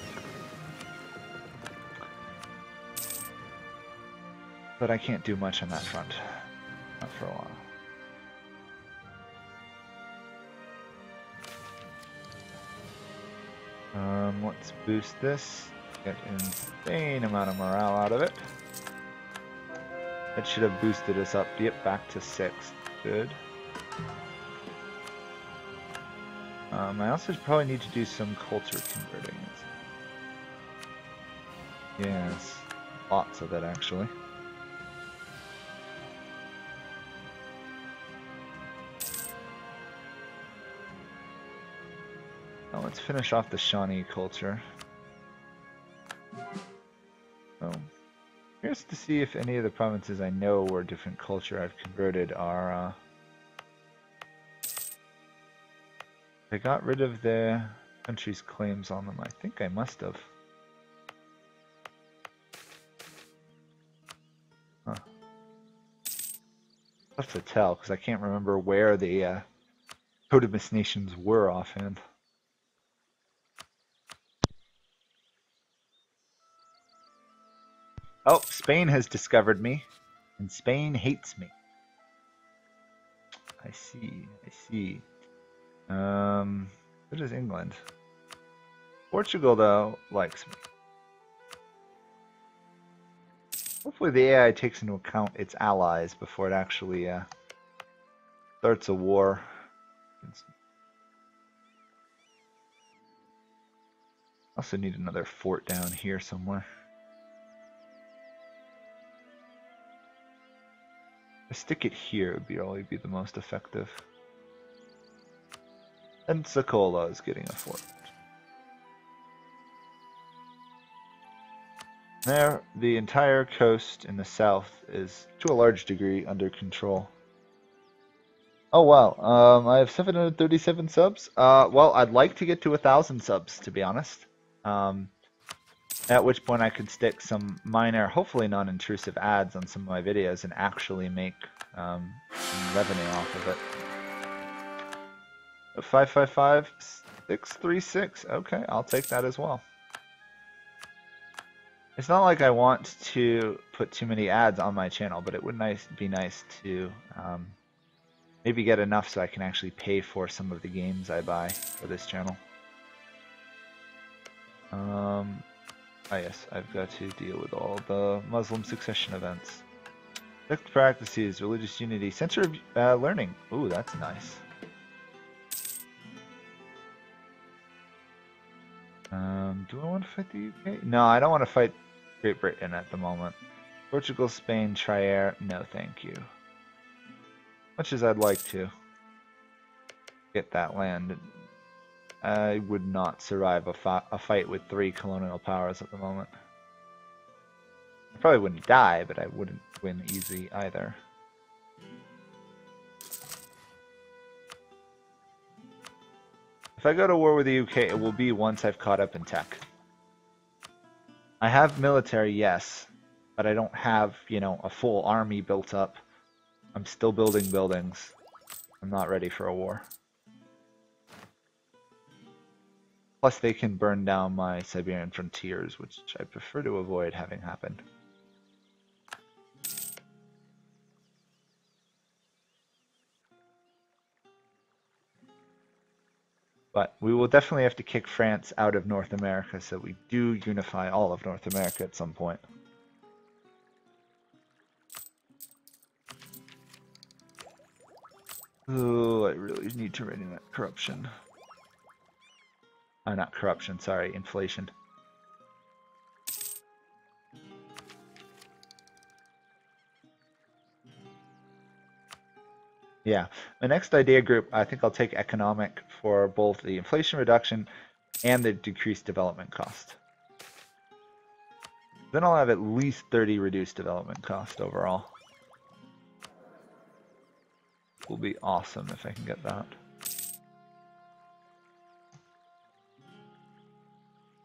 But I can't do much on that front. Not for a while. Let's boost this. Get an insane amount of morale out of it. That should have boosted us up. Yep, back to 6. Good. I also probably need to do some culture converting. Yes, lots of it actually. Now let's finish off the Shawnee culture. So, curious to see if any of the provinces I know where different culture I've converted are. I got rid of the country's claims on them. I think I must have. Huh. Tough to tell because I can't remember where the Totemis nations were offhand. Oh, Spain has discovered me, and Spain hates me. I see, I see. What is England? Portugal, though, likes me. Hopefully the AI takes into account its allies before it actually starts a war. Also need another fort down here somewhere. If I stick it here, it would probably be the most effective. And Pensacola is getting a fort. There, the entire coast in the south is, to a large degree, under control. Oh wow, I have 737 subs. Well, I'd like to get to 1,000 subs, to be honest. At which point I could stick some minor, hopefully non-intrusive ads on some of my videos and actually make some revenue off of it. 555-636. Okay, I'll take that as well. It's not like I want to put too many ads on my channel, but it would be nice to maybe get enough so I can actually pay for some of the games I buy for this channel. Yes, I've got to deal with all the Muslim succession events. Sect practices, religious unity, center of learning. Ooh, that's nice. Do I want to fight the UK? No, I don't want to fight Great Britain at the moment. Portugal, Spain, Trier, no thank you. Much as I'd like to get that land. I would not survive a fight with 3 colonial powers at the moment. I probably wouldn't die, but I wouldn't win easy either. If I go to war with the UK, it will be once I've caught up in tech. I have military, yes, but I don't have, you know, a full army built up. I'm still building buildings. I'm not ready for a war. Plus, they can burn down my Siberian frontiers, which I prefer to avoid having happen. But we will definitely have to kick France out of North America, so we do unify all of North America at some point. Oh, I really need to rein in that corruption. Not corruption, sorry, inflation. Yeah, my next idea group, I think I'll take economic for both the inflation reduction and the decreased development cost. Then I'll have at least 30 reduced development cost overall. Will be awesome if I can get that.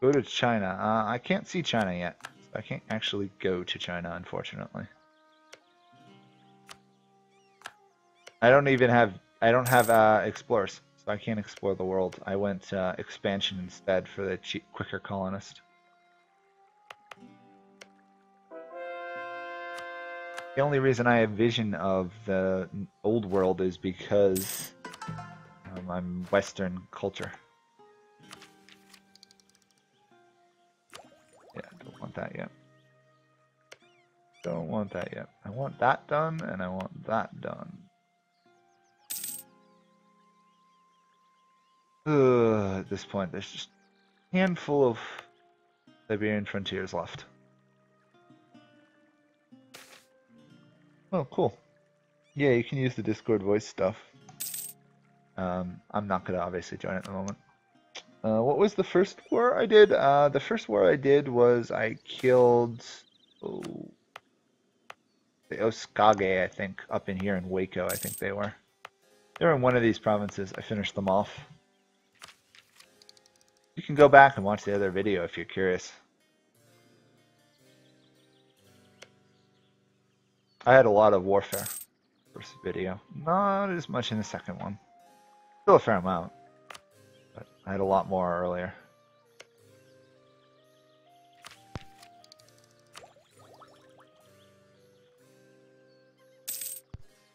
Go to China. I can't see China yet. So I can't actually go to China, unfortunately. I don't have explorers, so I can't explore the world. I went expansion instead for the quicker colonist. The only reason I have vision of the old world is because I'm Western culture. Yeah, don't want that yet. Don't want that yet. I want that done, and I want that done. At this point, there's just a handful of Siberian frontiers left. Oh, cool. Yeah, you can use the Discord voice stuff. I'm not going to obviously join at the moment. What was the first war I did? The first war I did was I killed the Oskage, I think, up in here in Waco, I think they were. They were in one of these provinces. I finished them off. You can go back and watch the other video if you're curious. I had a lot of warfare. First video. Not as much in the second one. Still a fair amount. But I had a lot more earlier.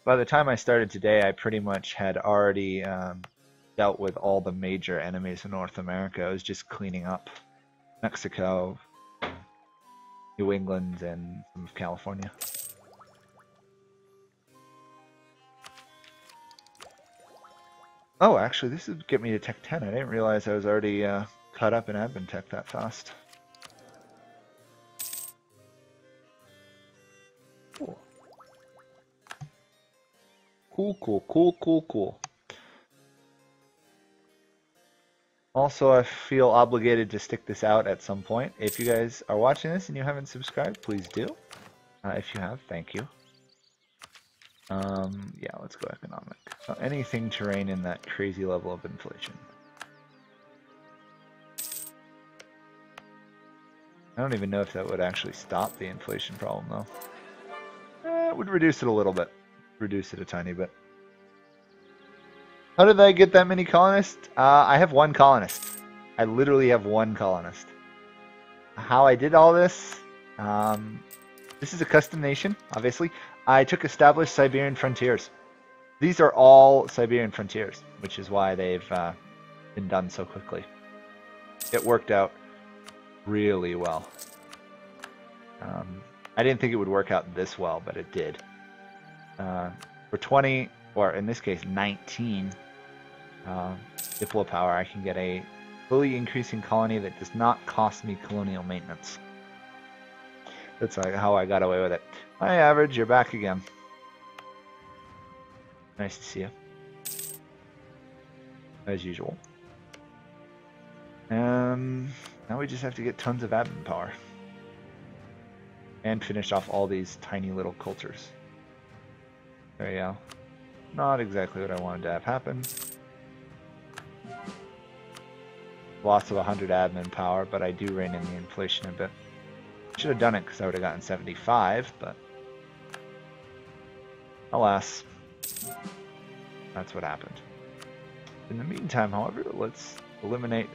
By the time I started today, I pretty much had already dealt with all the major enemies in North America. I was just cleaning up Mexico, New England, and some of California. Oh, actually, this would get me to Tech 10. I didn't realize I was already caught up in admin tech that fast. Cool. Cool. Also, I feel obligated to stick this out at some point. If you guys are watching this and you haven't subscribed, please do. If you have, thank you. Yeah, let's go economic. So anything to rein in that crazy level of inflation. I don't even know if that would actually stop the inflation problem, though. It would reduce it a little bit. Reduce it a tiny bit. How did I get that many colonists? I have one colonist. I literally have one colonist. How I did all this? This is a custom nation, obviously. I took established Siberian frontiers. These are all Siberian frontiers, which is why they've been done so quickly. It worked out really well. I didn't think it would work out this well, but it did. For 20, or in this case 19 Diplo power, I can get a fully increasing colony that does not cost me colonial maintenance. That's how I got away with it. Hi, Average, you're back again. Nice to see you. As usual. Now we just have to get tons of admin power. And finish off all these tiny little cultures. There you go. Not exactly what I wanted to have happen. Loss of 100 admin power, but I do rein in the inflation a bit. Should have done it because I would have gotten 75, but alas, that's what happened. In the meantime, however, let's eliminate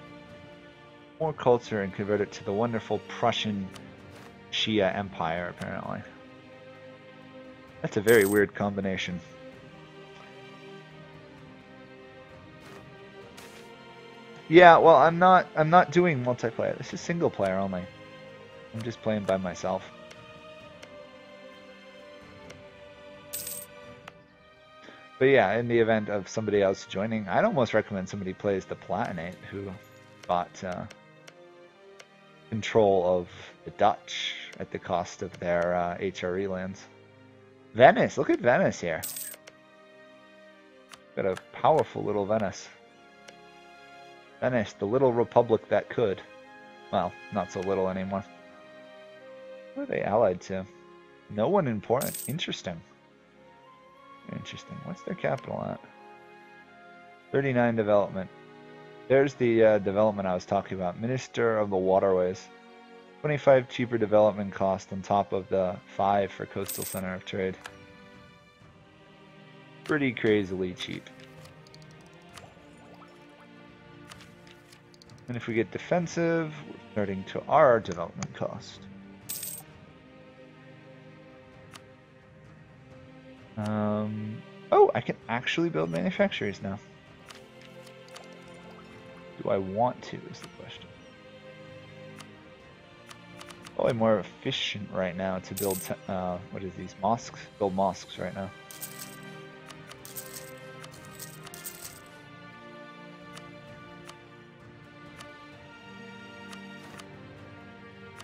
more culture and convert it to the wonderful Prussian Shia Empire, apparently. That's a very weird combination. Yeah, well, I'm not doing multiplayer. This is single player only. I'm just playing by myself. But yeah, in the event of somebody else joining, I'd almost recommend somebody plays the Platinate who got control of the Dutch at the cost of their HRE lands. Venice, look at Venice here. Got a powerful little Venice. Venice, the little republic that could. Well, not so little anymore. What are they allied to? No one important. Interesting. Interesting. What's their capital at? 39 development. There's the development I was talking about. Minister of the Waterways. 25 cheaper development cost on top of the 5 for Coastal Center of Trade. Pretty crazily cheap. And if we get defensive, we're starting to our development cost. Oh, I can actually build manufacturers now. Do I want to, is the question. Probably more efficient right now to build, what is these, mosques? Build mosques right now.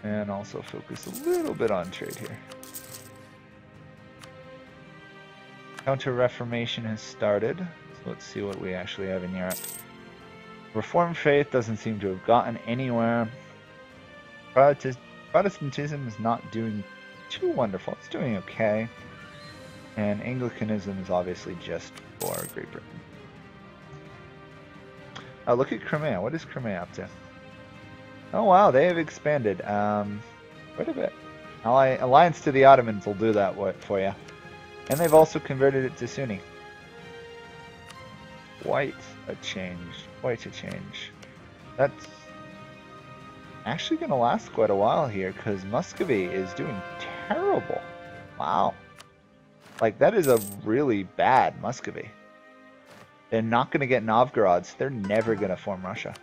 And also focus a little bit on trade here. Counter-Reformation has started, so let's see what we actually have in Europe. Reformed faith doesn't seem to have gotten anywhere. Protestantism is not doing too wonderful. It's doing okay. And Anglicanism is obviously just for Great Britain. Oh, look at Crimea. What is Crimea up to? Oh wow, they have expanded quite a bit. Alliance to the Ottomans will do that for you. And they've also converted it to Sunni. Quite a change. Quite a change. That's actually going to last quite a while here because Muscovy is doing terrible. Wow. Like, that is a really bad Muscovy. They're not going to get Novgorods. They're never going to form Russia.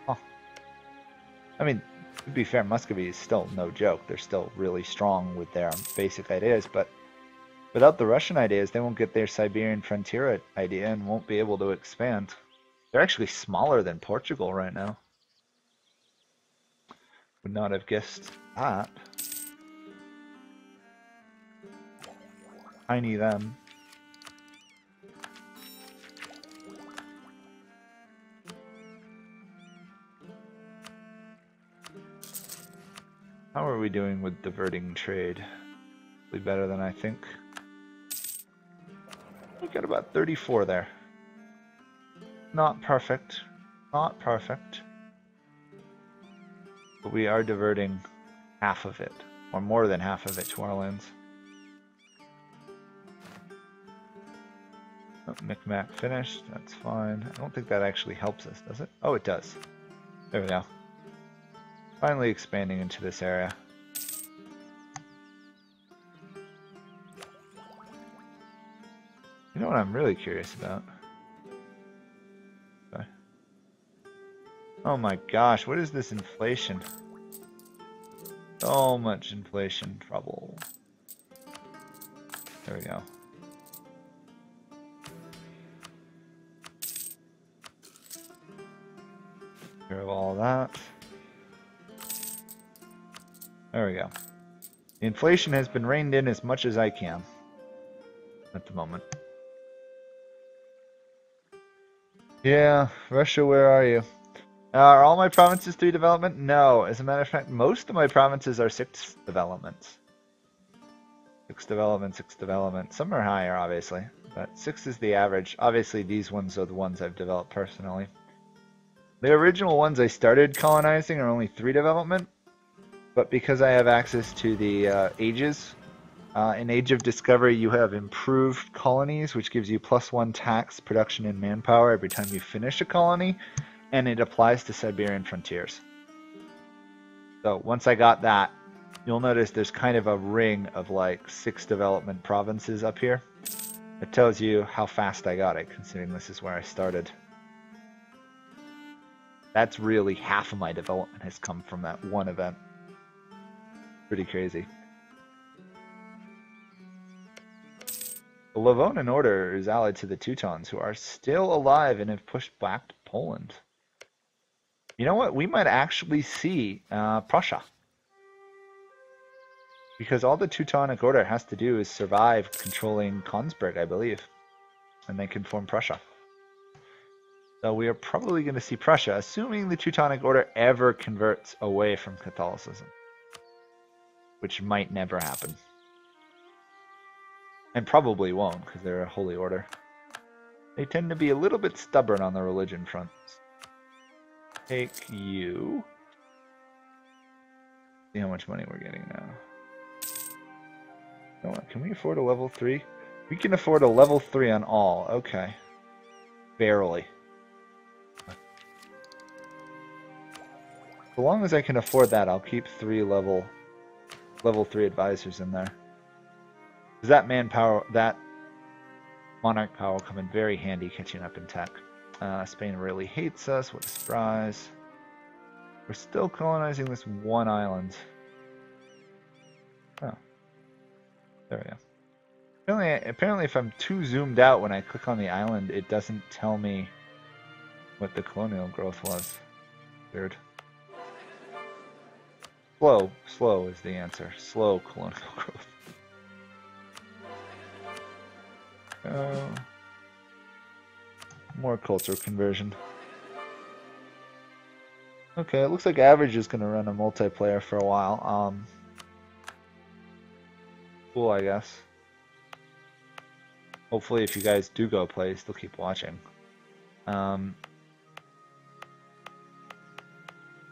Huh. I mean, to be fair, Muscovy is still no joke. They're still really strong with their basic ideas, but without the Russian ideas, they won't get their Siberian frontier idea and won't be able to expand. They're actually smaller than Portugal right now. Would not have guessed that. Tiny them. How are we doing with diverting trade? Probably better than I think. We got about 34 there. Not perfect. Not perfect. But we are diverting half of it, or more than half of it, to our lands. Oh, Micmac finished. That's fine. I don't think that actually helps us, does it? Oh, it does. There we go. Finally expanding into this area. You know what I'm really curious about? Sorry. Oh my gosh, what is this inflation? So much inflation trouble. There we go. Get rid of all that. There we go. The inflation has been reined in as much as I can at the moment. Yeah, Russia, where are you? Are all my provinces 3 development? No. As a matter of fact, most of my provinces are 6 developments. 6 development, 6 development. Some are higher, obviously, but 6 is the average. Obviously, these ones are the ones I've developed personally. The original ones I started colonizing are only 3 development, but because I have access to the ages, in Age of Discovery you have improved colonies, which gives you +1 tax, production, and manpower every time you finish a colony, and it applies to Siberian frontiers. So once I got that, you'll notice there's kind of a ring of like 6 development provinces up here. It tells you how fast I got it, considering this is where I started. That's really half of my development has come from that one event. Pretty crazy. The Livonian Order is allied to the Teutons, who are still alive and have pushed back to Poland. You know what? We might actually see Prussia. Because all the Teutonic Order has to do is survive controlling Königsberg, I believe. And they can form Prussia. So we are probably going to see Prussia, assuming the Teutonic Order ever converts away from Catholicism. Which might never happen. And probably won't, because they're a holy order. They tend to be a little bit stubborn on the religion front. Take you. See how much money we're getting now. You know what, can we afford a level 3? We can afford a level 3 on all. Okay. Barely. So long as I can afford that, I'll keep 3 level 3 advisors in there. Because that manpower, that monarch power will come in very handy catching up in tech. Spain really hates us. What a surprise. We're still colonizing this one island. Oh. There we go. Apparently if I'm too zoomed out when I click on the island, it doesn't tell me what the colonial growth was. Weird. Slow is the answer. Slow colonial growth. More culture conversion. Okay, it looks like Average is going to run a multiplayer for a while. Cool, I guess. Hopefully if you guys do go play, still keep watching. Yeah,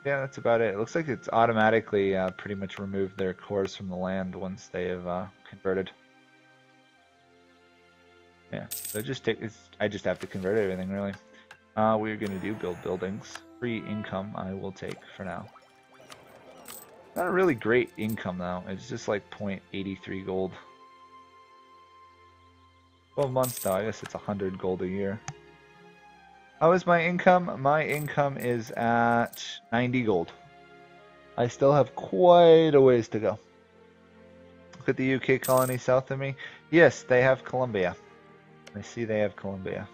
that's about it. It looks like it's automatically pretty much removed their cores from the land once they have converted. Yeah, so I just have to convert everything really. We're gonna do build buildings. Free income I will take for now. Not a really great income though. It's just like 0.83 gold. 12 months though, I guess it's 100 gold a year. How is my income? My income is at 90 gold. I still have quite a ways to go. Look at the UK colony south of me. Yes, they have Colombia. I see they have Colombia.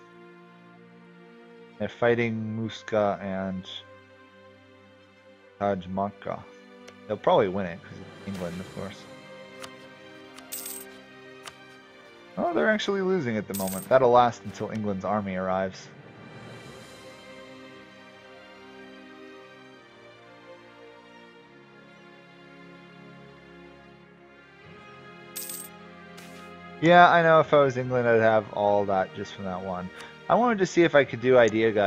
They're fighting Muska and Tajmaka. They'll probably win it because it's England, of course. Oh, they're actually losing at the moment. That'll last until England's army arrives. Yeah, I know if I was England, I'd have all that just from that one. I wanted to see if I could do ideas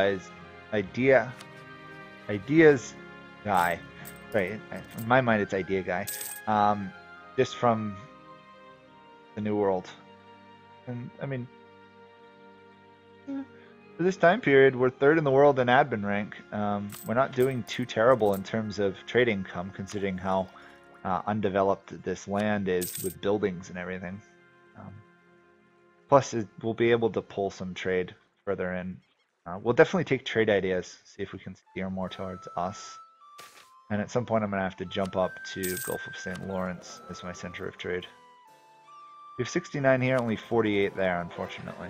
guy. Right, in my mind it's idea guy. Just from the New World. And, I mean, for this time period, we're 3rd in the world in admin rank. We're not doing too terrible in terms of trade income, considering how undeveloped this land is with buildings and everything. Plus, we'll be able to pull some trade further in. We'll definitely take trade ideas, see if we can steer more towards us. And at some point, I'm going to have to jump up to Gulf of St. Lawrence as my center of trade. We have 69 here, only 48 there, unfortunately.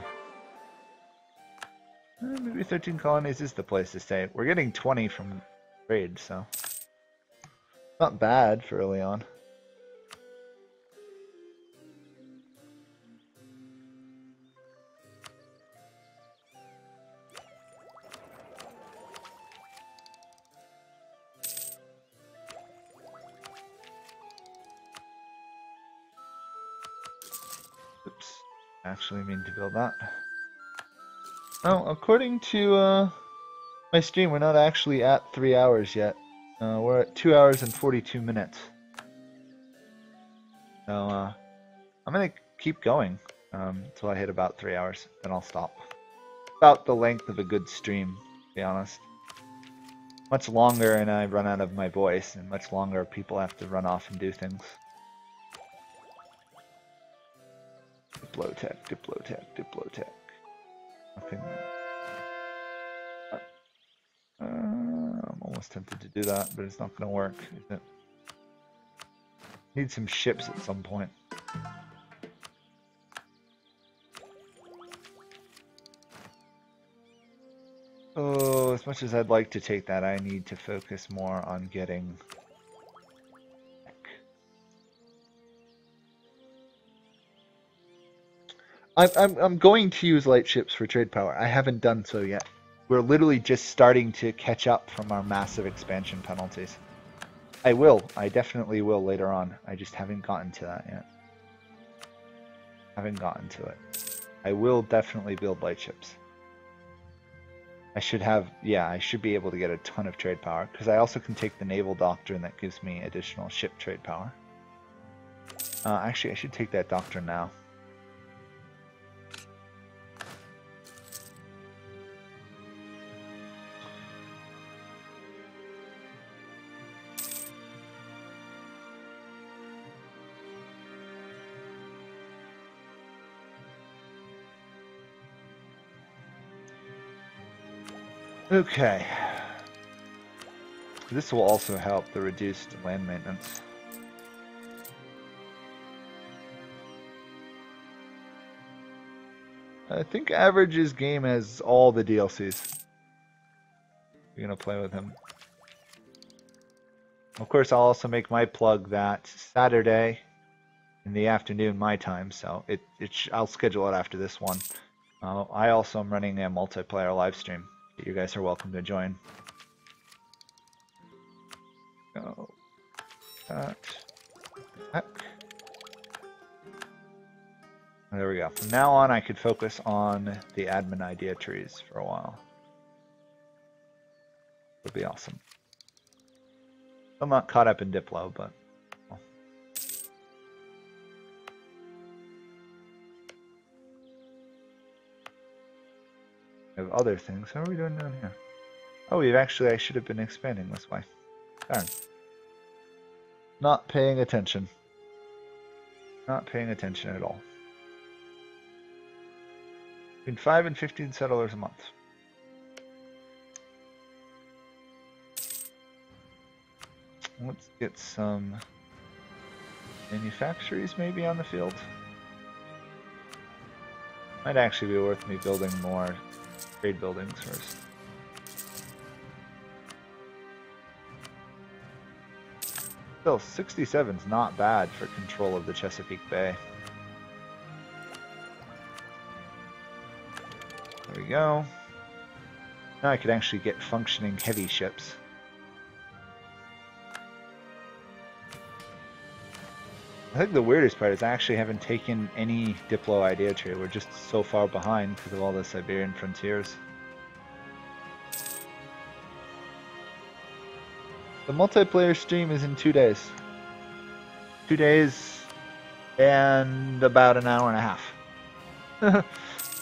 Maybe 13 colonies is the place to stay. We're getting 20 from trade, so not bad for early on. Actually mean to build that. Oh, according to my stream, we're not actually at 3 hours yet. We're at 2 hours and 42 minutes. So I'm gonna keep going until I hit about 3 hours, then I'll stop. About the length of a good stream, to be honest. Much longer and I run out of my voice, and much longer people have to run off and do things. Diplotech, Diplotech, Diplotech. Nothing. I'm almost tempted to do that, but it's not going to work, is it? Need some ships at some point. Oh, as much as I'd like to take that, I need to focus more on getting... I'm going to use light ships for trade power. I haven't done so yet. We're literally just starting to catch up from our massive expansion penalties. I will. I definitely will later on. I just haven't gotten to that yet. Haven't gotten to it. I will definitely build light ships. I should have, yeah, I should be able to get a ton of trade power, because I also can take the naval doctrine that gives me additional ship trade power. Actually, I should take that doctrine now. Okay. This will also help the reduced land maintenance. I think Average's game has all the DLCs. You're gonna play with him. Of course, I'll also make my plug that Saturday in the afternoon my time, so I'll schedule it after this one. I also am running a multiplayer live stream. You guys are welcome to join. Go. That. Heck. There we go. From now on, I could focus on the admin idea trees for a while. It'll be awesome. I'm not caught up in Diplo, but... Well. We have other things. How are we doing down here? Oh, I should have been expanding this way. Darn. Not paying attention. Not paying attention at all. Between 5 and 15 settlers a month. Let's get some manufactories maybe on the field. Might actually be worth me building more trade buildings first. Still, 67 is not bad for control of the Chesapeake Bay. There we go. Now I could actually get functioning heavy ships. I think the weirdest part is I actually haven't taken any Diplo idea tree. We're just so far behind because of all the Siberian frontiers. The multiplayer stream is in 2 days. 2 days and about an hour and a half.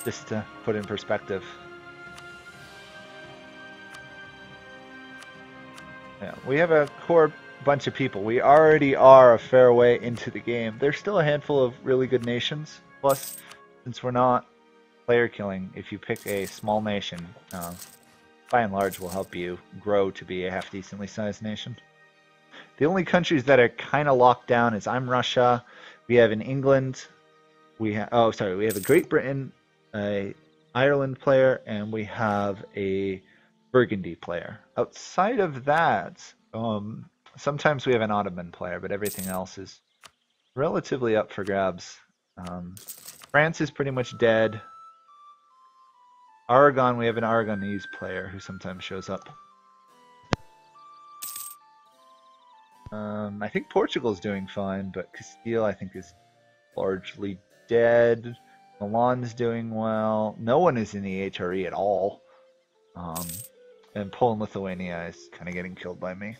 Just to put in perspective. Yeah, we have a core bunch of people. We already are a fair way into the game. There's still a handful of really good nations. Plus, since we're not player killing, if you pick a small nation, by and large will help you grow to be a half decently sized nation. The only countries that are kind of locked down is I'm Russia. We have in England. We have we have a Great Britain, a Ireland player, and we have a Burgundy player. Outside of that, sometimes we have an Ottoman player, but everything else is relatively up for grabs. France is pretty much dead. Aragon, we have an Aragonese player who sometimes shows up. I think Portugal's doing fine, but Castile I think is largely dead. Milan's doing well. No one is in the HRE at all. And Poland, Lithuania is kind of getting killed by me.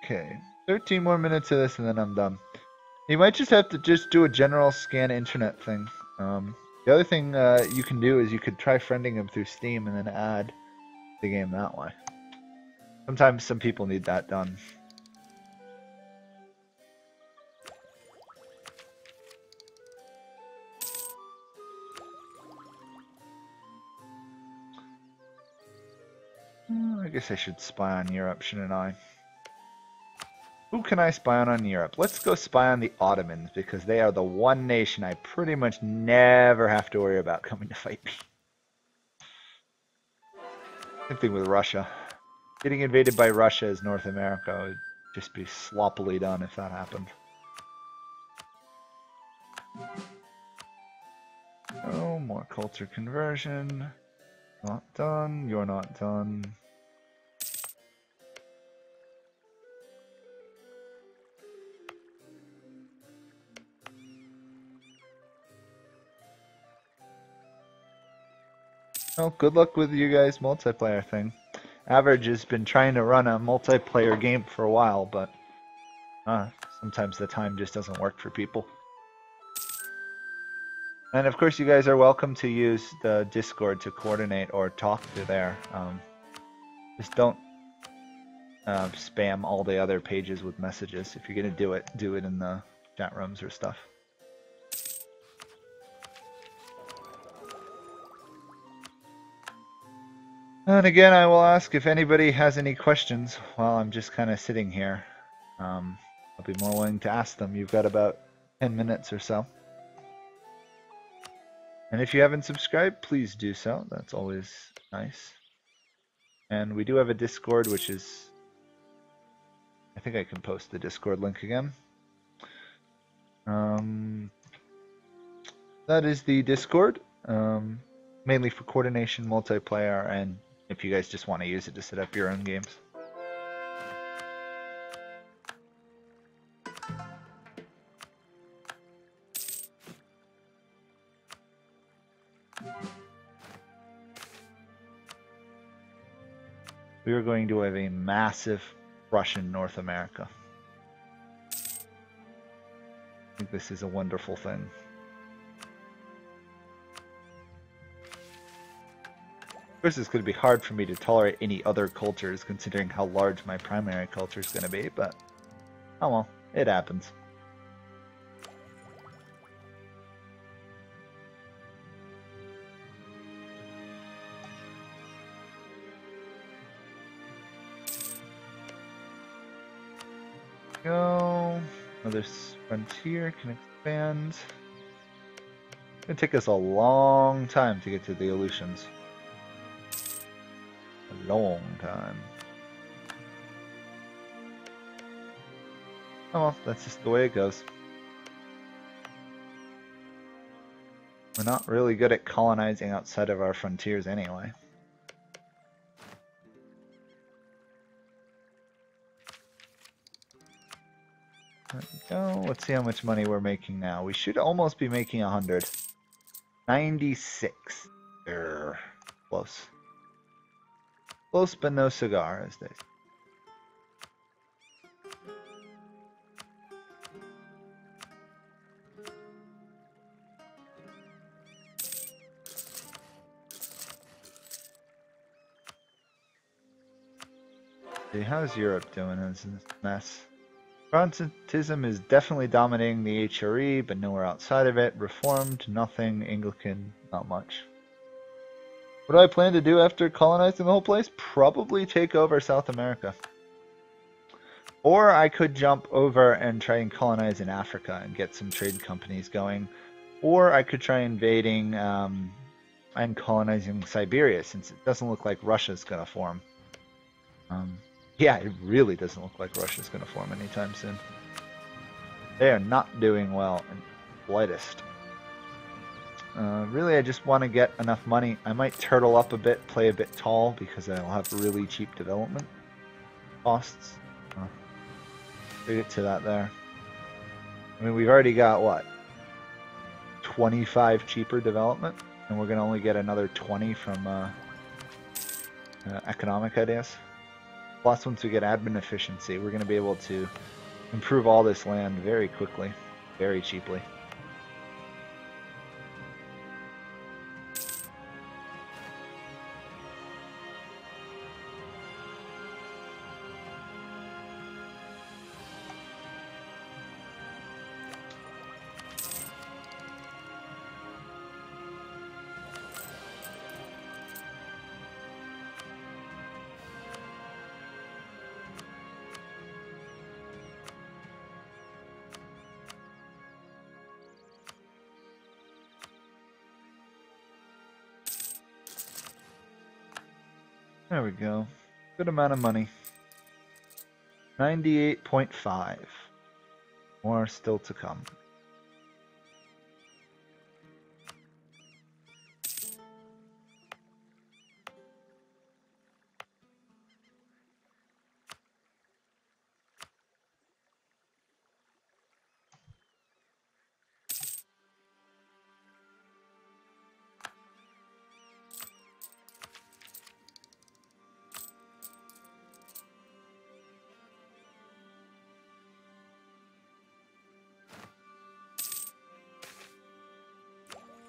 Okay, 13 more minutes of this and then I'm done. You might just have to just do a general scan internet thing. The other thing you can do is you could try friending him through Steam and then add the game that way. Sometimes some people need that done. I guess I should spy on Europe, shouldn't I? Who can I spy on Europe? Let's go spy on the Ottomans, because they are the one nation I pretty much never have to worry about coming to fight me. Same thing with Russia. Getting invaded by Russia as North America would just be sloppily done if that happened. Oh, more culture conversion. Not done. You're not done. Well, good luck with you guys' multiplayer thing. Average has been trying to run a multiplayer game for a while, but sometimes the time just doesn't work for people. And of course, you guys are welcome to use the Discord to coordinate or talk to there. Just don't spam all the other pages with messages. If you're gonna do it in the chat rooms or stuff. And again, I will ask if anybody has any questions while I'm just kind of sitting here. I'll be more willing to ask them. You've got about 10 minutes or so. And if you haven't subscribed, please do so. That's always nice. And we do have a Discord, which is... I think I can post the Discord link again. That is the Discord, mainly for coordination, multiplayer, and if you guys just want to use it to set up your own games. We are going to have a massive Russian North America. I think this is a wonderful thing. Of course, it's going to be hard for me to tolerate any other cultures, considering how large my primary culture is going to be, but oh well, it happens. Go. Another frontier can expand. It's going to take us a long time to get to the Aleutians. A long time. Oh well, that's just the way it goes. We're not really good at colonizing outside of our frontiers anyway. There we go. Let's see how much money we're making now. We should almost be making 100. 96. Close. Close but no cigar, as they say. See, how's Europe doing in this mess? Protestantism is definitely dominating the HRE, but nowhere outside of it. Reformed, nothing. Anglican, not much. What do I plan to do after colonizing the whole place? Probably take over South America. Or I could jump over and try and colonize in Africa and get some trade companies going. Or I could try invading and colonizing Siberia, since it doesn't look like Russia's going to form. Yeah, it really doesn't look like Russia's going to form anytime soon. They are not doing well in the slightest. Really, I just want to get enough money. I might turtle up a bit, play a bit tall, because I'll have really cheap development costs. We'll get to that there. I mean, we've already got, what, 25 cheaper development, and we're going to only get another 20 from economic ideas. Plus, once we get admin efficiency, we're going to be able to improve all this land very quickly, very cheaply. There we go. Good amount of money. 98.5. More still to come.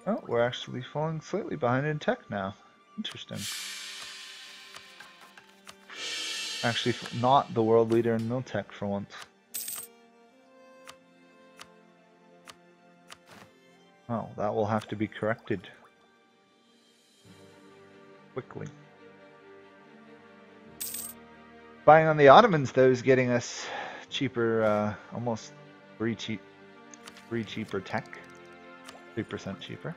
Oh, we're actually falling slightly behind in tech now. Interesting. Actually, not the world leader in mill tech for once. Oh, that will have to be corrected quickly. Buying on the Ottomans, though, is getting us cheaper, almost free cheaper tech. 3% cheaper.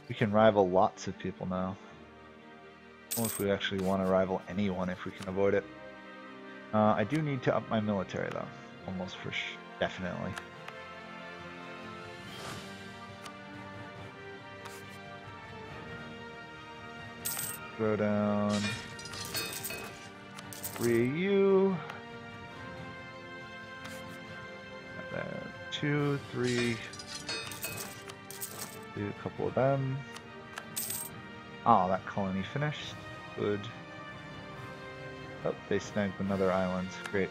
We can rival lots of people now. Well, if we actually want to rival anyone, if we can avoid it. I do need to up my military, though. Almost for definitely. Throw down 3 AU. 2, 3. Do a couple of them. Oh, that colony finished. Good. Oh, they snagged another island. Great.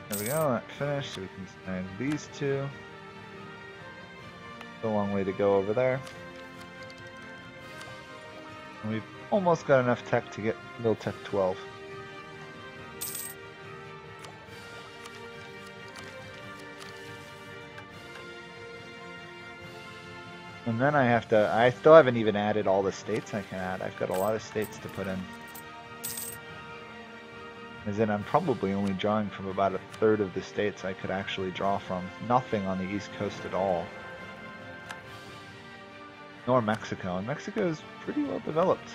There we go, that finished, so we can snag these two. Still a long way to go over there. And we've almost got enough tech to get Mill Tech 12. And then I still haven't even added all the states I can add. I've got a lot of states to put in. As in, I'm probably only drawing from about a third of the states I could actually draw from. Nothing on the East Coast at all. Nor Mexico. And Mexico is pretty well developed.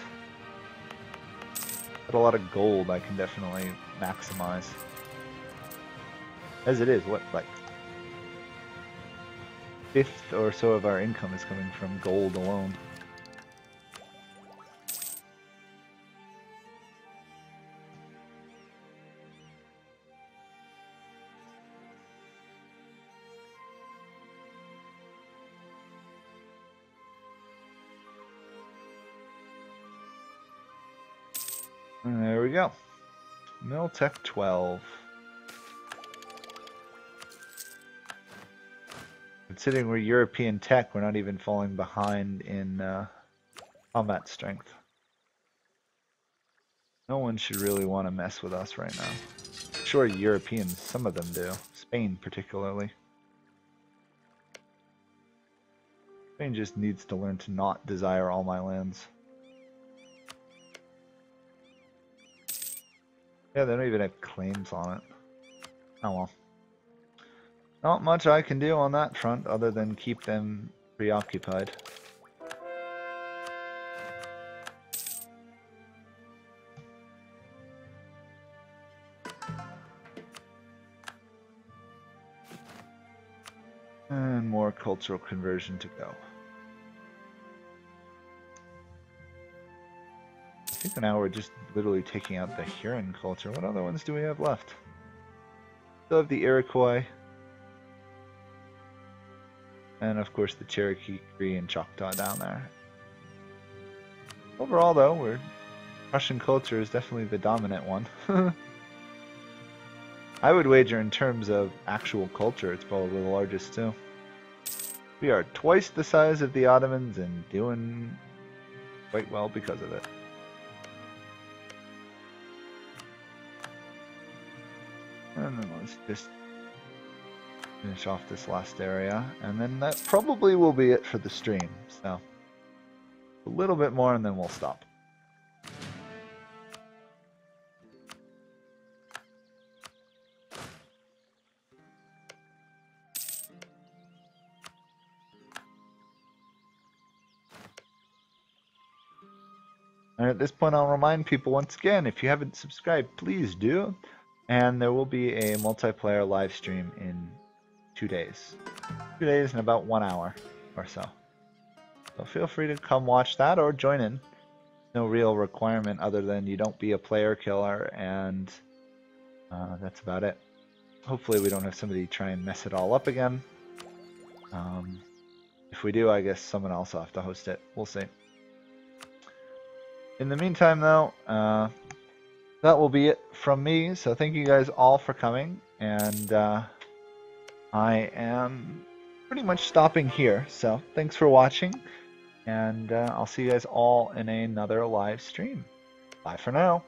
Got a lot of gold I can definitely maximize. As it is, what, like, fifth or so of our income is coming from gold alone. And there we go. Mill Tech 12. Considering we're European tech, we're not even falling behind in combat strength. No one should really want to mess with us right now. Sure, Europeans, some of them do. Spain particularly. Spain just needs to learn to not desire all my lands. Yeah, they don't even have claims on it. Oh well. Not much I can do on that front other than keep them preoccupied. And more cultural conversion to go. I think now we're just literally taking out the Huron culture. What other ones do we have left? Still have the Iroquois. And of course the Cherokee, Cree, and Choctaw down there. Overall though, Russian culture is definitely the dominant one. I would wager in terms of actual culture, it's probably the largest too. We are twice the size of the Ottomans and doing quite well because of it. And then let's just finish off this last area, and then that probably will be it for the stream. So a little bit more and then we'll stop. And at this point I'll remind people once again, if you haven't subscribed, please do. And there will be a multiplayer live stream in 2 days. 2 days and about 1 hour or so. So feel free to come watch that or join in. No real requirement other than you don't be a player killer, and that's about it. Hopefully we don't have somebody try and mess it all up again. If we do, I guess someone else will have to host it. We'll see. In the meantime though, that will be it from me. So thank you guys all for coming, and I am pretty much stopping here. So thanks for watching, and I'll see you guys all in another live stream. Bye for now.